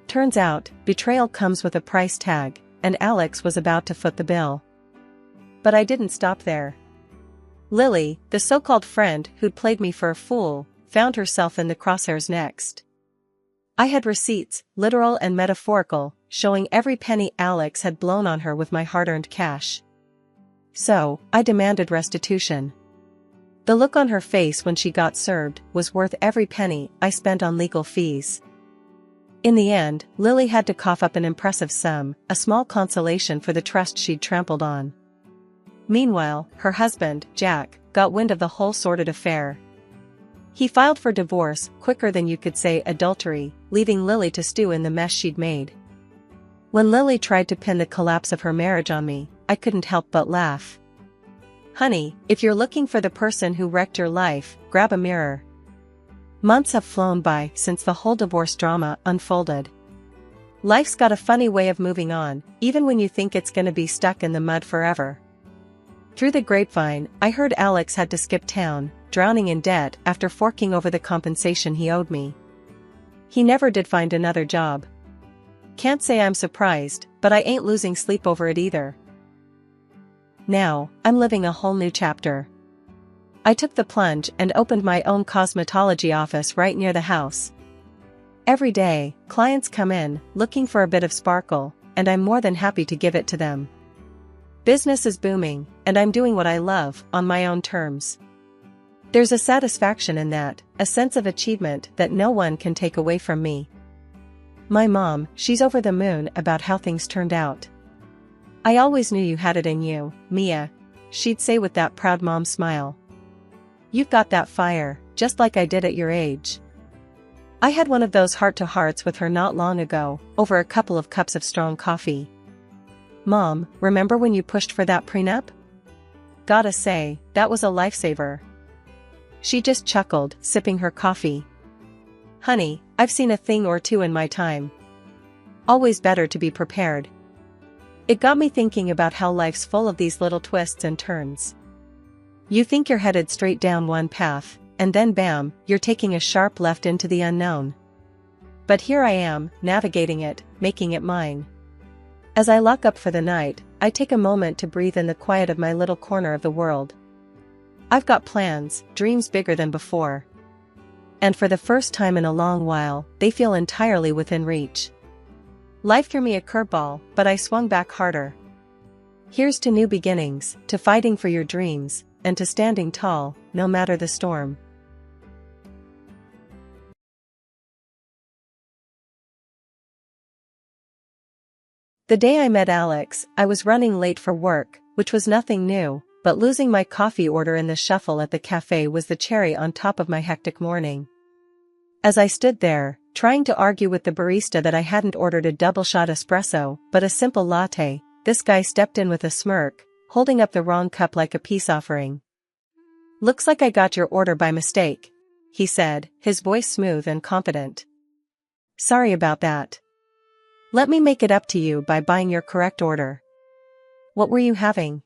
Turns out, betrayal comes with a price tag, and Alex was about to foot the bill. But I didn't stop there. Lily, the so-called friend who'd played me for a fool, found herself in the crosshairs next. I had receipts, literal and metaphorical, showing every penny Alex had blown on her with my hard-earned cash. So, I demanded restitution. The look on her face when she got served was worth every penny I spent on legal fees. In the end, Lily had to cough up an impressive sum, a small consolation for the trust she'd trampled on. Meanwhile, her husband, Jack, got wind of the whole sordid affair. He filed for divorce quicker than you could say adultery, leaving Lily to stew in the mess she'd made. When Lily tried to pin the collapse of her marriage on me, I couldn't help but laugh. "Honey, if you're looking for the person who wrecked your life, grab a mirror." Months have flown by since the whole divorce drama unfolded. Life's got a funny way of moving on, even when you think it's gonna be stuck in the mud forever. Through the grapevine, I heard Alex had to skip town, drowning in debt after forking over the compensation he owed me. He never did find another job. Can't say I'm surprised, but I ain't losing sleep over it either. Now, I'm living a whole new chapter. I took the plunge and opened my own cosmetology office right near the house. Every day, clients come in, looking for a bit of sparkle, and I'm more than happy to give it to them. Business is booming, and I'm doing what I love, on my own terms. There's a satisfaction in that, a sense of achievement that no one can take away from me. My mom, she's over the moon about how things turned out. "I always knew you had it in you, Mia," she'd say with that proud mom smile. "You've got that fire, just like I did at your age." I had one of those heart-to-hearts with her not long ago, over a couple of cups of strong coffee. "Mom, remember when you pushed for that prenup? Gotta say, that was a lifesaver." She just chuckled, sipping her coffee. "Honey, I've seen a thing or two in my time. Always better to be prepared." It got me thinking about how life's full of these little twists and turns. You think you're headed straight down one path, and then bam, you're taking a sharp left into the unknown. But here I am, navigating it, making it mine. As I lock up for the night, I take a moment to breathe in the quiet of my little corner of the world. I've got plans, dreams bigger than before. And for the first time in a long while, they feel entirely within reach. Life threw me a curveball, but I swung back harder. Here's to new beginnings, to fighting for your dreams, and to standing tall, no matter the storm. The day I met Alex, I was running late for work, which was nothing new, but losing my coffee order in the shuffle at the cafe was the cherry on top of my hectic morning. As I stood there, trying to argue with the barista that I hadn't ordered a double-shot espresso, but a simple latte, this guy stepped in with a smirk, holding up the wrong cup like a peace offering. "Looks like I got your order by mistake," he said, his voice smooth and confident. "Sorry about that. Let me make it up to you by buying your correct order. What were you having?"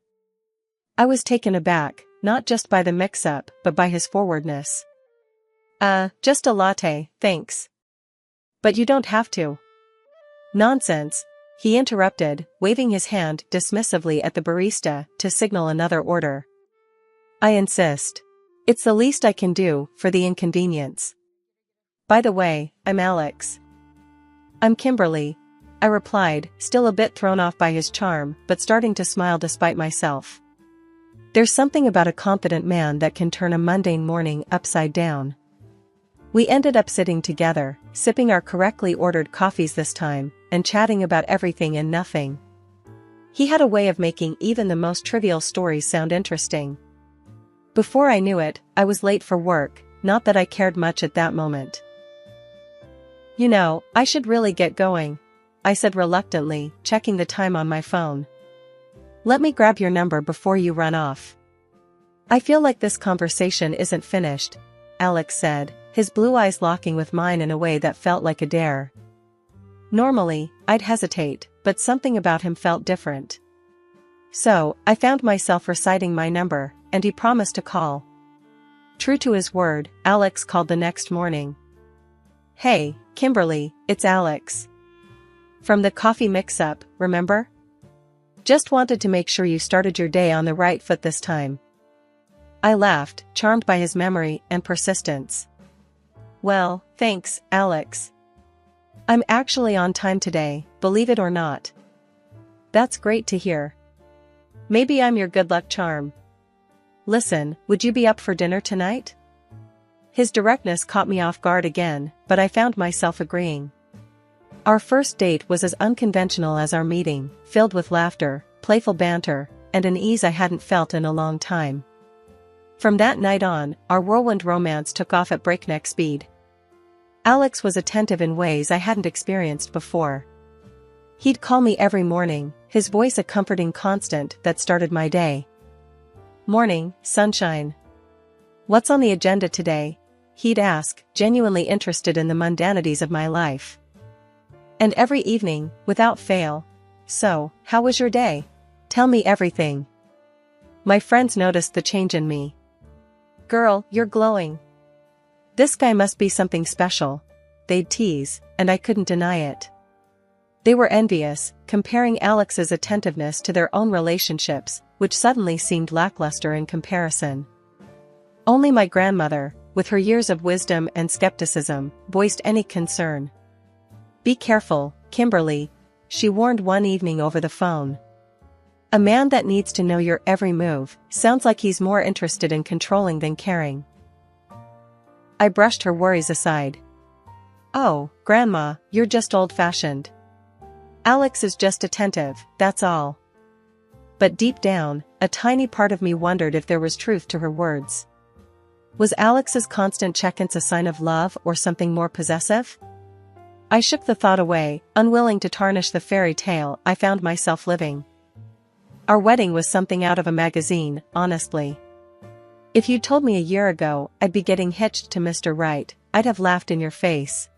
I was taken aback, not just by the mix-up but by his forwardness. Just a latte, thanks. But you don't have to. Nonsense, he interrupted, waving his hand dismissively at the barista to signal another order. I insist. It's the least I can do for the inconvenience. By the way, I'm Alex. I'm Kimberly, I replied, still a bit thrown off by his charm but starting to smile despite myself. There's something about a confident man that can turn a mundane morning upside down. We ended up sitting together, sipping our correctly ordered coffees this time, and chatting about everything and nothing. He had a way of making even the most trivial stories sound interesting. Before I knew it, I was late for work, not that I cared much at that moment. You know, I should really get going, I said reluctantly, checking the time on my phone. Let me grab your number before you run off. I feel like this conversation isn't finished, Alex said, his blue eyes locking with mine in a way that felt like a dare. Normally, I'd hesitate, but something about him felt different. So, I found myself reciting my number, and he promised to call. True to his word, Alex called the next morning. Hey, Kimberly, it's Alex. From the coffee mix-up, remember? Just wanted to make sure you started your day on the right foot this time. I laughed, charmed by his memory and persistence. Well, thanks, Alex. I'm actually on time today, believe it or not. That's great to hear. Maybe I'm your good luck charm. Listen, would you be up for dinner tonight? His directness caught me off guard again, but I found myself agreeing. Our first date was as unconventional as our meeting, filled with laughter, playful banter, and an ease I hadn't felt in a long time. From that night on, our whirlwind romance took off at breakneck speed. Alex was attentive in ways I hadn't experienced before. He'd call me every morning, his voice a comforting constant that started my day. Morning, sunshine. What's on the agenda today? He'd ask, genuinely interested in the mundanities of my life. And every evening, without fail, so, how was your day? Tell me everything. My friends noticed the change in me. Girl, you're glowing. This guy must be something special, they'd tease, and I couldn't deny it. They were envious, comparing Alex's attentiveness to their own relationships, which suddenly seemed lackluster in comparison. Only my grandmother, with her years of wisdom and skepticism, voiced any concern. Be careful, Kimberly, she warned one evening over the phone. A man that needs to know your every move sounds like he's more interested in controlling than caring. I brushed her worries aside. Oh, Grandma, you're just old-fashioned. Alex is just attentive, that's all. But deep down, a tiny part of me wondered if there was truth to her words. Was Alex's constant check-ins a sign of love or something more possessive? I shook the thought away, unwilling to tarnish the fairy tale I found myself living. Our wedding was something out of a magazine, honestly. If you'd told me a year ago I'd be getting hitched to Mr. Right, I'd have laughed in your face.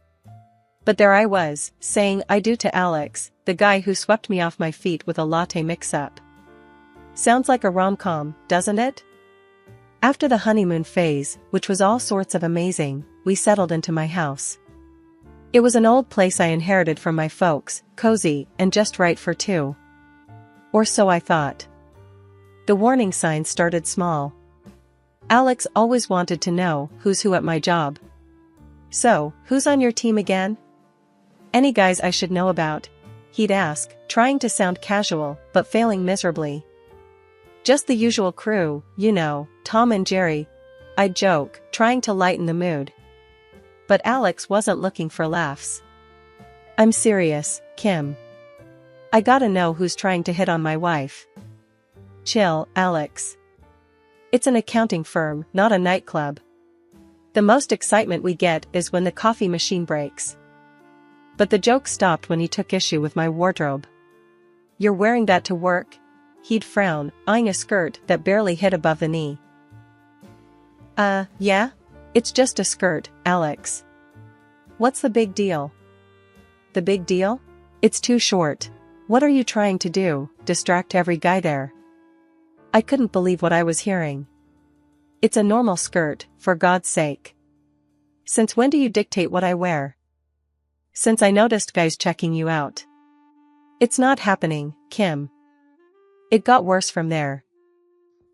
But there I was, saying I do to Alex, the guy who swept me off my feet with a latte mix-up. Sounds like a rom-com, doesn't it? After the honeymoon phase, which was all sorts of amazing, we settled into my house. It was an old place I inherited from my folks, cozy and just right for two. Or so I thought. The warning signs started small. Alex always wanted to know who's who at my job. So, who's on your team again? Any guys I should know about? He'd ask, trying to sound casual, but failing miserably. Just the usual crew, you know, Tom and Jerry, I'd joke, trying to lighten the mood. But Alex wasn't looking for laughs. I'm serious, Kim. I gotta know who's trying to hit on my wife. Chill, Alex. It's an accounting firm, not a nightclub. The most excitement we get is when the coffee machine breaks. But the joke stopped when he took issue with my wardrobe. You're wearing that to work? He'd frown, eyeing a skirt that barely hit above the knee. Yeah? It's just a skirt, Alex. What's the big deal? The big deal? It's too short. What are you trying to do, distract every guy there? I couldn't believe what I was hearing. It's a normal skirt, for God's sake. Since when do you dictate what I wear? Since I noticed guys checking you out. It's not happening, Kim. It got worse from there.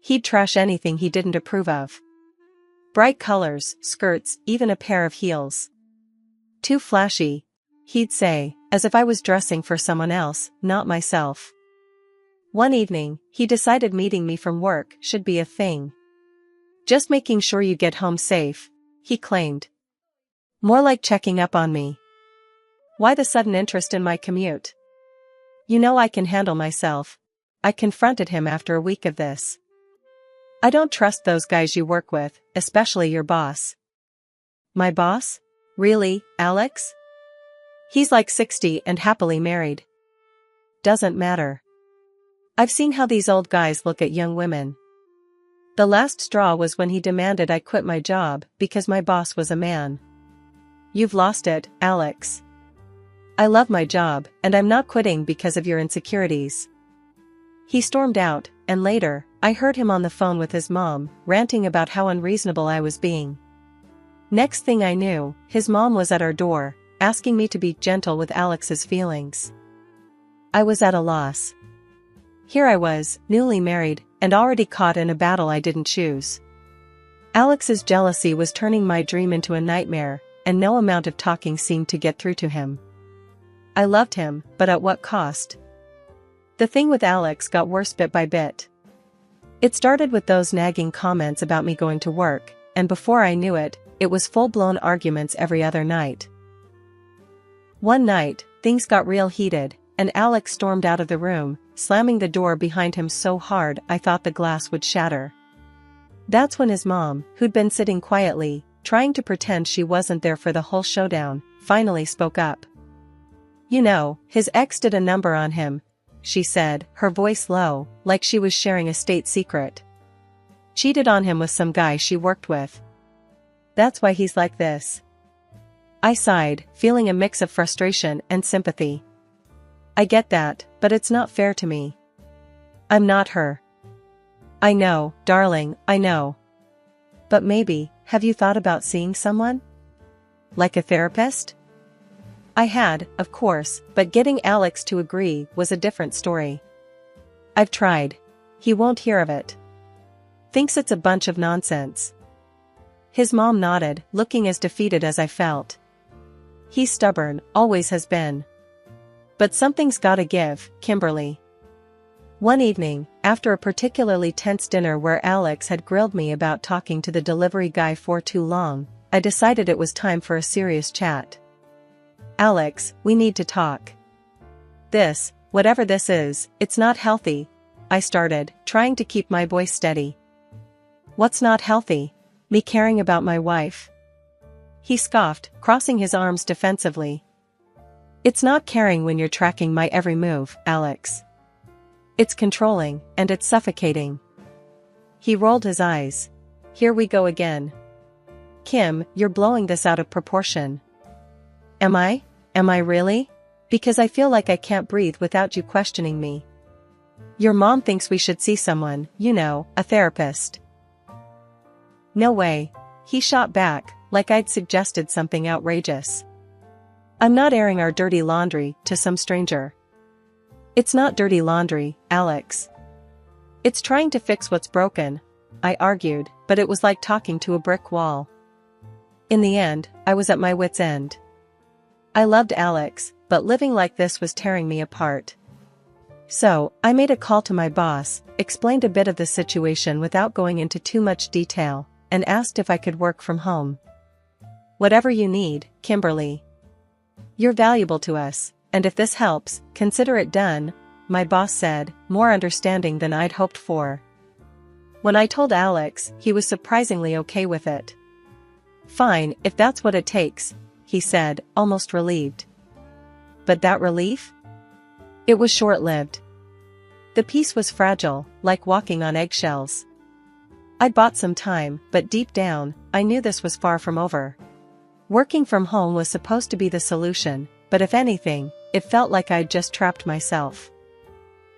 He'd trash anything he didn't approve of. Bright colors, skirts, even a pair of heels. Too flashy, he'd say, as if I was dressing for someone else, not myself. One evening, he decided meeting me from work should be a thing. Just making sure you get home safe, he claimed. More like checking up on me. Why the sudden interest in my commute? You know I can handle myself. I confronted him after a week of this. I don't trust those guys you work with, especially your boss. My boss? Really, Alex? He's like 60 and happily married. Doesn't matter. I've seen how these old guys look at young women. The last straw was when he demanded I quit my job because my boss was a man. You've lost it, Alex. I love my job, and I'm not quitting because of your insecurities. He stormed out, and later, I heard him on the phone with his mom, ranting about how unreasonable I was being. Next thing I knew, his mom was at our door, asking me to be gentle with Alex's feelings. I was at a loss. Here I was, newly married, and already caught in a battle I didn't choose. Alex's jealousy was turning my dream into a nightmare, and no amount of talking seemed to get through to him. I loved him, but at what cost? The thing with Alex got worse bit by bit. It started with those nagging comments about me going to work, and before I knew it, it was full-blown arguments every other night. One night, things got real heated, and Alex stormed out of the room, slamming the door behind him so hard I thought the glass would shatter. That's when his mom, who'd been sitting quietly, trying to pretend she wasn't there for the whole showdown, finally spoke up. You know, his ex did a number on him, she said, her voice low, like she was sharing a state secret. Cheated on him with some guy she worked with. That's why he's like this. I sighed, feeling a mix of frustration and sympathy. I get that, but it's not fair to me. I'm not her. I know, darling, I know. But maybe, have you thought about seeing someone? Like a therapist? I had, of course, but getting Alex to agree was a different story. I've tried. He won't hear of it. Thinks it's a bunch of nonsense. His mom nodded, looking as defeated as I felt. He's stubborn, always has been. But something's gotta give, Kimberly. One evening, after a particularly tense dinner where Alex had grilled me about talking to the delivery guy for too long, I decided it was time for a serious chat. Alex, we need to talk. This, whatever this is, it's not healthy, I started, trying to keep my voice steady. What's not healthy? Me caring about my wife? He scoffed, crossing his arms defensively. It's not caring when you're tracking my every move, Alex. It's controlling, and it's suffocating. He rolled his eyes. Here we go again. Kim, you're blowing this out of proportion. Am I? Am I really? Because I feel like I can't breathe without you questioning me. Your mom thinks we should see someone, you know, a therapist. No way. He shot back, like I'd suggested something outrageous. I'm not airing our dirty laundry to some stranger. It's not dirty laundry, Alex. It's trying to fix what's broken, I argued, but it was like talking to a brick wall. In the end, I was at my wit's end. I loved Alex, but living like this was tearing me apart. So, I made a call to my boss, explained a bit of the situation without going into too much detail, and asked if I could work from home. Whatever you need, Kimberly. You're valuable to us, and if this helps, consider it done, my boss said, more understanding than I'd hoped for. When I told Alex, he was surprisingly okay with it. Fine, if that's what it takes, he said, almost relieved. But that relief? It was short-lived. The peace was fragile, like walking on eggshells. I'd bought some time, but deep down, I knew this was far from over. Working from home was supposed to be the solution, but if anything, it felt like I'd just trapped myself.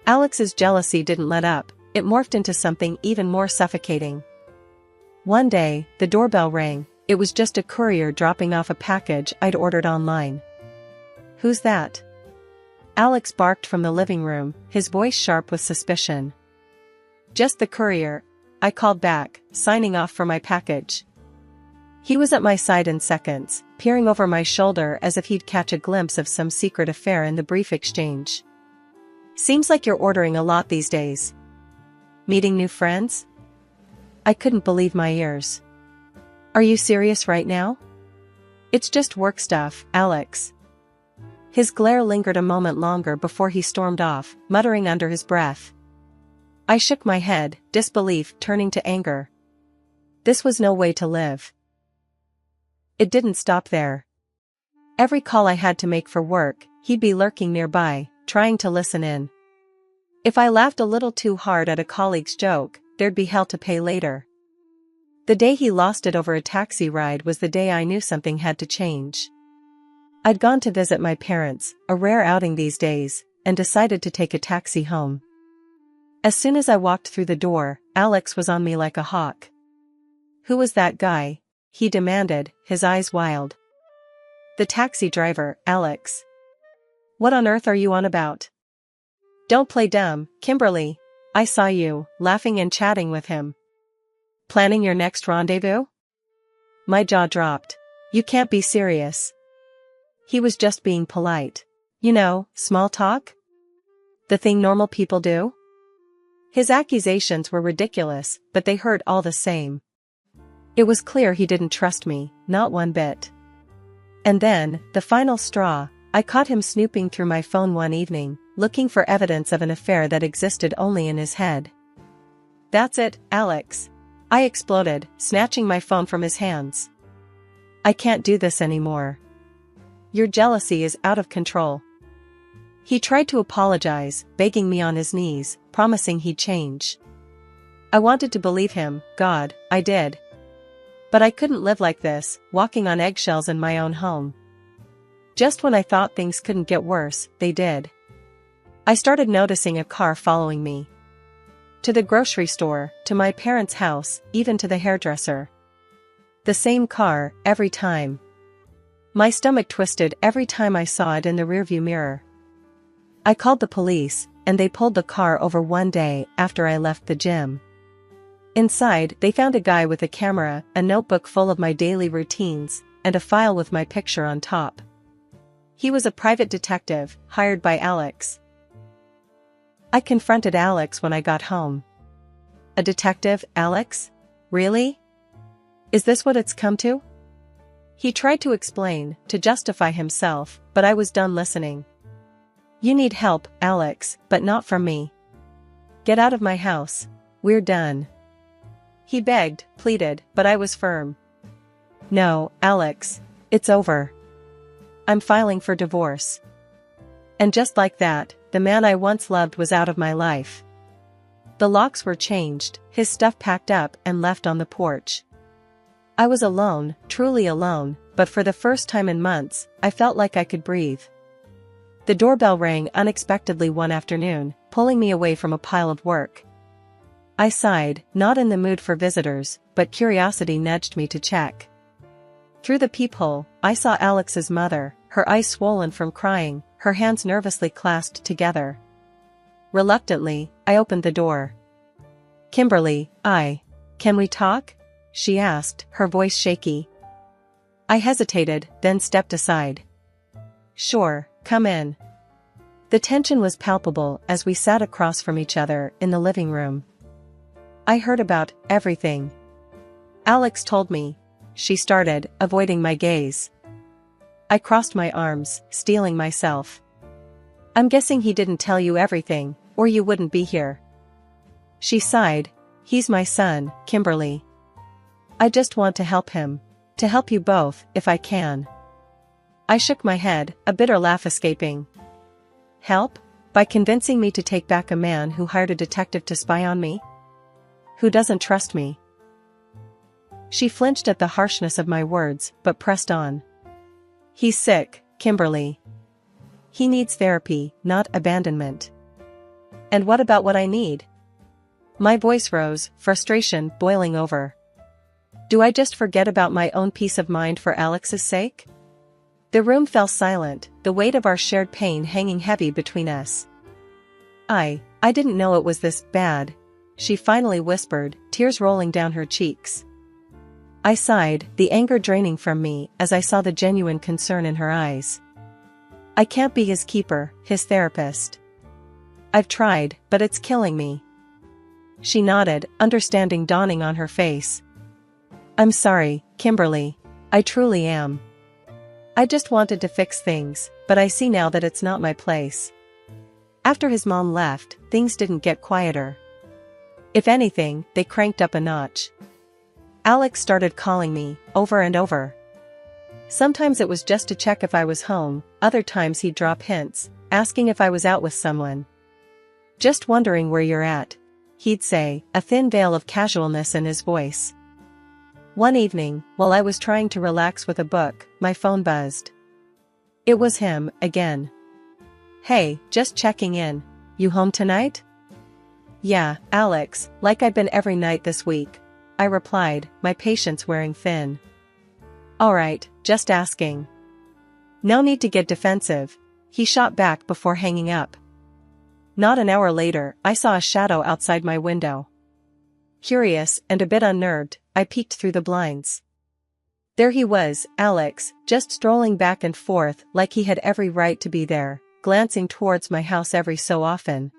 Alex's jealousy didn't let up, it morphed into something even more suffocating. One day, the doorbell rang. It was just a courier dropping off a package I'd ordered online. "Who's that?" Alex barked from the living room, his voice sharp with suspicion. "Just the courier," I called back, signing off for my package. He was at my side in seconds, peering over my shoulder as if he'd catch a glimpse of some secret affair in the brief exchange. "Seems like you're ordering a lot these days. Meeting new friends?" I couldn't believe my ears. "Are you serious right now?" "It's just work stuff, Alex." His glare lingered a moment longer before he stormed off, muttering under his breath. I shook my head, disbelief turning to anger. This was no way to live. It didn't stop there. Every call I had to make for work, he'd be lurking nearby, trying to listen in. If I laughed a little too hard at a colleague's joke, there'd be hell to pay later. The day he lost it over a taxi ride was the day I knew something had to change. I'd gone to visit my parents, a rare outing these days, and decided to take a taxi home. As soon as I walked through the door, Alex was on me like a hawk. "Who was that guy?" he demanded, his eyes wild. "The taxi driver, Alex." "What on earth are you on about?" "Don't play dumb, Kimberly. I saw you, laughing and chatting with him. Planning your next rendezvous?" My jaw dropped. "You can't be serious." He was just being polite. You know, small talk? The thing normal people do? His accusations were ridiculous, but they hurt all the same. It was clear he didn't trust me, not one bit. And then, the final straw, I caught him snooping through my phone one evening, looking for evidence of an affair that existed only in his head. "That's it, Alex." I exploded, snatching my phone from his hands. "I can't do this anymore. Your jealousy is out of control." He tried to apologize, begging me on his knees, promising he'd change. I wanted to believe him, God, I did. But I couldn't live like this, walking on eggshells in my own home. Just when I thought things couldn't get worse, they did. I started noticing a car following me. To the grocery store, to my parents' house, even to the hairdresser. The same car, every time. My stomach twisted every time I saw it in the rearview mirror. I called the police, and they pulled the car over one day after I left the gym. Inside, they found a guy with a camera, a notebook full of my daily routines, and a file with my picture on top. He was a private detective, hired by Alex. I confronted Alex when I got home. "A detective, Alex? Really? Is this what it's come to?" He tried to explain, to justify himself, but I was done listening. "You need help, Alex, but not from me. Get out of my house. We're done." He begged, pleaded, but I was firm. "No, Alex. It's over. I'm filing for divorce." And just like that, the man I once loved was out of my life. The locks were changed, his stuff packed up and left on the porch. I was alone, truly alone, but for the first time in months, I felt like I could breathe. The doorbell rang unexpectedly one afternoon, pulling me away from a pile of work. I sighed, not in the mood for visitors, but curiosity nudged me to check. Through the peephole, I saw Alex's mother, her eyes swollen from crying, her hands nervously clasped together. Reluctantly, I opened the door. "Kimberly, can we talk?" she asked, her voice shaky. I hesitated, then stepped aside. "Sure, come in." The tension was palpable as we sat across from each other in the living room. "I heard about everything. Alex told me," she started, avoiding my gaze. I crossed my arms, steeling myself. "I'm guessing he didn't tell you everything, or you wouldn't be here." She sighed. "He's my son, Kimberly. I just want to help him. To help you both, if I can." I shook my head, a bitter laugh escaping. "Help? By convincing me to take back a man who hired a detective to spy on me? Who doesn't trust me?" She flinched at the harshness of my words, but pressed on. "He's sick, Kimberly. He needs therapy, not abandonment." "And what about what I need?" My voice rose, frustration boiling over. Do I just forget about my own peace of mind for Alex's sake? The room fell silent, the weight of our shared pain hanging heavy between us. I didn't know it was this bad, she finally whispered, tears rolling down her cheeks. I sighed, the anger draining from me as I saw the genuine concern in her eyes. I can't be his keeper, his therapist. I've tried, but it's killing me. She nodded, understanding dawning on her face. I'm sorry, Kimberly. I truly am. I just wanted to fix things, but I see now that it's not my place. After his mom left, things didn't get quieter. If anything, they cranked up a notch. Alex started calling me, over and over. Sometimes it was just to check if I was home, other times he'd drop hints, asking if I was out with someone. Just wondering where you're at, he'd say, a thin veil of casualness in his voice. One evening, while I was trying to relax with a book, my phone buzzed. It was him, again. Hey, just checking in. You home tonight? Yeah, Alex, like I've been every night this week, I replied, my patience wearing thin. Alright, just asking. No need to get defensive, he shot back before hanging up. Not an hour later, I saw a shadow outside my window. Curious and a bit unnerved, I peeked through the blinds. There he was, Alex, just strolling back and forth like he had every right to be there, glancing towards my house every so often.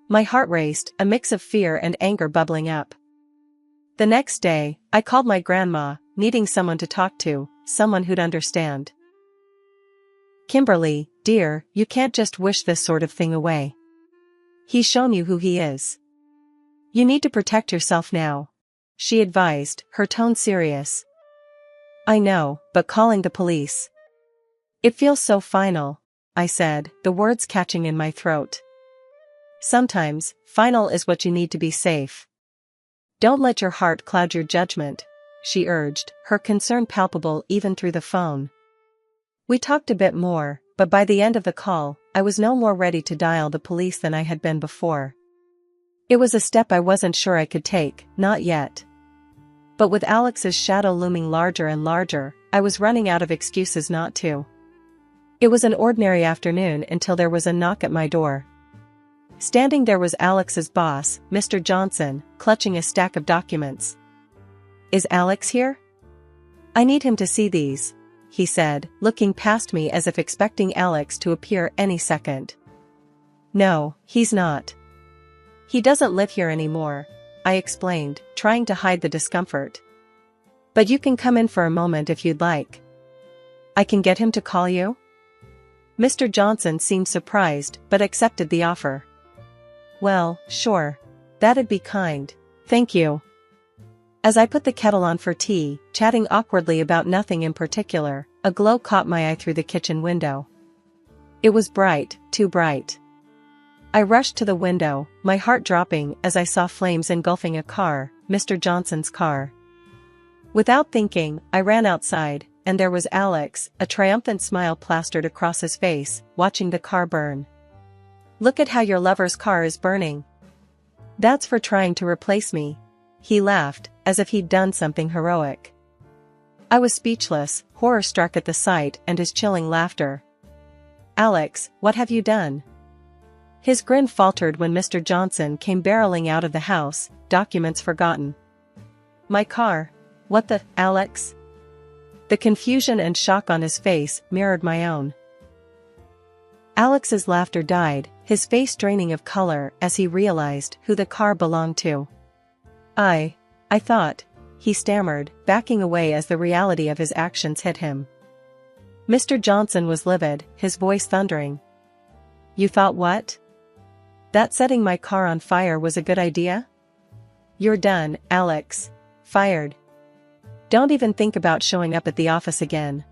My heart raced, a mix of fear and anger bubbling up. The next day, I called my grandma, needing someone to talk to, someone who'd understand. Kimberly, dear, you can't just wish this sort of thing away. He's shown you who he is. You need to protect yourself now, she advised, her tone serious. I know, but calling the police. It feels so final, I said, the words catching in my throat. Sometimes, final is what you need to be safe. Don't let your heart cloud your judgment, she urged, her concern palpable even through the phone. We talked a bit more, but by the end of the call, I was no more ready to dial the police than I had been before. It was a step I wasn't sure I could take, not yet. But with Alex's shadow looming larger and larger, I was running out of excuses not to. It was an ordinary afternoon until there was a knock at my door. Standing there was Alex's boss, Mr. Johnson, clutching a stack of documents. Is Alex here? I need him to see these, he said, looking past me as if expecting Alex to appear any second. No, he's not. He doesn't live here anymore, I explained, trying to hide the discomfort. But you can come in for a moment if you'd like. I can get him to call you? Mr. Johnson seemed surprised but accepted the offer. Well, sure. That'd be kind, thank you. As I put the kettle on for tea, chatting awkwardly about nothing in particular, a glow caught my eye through the kitchen window. It was bright, too bright. I rushed to the window, my heart dropping as I saw flames engulfing a car, Mr. Johnson's car. Without thinking, I ran outside, and there was Alex, a triumphant smile plastered across his face, watching the car burn. Look at how your lover's car is burning. That's for trying to replace me. He laughed, as if he'd done something heroic. I was speechless, horror-struck at the sight and his chilling laughter. Alex, what have you done? His grin faltered when Mr. Johnson came barreling out of the house, documents forgotten. My car? What the, Alex? The confusion and shock on his face mirrored my own. Alex's laughter died, his face draining of color as he realized who the car belonged to. I thought, he stammered, backing away as the reality of his actions hit him. Mr. Johnson was livid, his voice thundering. You thought what? That setting my car on fire was a good idea? You're done, Alex. Fired. Don't even think about showing up at the office again.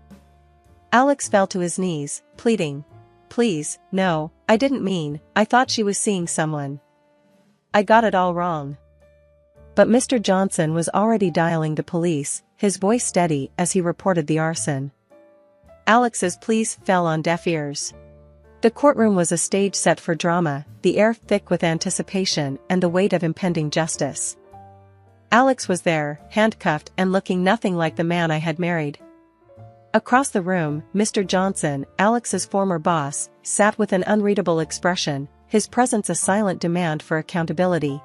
Alex fell to his knees, pleading. Please, no, I didn't mean, I thought she was seeing someone. I got it all wrong. But Mr. Johnson was already dialing the police, his voice steady as he reported the arson. Alex's pleas fell on deaf ears. The courtroom was a stage set for drama, the air thick with anticipation and the weight of impending justice. Alex was there, handcuffed and looking nothing like the man I had married. Across the room, Mr. Johnson, Alex's former boss, sat with an unreadable expression, his presence a silent demand for accountability.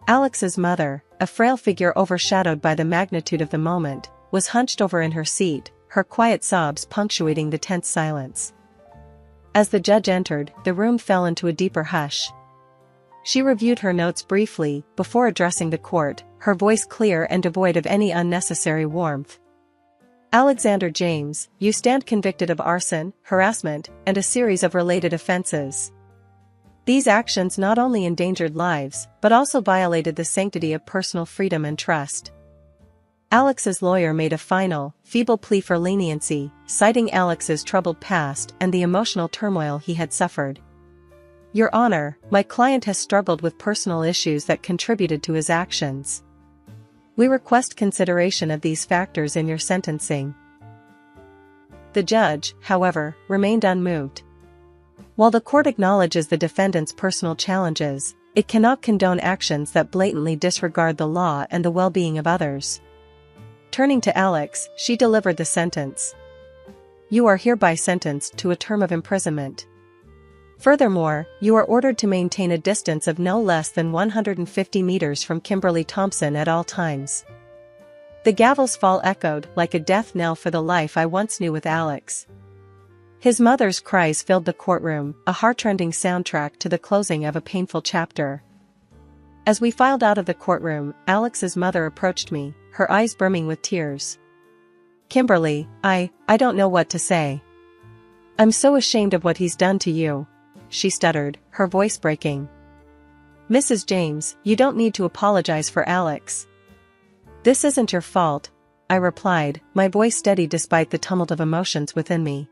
Alex's mother, a frail figure overshadowed by the magnitude of the moment, was hunched over in her seat, her quiet sobs punctuating the tense silence. As the judge entered, the room fell into a deeper hush. She reviewed her notes briefly, before addressing the court, her voice clear and devoid of any unnecessary warmth. Alexander James, you stand convicted of arson, harassment, and a series of related offenses. These actions not only endangered lives, but also violated the sanctity of personal freedom and trust. Alex's lawyer made a final, feeble plea for leniency, citing Alex's troubled past and the emotional turmoil he had suffered. Your Honor, my client has struggled with personal issues that contributed to his actions. We request consideration of these factors in your sentencing. The judge, however, remained unmoved. While the court acknowledges the defendant's personal challenges, it cannot condone actions that blatantly disregard the law and the well-being of others. Turning to Alex, she delivered the sentence. You are hereby sentenced to a term of imprisonment. Furthermore, you are ordered to maintain a distance of no less than 150 meters from Kimberly Thompson at all times. The gavel's fall echoed like a death knell for the life I once knew with Alex. His mother's cries filled the courtroom, a heartrending soundtrack to the closing of a painful chapter. As we filed out of the courtroom, Alex's mother approached me, her eyes brimming with tears. Kimberly, I don't know what to say. I'm so ashamed of what he's done to you. She stuttered, her voice breaking. Mrs. James, you don't need to apologize for Alex. This isn't your fault, I replied, my voice steady despite the tumult of emotions within me.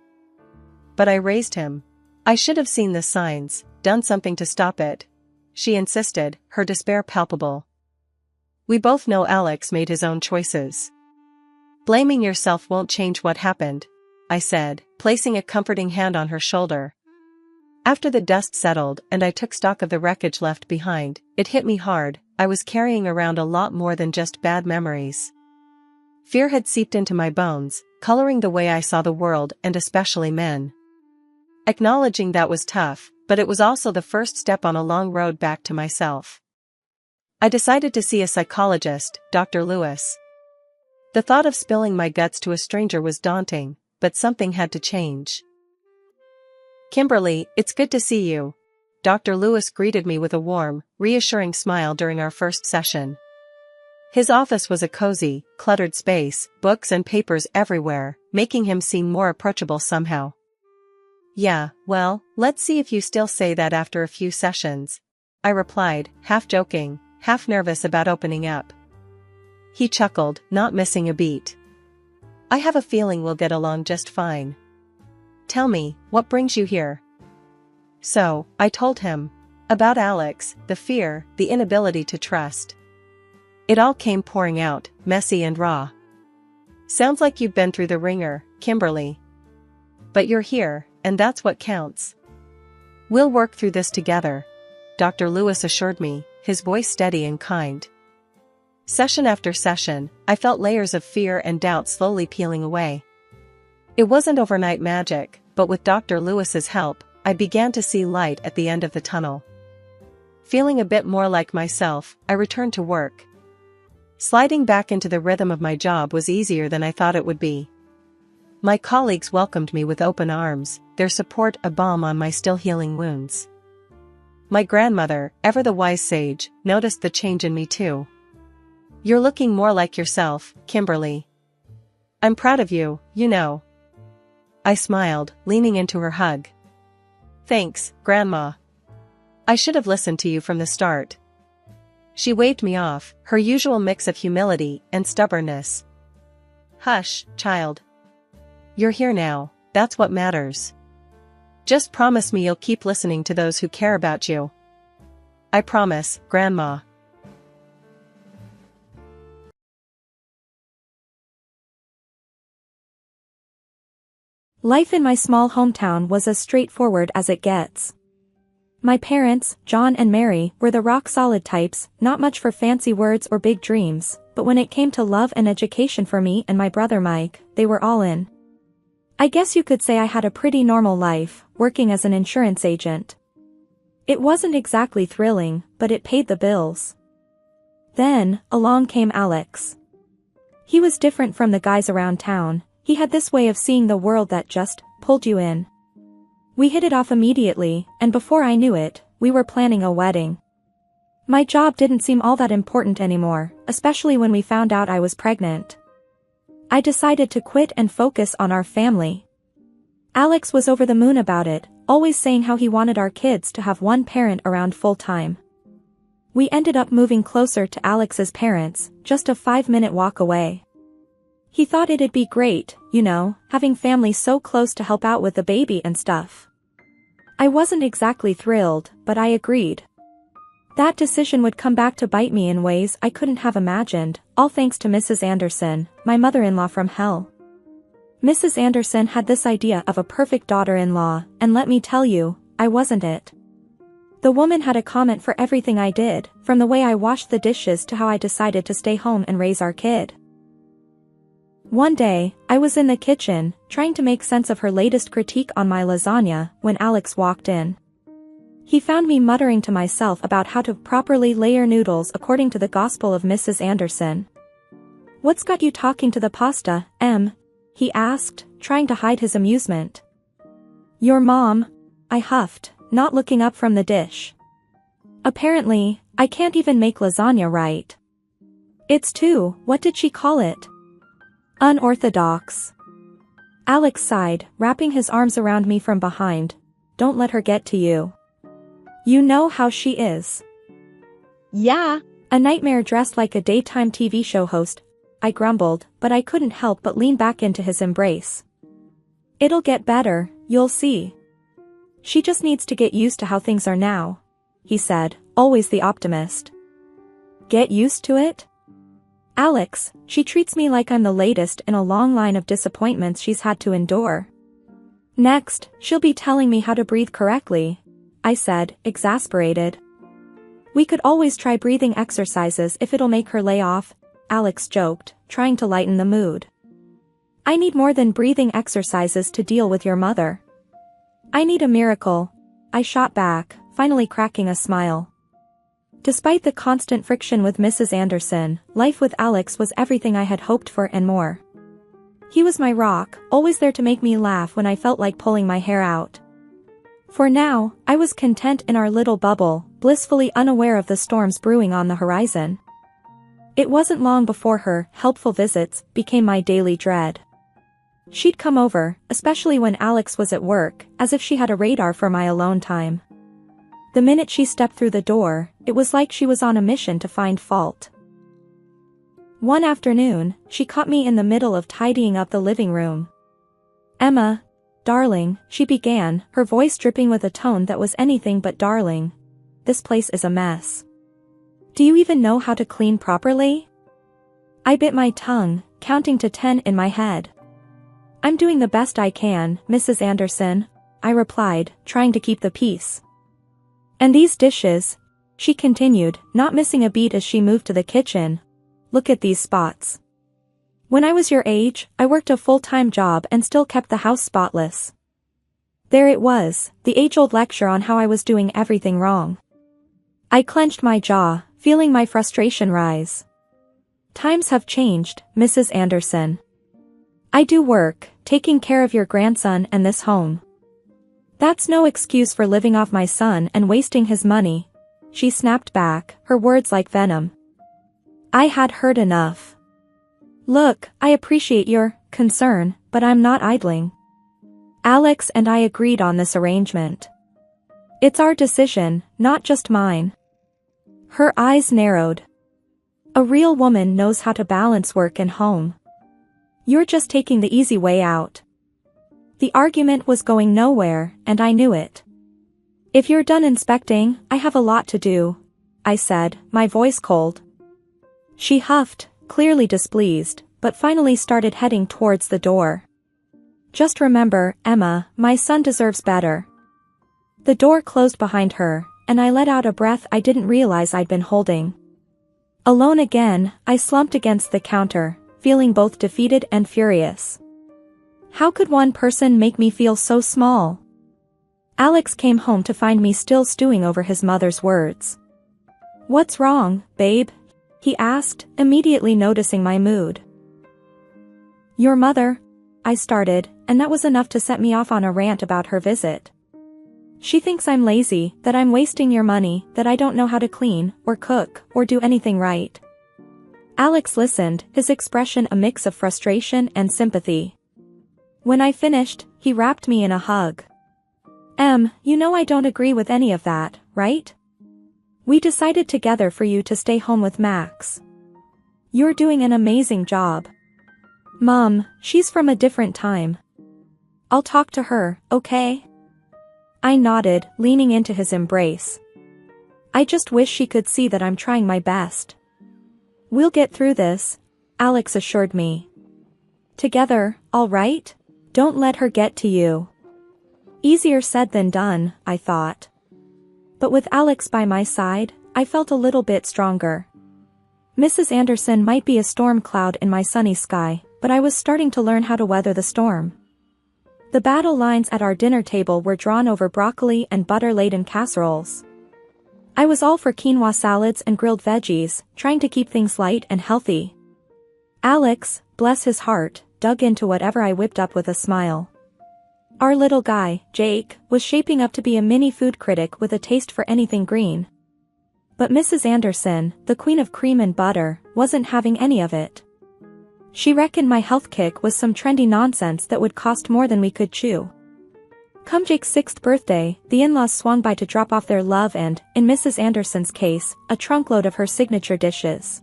But I raised him. I should have seen the signs, done something to stop it. She insisted, her despair palpable. We both know Alex made his own choices. Blaming yourself won't change what happened, I said, placing a comforting hand on her shoulder. After the dust settled and I took stock of the wreckage left behind, it hit me hard. I was carrying around a lot more than just bad memories. Fear had seeped into my bones, coloring the way I saw the world and especially men. Acknowledging that was tough, but it was also the first step on a long road back to myself. I decided to see a psychologist, Dr. Lewis. The thought of spilling my guts to a stranger was daunting, but something had to change. Kimberly, it's good to see you. Dr. Lewis greeted me with a warm, reassuring smile during our first session. His office was a cozy, cluttered space, books and papers everywhere, making him seem more approachable somehow. Yeah, well, let's see if you still say that after a few sessions, I replied, half joking, half nervous about opening up. He chuckled, not missing a beat. I have a feeling we'll get along just fine. Tell me, what brings you here? So, I told him. About Alex, the fear, the inability to trust. It all came pouring out, messy and raw. Sounds like you've been through the ringer, Kimberly. But you're here, and that's what counts. We'll work through this together, Dr. Lewis assured me, his voice steady and kind. Session after session, I felt layers of fear and doubt slowly peeling away. It wasn't overnight magic, but with Dr. Lewis's help, I began to see light at the end of the tunnel. Feeling a bit more like myself, I returned to work. Sliding back into the rhythm of my job was easier than I thought it would be. My colleagues welcomed me with open arms, their support a balm on my still healing wounds. My grandmother, ever the wise sage, noticed the change in me too. You're looking more like yourself, Kimberly. I'm proud of you, you know. I smiled, leaning into her hug. Thanks, Grandma. I should have listened to you from the start. She waved me off, her usual mix of humility and stubbornness. Hush, child. You're here now, that's what matters. Just promise me you'll keep listening to those who care about you. I promise, Grandma. Life in my small hometown was as straightforward as it gets. My parents, John and Mary, were the rock-solid types, not much for fancy words or big dreams, but when it came to love and education for me and my brother Mike, they were all in. I guess you could say I had a pretty normal life, working as an insurance agent. It wasn't exactly thrilling, but it paid the bills. Then, along came Alex. He was different from the guys around town. He had this way of seeing the world that just pulled you in. We hit it off immediately, and before I knew it, we were planning a wedding. My job didn't seem all that important anymore, especially when we found out I was pregnant. I decided to quit and focus on our family. Alex was over the moon about it, always saying how he wanted our kids to have one parent around full-time. We ended up moving closer to Alex's parents, just a 5-minute walk away. He thought it'd be great, having family so close to help out with the baby and stuff. I wasn't exactly thrilled, but I agreed. That decision would come back to bite me in ways I couldn't have imagined, all thanks to Mrs. Anderson, my mother-in-law from hell. Mrs. Anderson had this idea of a perfect daughter-in-law, and let me tell you, I wasn't it. The woman had a comment for everything I did, from the way I washed the dishes to how I decided to stay home and raise our kid. One day, I was in the kitchen, trying to make sense of her latest critique on my lasagna, when Alex walked in. He found me muttering to myself about how to properly layer noodles according to the gospel of Mrs. Anderson. "What's got you talking to the pasta, Em?" he asked, trying to hide his amusement. "Your mom," I huffed, not looking up from the dish. "Apparently, I can't even make lasagna right. It's too, what did she call it? Unorthodox." Alex sighed, wrapping his arms around me from behind. "Don't let her get to you. You know how she is." "Yeah." "A nightmare dressed like a daytime TV show host," I grumbled, but I couldn't help but lean back into his embrace. "It'll get better, you'll see. She just needs to get used to how things are now," he said, always the optimist. "Get used to it? Alex, she treats me like I'm the latest in a long line of disappointments she's had to endure. Next, she'll be telling me how to breathe correctly," I said, exasperated. "We could always try breathing exercises if it'll make her lay off," Alex joked, trying to lighten the mood. "I need more than breathing exercises to deal with your mother. I need a miracle," I shot back, finally cracking a smile. Despite the constant friction with Mrs. Anderson, life with Alex was everything I had hoped for and more. He was my rock, always there to make me laugh when I felt like pulling my hair out. For now, I was content in our little bubble, blissfully unaware of the storms brewing on the horizon. It wasn't long before her helpful visits became my daily dread. She'd come over, especially when Alex was at work, as if she had a radar for my alone time. The minute she stepped through the door, it was like she was on a mission to find fault. One afternoon, she caught me in the middle of tidying up the living room. "Emma, darling," she began, her voice dripping with a tone that was anything but darling. "This place is a mess. Do you even know how to clean properly?" I bit my tongue, counting to 10 in my head. "I'm doing the best I can, Mrs. Anderson," I replied, trying to keep the peace. "And these dishes," she continued, not missing a beat as she moved to the kitchen. "Look at these spots. When I was your age, I worked a full-time job and still kept the house spotless." There it was, the age-old lecture on how I was doing everything wrong. I clenched my jaw, feeling my frustration rise. "Times have changed, Mrs. Anderson. I do work, taking care of your grandson and this home. That's no excuse for living off my son and wasting his money," she snapped back, her words like venom. I had heard enough. "Look, I appreciate your concern, but I'm not idling. Alex and I agreed on this arrangement. It's our decision, not just mine." Her eyes narrowed. "A real woman knows how to balance work and home. You're just taking the easy way out." The argument was going nowhere, and I knew it. "If you're done inspecting, I have a lot to do," I said, my voice cold. She huffed, clearly displeased, but finally started heading towards the door. "Just remember, Emma, my son deserves better." The door closed behind her, and I let out a breath I didn't realize I'd been holding. Alone again, I slumped against the counter, feeling both defeated and furious. How could one person make me feel so small? Alex came home to find me still stewing over his mother's words. "What's wrong, babe?" he asked, immediately noticing my mood. "Your mother," I started, and that was enough to set me off on a rant about her visit. "She thinks I'm lazy, that I'm wasting your money, that I don't know how to clean, or cook, or do anything right." Alex listened, his expression a mix of frustration and sympathy. When I finished, he wrapped me in a hug. You know I don't agree with any of that, right? We decided together for you to stay home with Max. You're doing an amazing job. Mom, she's from a different time. I'll talk to her, okay?" I nodded, leaning into his embrace. "I just wish she could see that I'm trying my best." "We'll get through this," Alex assured me. "Together, all right? Don't let her get to you." Easier said than done, I thought. But with Alex by my side, I felt a little bit stronger. Mrs. Anderson might be a storm cloud in my sunny sky, but I was starting to learn how to weather the storm. The battle lines at our dinner table were drawn over broccoli and butter-laden casseroles. I was all for quinoa salads and grilled veggies, trying to keep things light and healthy. Alex, bless his heart, dug into whatever I whipped up with a smile. Our little guy, Jake, was shaping up to be a mini food critic with a taste for anything green. But Mrs. Anderson, the queen of cream and butter, wasn't having any of it. She reckoned my health kick was some trendy nonsense that would cost more than we could chew. Come Jake's 6th birthday, the in-laws swung by to drop off their love and, in Mrs. Anderson's case, a trunkload of her signature dishes.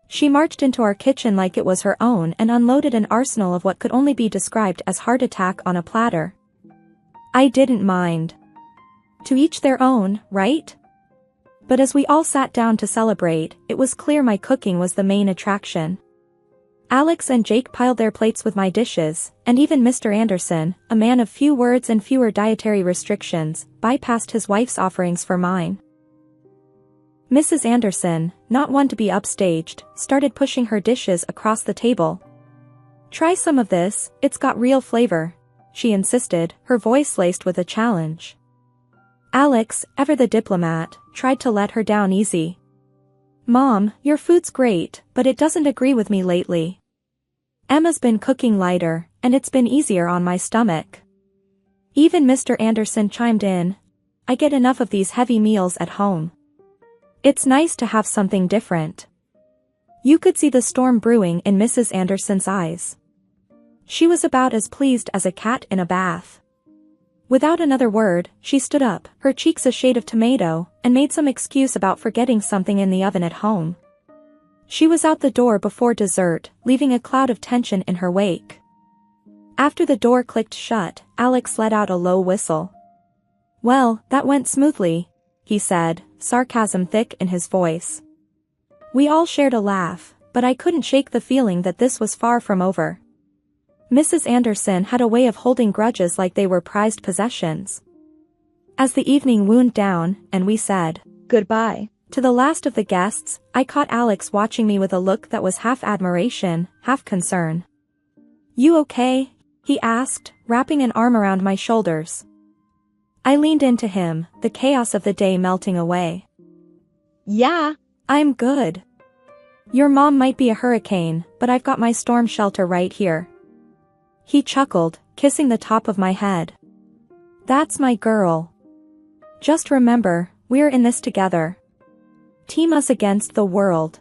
She marched into our kitchen like it was her own and unloaded an arsenal of what could only be described as heart attack on a platter. I didn't mind. To each their own, right? But as we all sat down to celebrate, it was clear my cooking was the main attraction. Alex and Jake piled their plates with my dishes, and even Mr. Anderson, a man of few words and fewer dietary restrictions, bypassed his wife's offerings for mine. Mrs. Anderson, not one to be upstaged, started pushing her dishes across the table. "Try some of this, it's got real flavor," she insisted, her voice laced with a challenge. Alex, ever the diplomat, tried to let her down easy. "Mom, your food's great, but it doesn't agree with me lately. Emma's been cooking lighter, and it's been easier on my stomach." Even Mr. Anderson chimed in. "I get enough of these heavy meals at home. It's nice to have something different." You could see the storm brewing in Mrs. Anderson's eyes. She was about as pleased as a cat in a bath. Without another word, she stood up, her cheeks a shade of tomato, and made some excuse about forgetting something in the oven at home. She was out the door before dessert, leaving a cloud of tension in her wake. After the door clicked shut, Alex let out a low whistle. "Well, that went smoothly," he said, sarcasm thick in his voice. We all shared a laugh, but I couldn't shake the feeling that this was far from over. Mrs. Anderson had a way of holding grudges like they were prized possessions. As the evening wound down, and we said Goodbye to the last of the guests, I caught Alex watching me with a look that was half admiration, half concern. "You okay?" he asked, wrapping an arm around my shoulders. I leaned into him, the chaos of the day melting away. "Yeah, "I'm good. Your mom might be a hurricane, but I've got my storm shelter right here." He chuckled, kissing the top of my head. "That's my girl. Just remember, we're in this together. Team us against the world."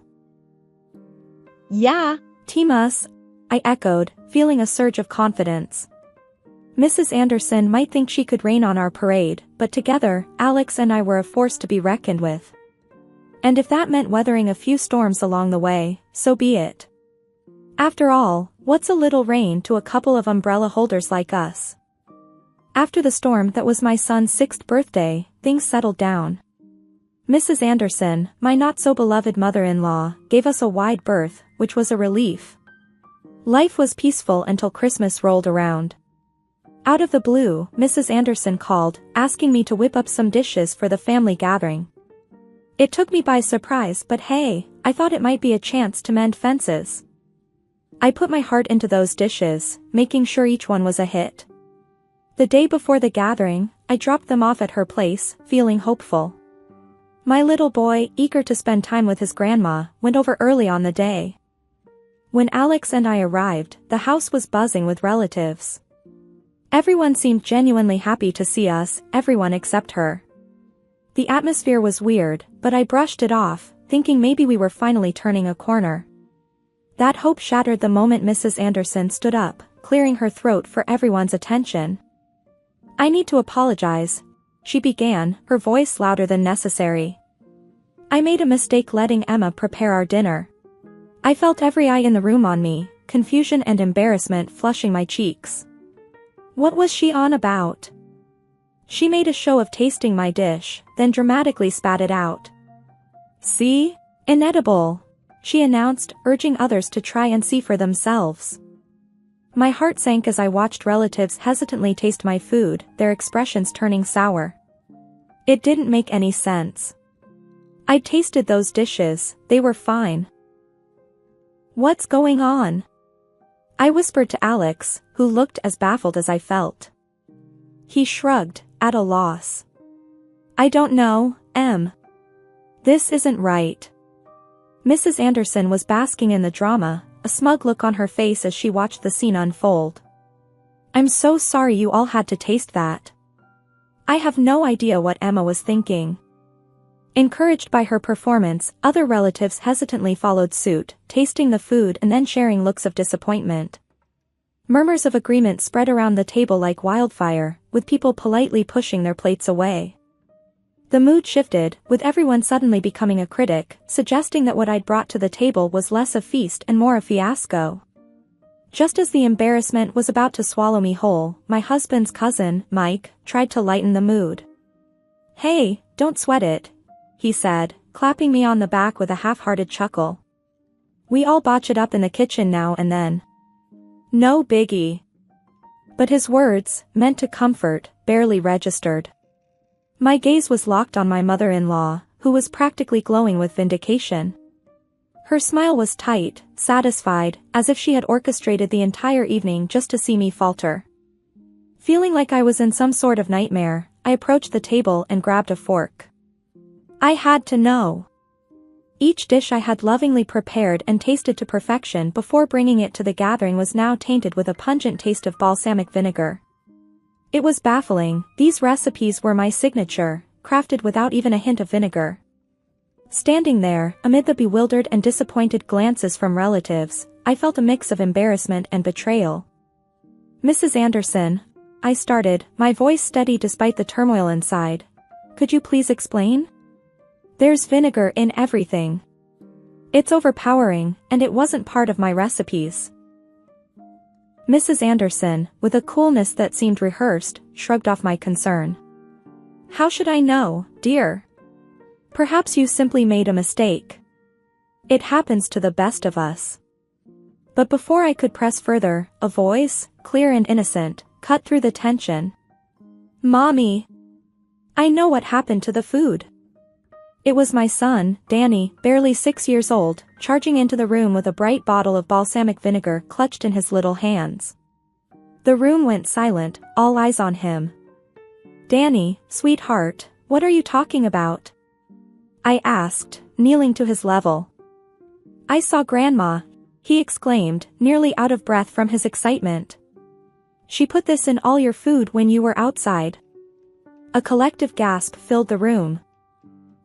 yeah." "Team us," I echoed, feeling a surge of confidence. Mrs. Anderson might think she could rain on our parade, but together, Alex and I were a force to be reckoned with. And if that meant weathering a few storms along the way, so be it. After all, what's a little rain to a couple of umbrella holders like us? After the storm that was my son's 6th birthday, things settled down. Mrs. Anderson, my not-so-beloved mother-in-law, gave us a wide berth, which was a relief. Life was peaceful until Christmas rolled around. Out of the blue, Mrs. Anderson called, asking me to whip up some dishes for the family gathering. It took me by surprise, but hey, I thought it might be a chance to mend fences. I put my heart into those dishes, making sure each one was a hit. The day before the gathering, I dropped them off at her place, feeling hopeful. My little boy, eager to spend time with his grandma, went over early on the day. When Alex and I arrived, the house was buzzing with relatives. Everyone seemed genuinely happy to see us, everyone except her. The atmosphere was weird, but I brushed it off, thinking maybe we were finally turning a corner. That hope shattered the moment Mrs. Anderson stood up, clearing her throat for everyone's attention. "I need to apologize," she began, her voice louder than necessary. "I made a mistake letting Emma prepare our dinner." I felt every eye in the room on me, confusion and embarrassment flushing my cheeks. What was she on about? She made a show of tasting my dish, then dramatically spat it out. "See? Inedible," she announced, urging others to try and see for themselves. My heart sank as I watched relatives hesitantly taste my food, their expressions turning sour. It didn't make any sense. I tasted those dishes, they were fine. "What's going on?" I whispered to Alex, who looked as baffled as I felt. He shrugged, at a loss. "I don't know, Em. This isn't right." Mrs. Anderson was basking in the drama, a smug look on her face as she watched the scene unfold. "I'm so sorry you all had to taste that. I have no idea what Emma was thinking." Encouraged by her performance, other relatives hesitantly followed suit, tasting the food and then sharing looks of disappointment. Murmurs of agreement spread around the table like wildfire, with people politely pushing their plates away. The mood shifted, with everyone suddenly becoming a critic, suggesting that what I'd brought to the table was less a feast and more a fiasco. Just as the embarrassment was about to swallow me whole, my husband's cousin, Mike, tried to lighten the mood. "Hey, don't sweat it," he said, clapping me on the back with a half-hearted chuckle. "We all botch it up in the kitchen now and then. No biggie." But his words, meant to comfort, barely registered. My gaze was locked on my mother-in-law, who was practically glowing with vindication. Her smile was tight, satisfied, as if she had orchestrated the entire evening just to see me falter. Feeling like I was in some sort of nightmare, I approached the table and grabbed a fork. I had to know. Each dish I had lovingly prepared and tasted to perfection before bringing it to the gathering was now tainted with a pungent taste of balsamic vinegar. It was baffling, these recipes were my signature, crafted without even a hint of vinegar. Standing there, amid the bewildered and disappointed glances from relatives, I felt a mix of embarrassment and betrayal. "Mrs. Anderson," I started, my voice steady despite the turmoil inside. "Could you please explain? There's vinegar in everything. It's overpowering, and it wasn't part of my recipes." Mrs. Anderson, with a coolness that seemed rehearsed, shrugged off my concern. "How should I know, dear? Perhaps you simply made a mistake. It happens to the best of us." But before I could press further, a voice, clear and innocent, cut through the tension. "Mommy! I know what happened to the food." It was my son, Danny, barely 6 years old, charging into the room with a bright bottle of balsamic vinegar clutched in his little hands. The room went silent, all eyes on him. "Danny, sweetheart, what are you talking about?" I asked, kneeling to his level. "I saw Grandma," he exclaimed, nearly out of breath from his excitement. "She put this in all your food when you were outside." A collective gasp filled the room.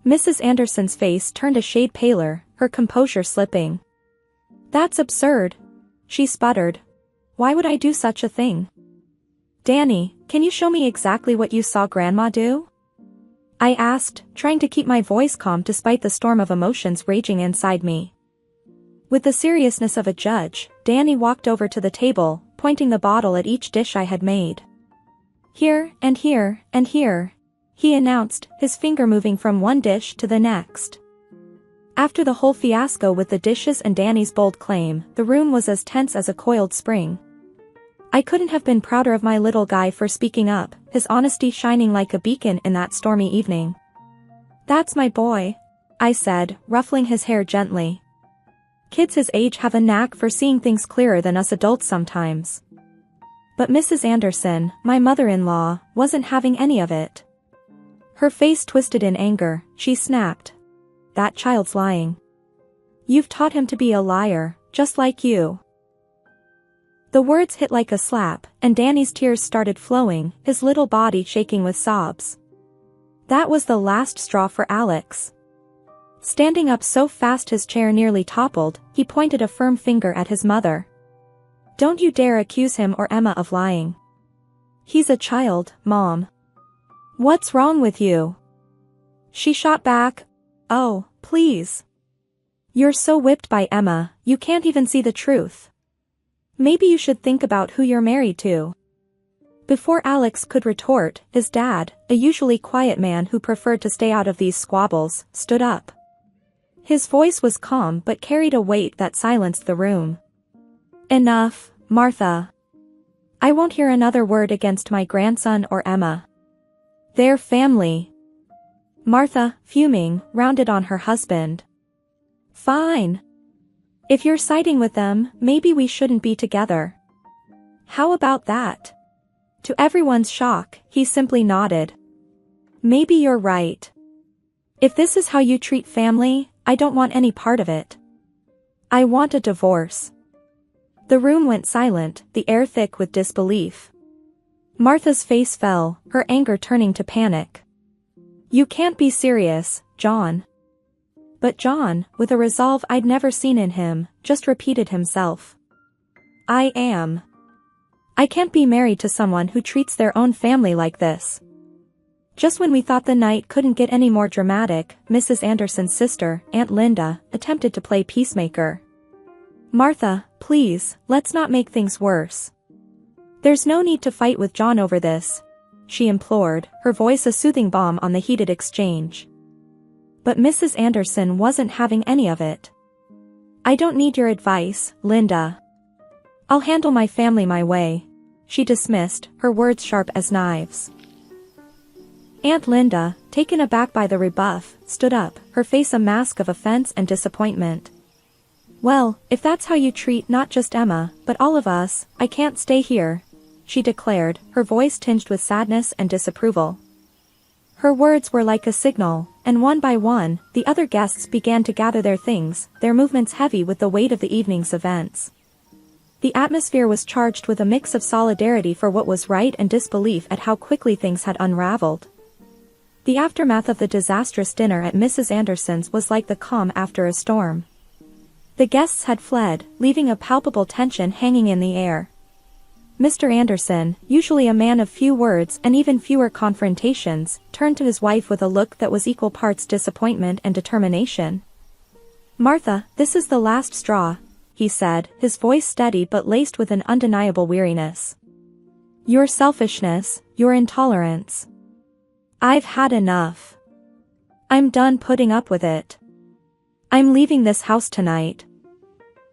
Mrs. Anderson's face turned a shade paler, her composure slipping. "That's absurd," she sputtered. "Why would I do such a thing?" "Danny, can you show me exactly what you saw Grandma do?" I asked, trying to keep my voice calm despite the storm of emotions raging inside me. With the seriousness of a judge, Danny walked over to the table, pointing the bottle at each dish I had made. "Here, and here, and here," he announced, his finger moving from one dish to the next. After the whole fiasco with the dishes and Danny's bold claim, the room was as tense as a coiled spring. I couldn't have been prouder of my little guy for speaking up, his honesty shining like a beacon in that stormy evening. "That's my boy," I said, ruffling his hair gently. Kids his age have a knack for seeing things clearer than us adults sometimes. But Mrs. Anderson, my mother-in-law, wasn't having any of it. Her face twisted in anger. She snapped. "That child's lying. You've taught him to be a liar, just like you." The words hit like a slap, and Danny's tears started flowing, his little body shaking with sobs. That was the last straw for Alex. Standing up so fast his chair nearly toppled, he pointed a firm finger at his mother. "Don't you dare accuse him or Emma of lying. He's a child, Mom. What's wrong with you?" She shot back, "Oh, please. You're so whipped by Emma, you can't even see the truth. Maybe you should think about who you're married to." Before Alex could retort, his dad, a usually quiet man who preferred to stay out of these squabbles, stood up. His voice was calm but carried a weight that silenced the room. "Enough, Martha. I won't hear another word against my grandson or Emma. They're family." Martha, fuming, rounded on her husband. "Fine. If you're siding with them, maybe we shouldn't be together. How about that?" To everyone's shock, he simply nodded. "Maybe you're right. If this is how you treat family, I don't want any part of it. I want a divorce." The room went silent, the air thick with disbelief. Martha's face fell, her anger turning to panic. "You can't be serious, John." But John, with a resolve I'd never seen in him, just repeated himself. "I am. I can't be married to someone who treats their own family like this." Just when we thought the night couldn't get any more dramatic, Mrs. Anderson's sister, Aunt Linda, attempted to play peacemaker. "Martha, please, let's not make things worse. There's no need to fight with John over this," she implored, her voice a soothing balm on the heated exchange. But Mrs. Anderson wasn't having any of it. "I don't need your advice, Linda. I'll handle my family my way," she dismissed, her words sharp as knives. Aunt Linda, taken aback by the rebuff, stood up, her face a mask of offense and disappointment. "Well, if that's how you treat not just Emma, but all of us, I can't stay here," she declared, her voice tinged with sadness and disapproval. Her words were like a signal, and one by one, the other guests began to gather their things, their movements heavy with the weight of the evening's events. The atmosphere was charged with a mix of solidarity for what was right and disbelief at how quickly things had unraveled. The aftermath of the disastrous dinner at Mrs. Anderson's was like the calm after a storm. The guests had fled, leaving a palpable tension hanging in the air. Mr. Anderson, usually a man of few words and even fewer confrontations, turned to his wife with a look that was equal parts disappointment and determination. "Martha, this is the last straw," he said, his voice steady but laced with an undeniable weariness. "Your selfishness, your intolerance. I've had enough. I'm done putting up with it. I'm leaving this house tonight."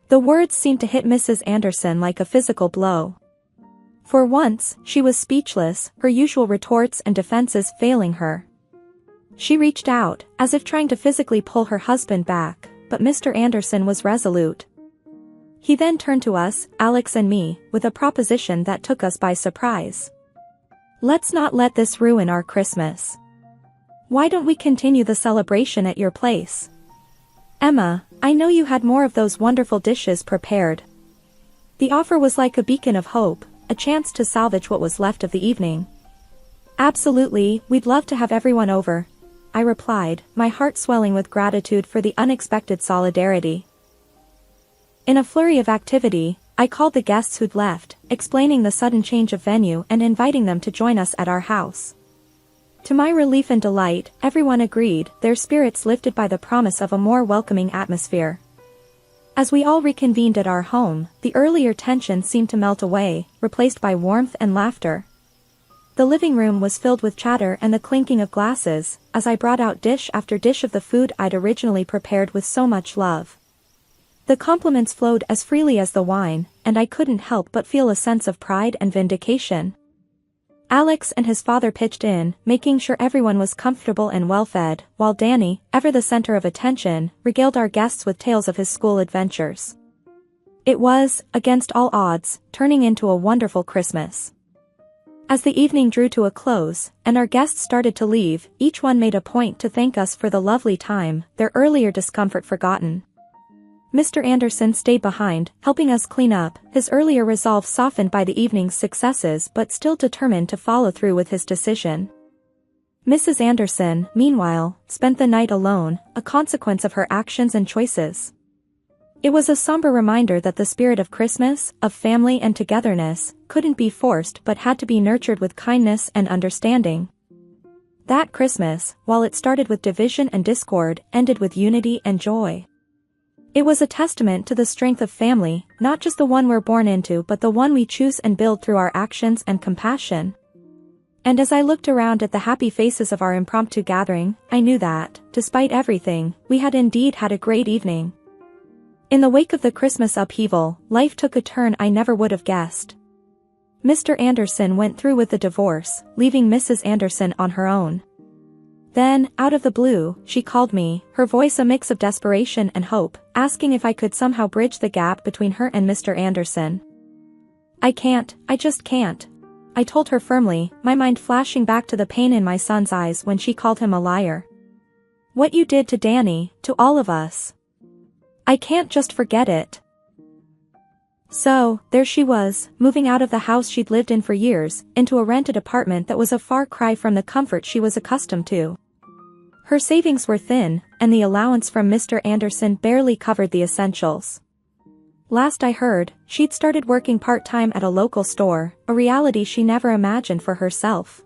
The words seemed to hit Mrs. Anderson like a physical blow. For once, she was speechless, her usual retorts and defenses failing her. She reached out, as if trying to physically pull her husband back, but Mr. Anderson was resolute. He then turned to us, Alex and me, with a proposition that took us by surprise. "Let's not let this ruin our Christmas. Why don't we continue the celebration at your place? Emma, I know you had more of those wonderful dishes prepared." The offer was like a beacon of hope, a chance to salvage what was left of the evening. "Absolutely, we'd love to have everyone over," I replied, my heart swelling with gratitude for the unexpected solidarity. In a flurry of activity, I called the guests who'd left, explaining the sudden change of venue and inviting them to join us at our house. To my relief and delight, everyone agreed, their spirits lifted by the promise of a more welcoming atmosphere. As we all reconvened at our home, the earlier tension seemed to melt away, replaced by warmth and laughter. The living room was filled with chatter and the clinking of glasses, as I brought out dish after dish of the food I'd originally prepared with so much love. The compliments flowed as freely as the wine, and I couldn't help but feel a sense of pride and vindication. Alex and his father pitched in, making sure everyone was comfortable and well-fed, while Danny, ever the center of attention, regaled our guests with tales of his school adventures. It was, against all odds, turning into a wonderful Christmas. As the evening drew to a close, and our guests started to leave, each one made a point to thank us for the lovely time, their earlier discomfort forgotten. Mr. Anderson stayed behind, helping us clean up, his earlier resolve softened by the evening's successes but still determined to follow through with his decision. Mrs. Anderson, meanwhile, spent the night alone, a consequence of her actions and choices. It was a somber reminder that the spirit of Christmas, of family and togetherness, couldn't be forced but had to be nurtured with kindness and understanding. That Christmas, while it started with division and discord, ended with unity and joy. It was a testament to the strength of family, not just the one we're born into but the one we choose and build through our actions and compassion. And as I looked around at the happy faces of our impromptu gathering, I knew that, despite everything, we had indeed had a great evening. In the wake of the Christmas upheaval, life took a turn I never would have guessed. Mr. Anderson went through with the divorce, leaving Mrs. Anderson on her own. Then, out of the blue, she called me, her voice a mix of desperation and hope, asking if I could somehow bridge the gap between her and Mr. Anderson. I just can't. I told her firmly, my mind flashing back to the pain in my son's eyes when she called him a liar. What you did to Danny, to all of us. I can't just forget it. So, there she was, moving out of the house she'd lived in for years, into a rented apartment that was a far cry from the comfort she was accustomed to. Her savings were thin, and the allowance from Mr. Anderson barely covered the essentials. Last I heard, she'd started working part-time at a local store, a reality she never imagined for herself.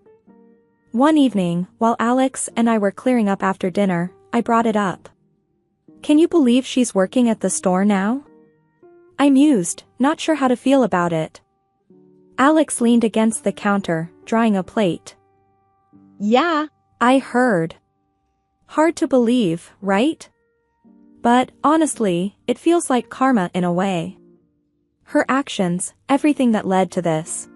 One evening, while Alex and I were clearing up after dinner, I brought it up. Can you believe she's working at the store now? I mused, not sure how to feel about it. Alex leaned against the counter, drawing a plate. Yeah. I heard. Hard to believe, right? But, honestly, it feels like karma in a way. Her actions, everything that led to this.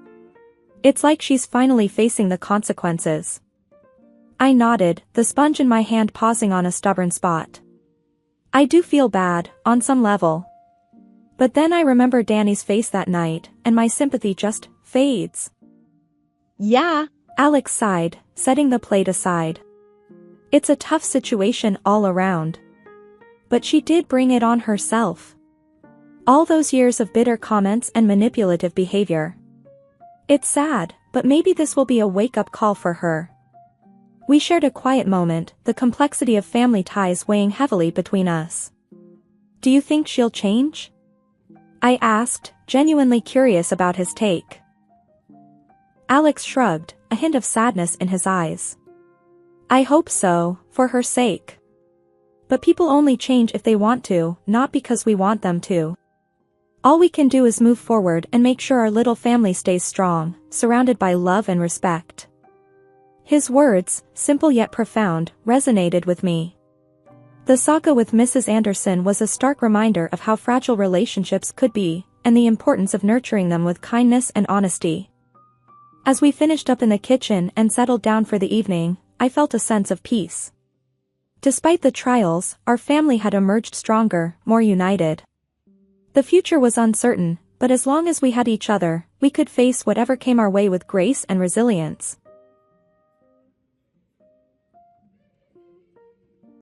It's like she's finally facing the consequences. I nodded, the sponge in my hand pausing on a stubborn spot. I do feel bad, on some level. But then I remember Danny's face that night, and my sympathy just fades. Yeah. Alex sighed, setting the plate aside. It's a tough situation all around. But she did bring it on herself. All those years of bitter comments and manipulative behavior. It's sad, but maybe this will be a wake-up call for her. We shared a quiet moment, the complexity of family ties weighing heavily between us. Do you think she'll change? I asked, genuinely curious about his take. Alex shrugged, a hint of sadness in his eyes. I hope so, for her sake. But people only change if they want to, not because we want them to. All we can do is move forward and make sure our little family stays strong, surrounded by love and respect. His words, simple yet profound, resonated with me. The saga with Mrs. Anderson was a stark reminder of how fragile relationships could be, and the importance of nurturing them with kindness and honesty. As we finished up in the kitchen and settled down for the evening, I felt a sense of peace. Despite the trials, our family had emerged stronger, more united. The future was uncertain, but as long as we had each other, we could face whatever came our way with grace and resilience.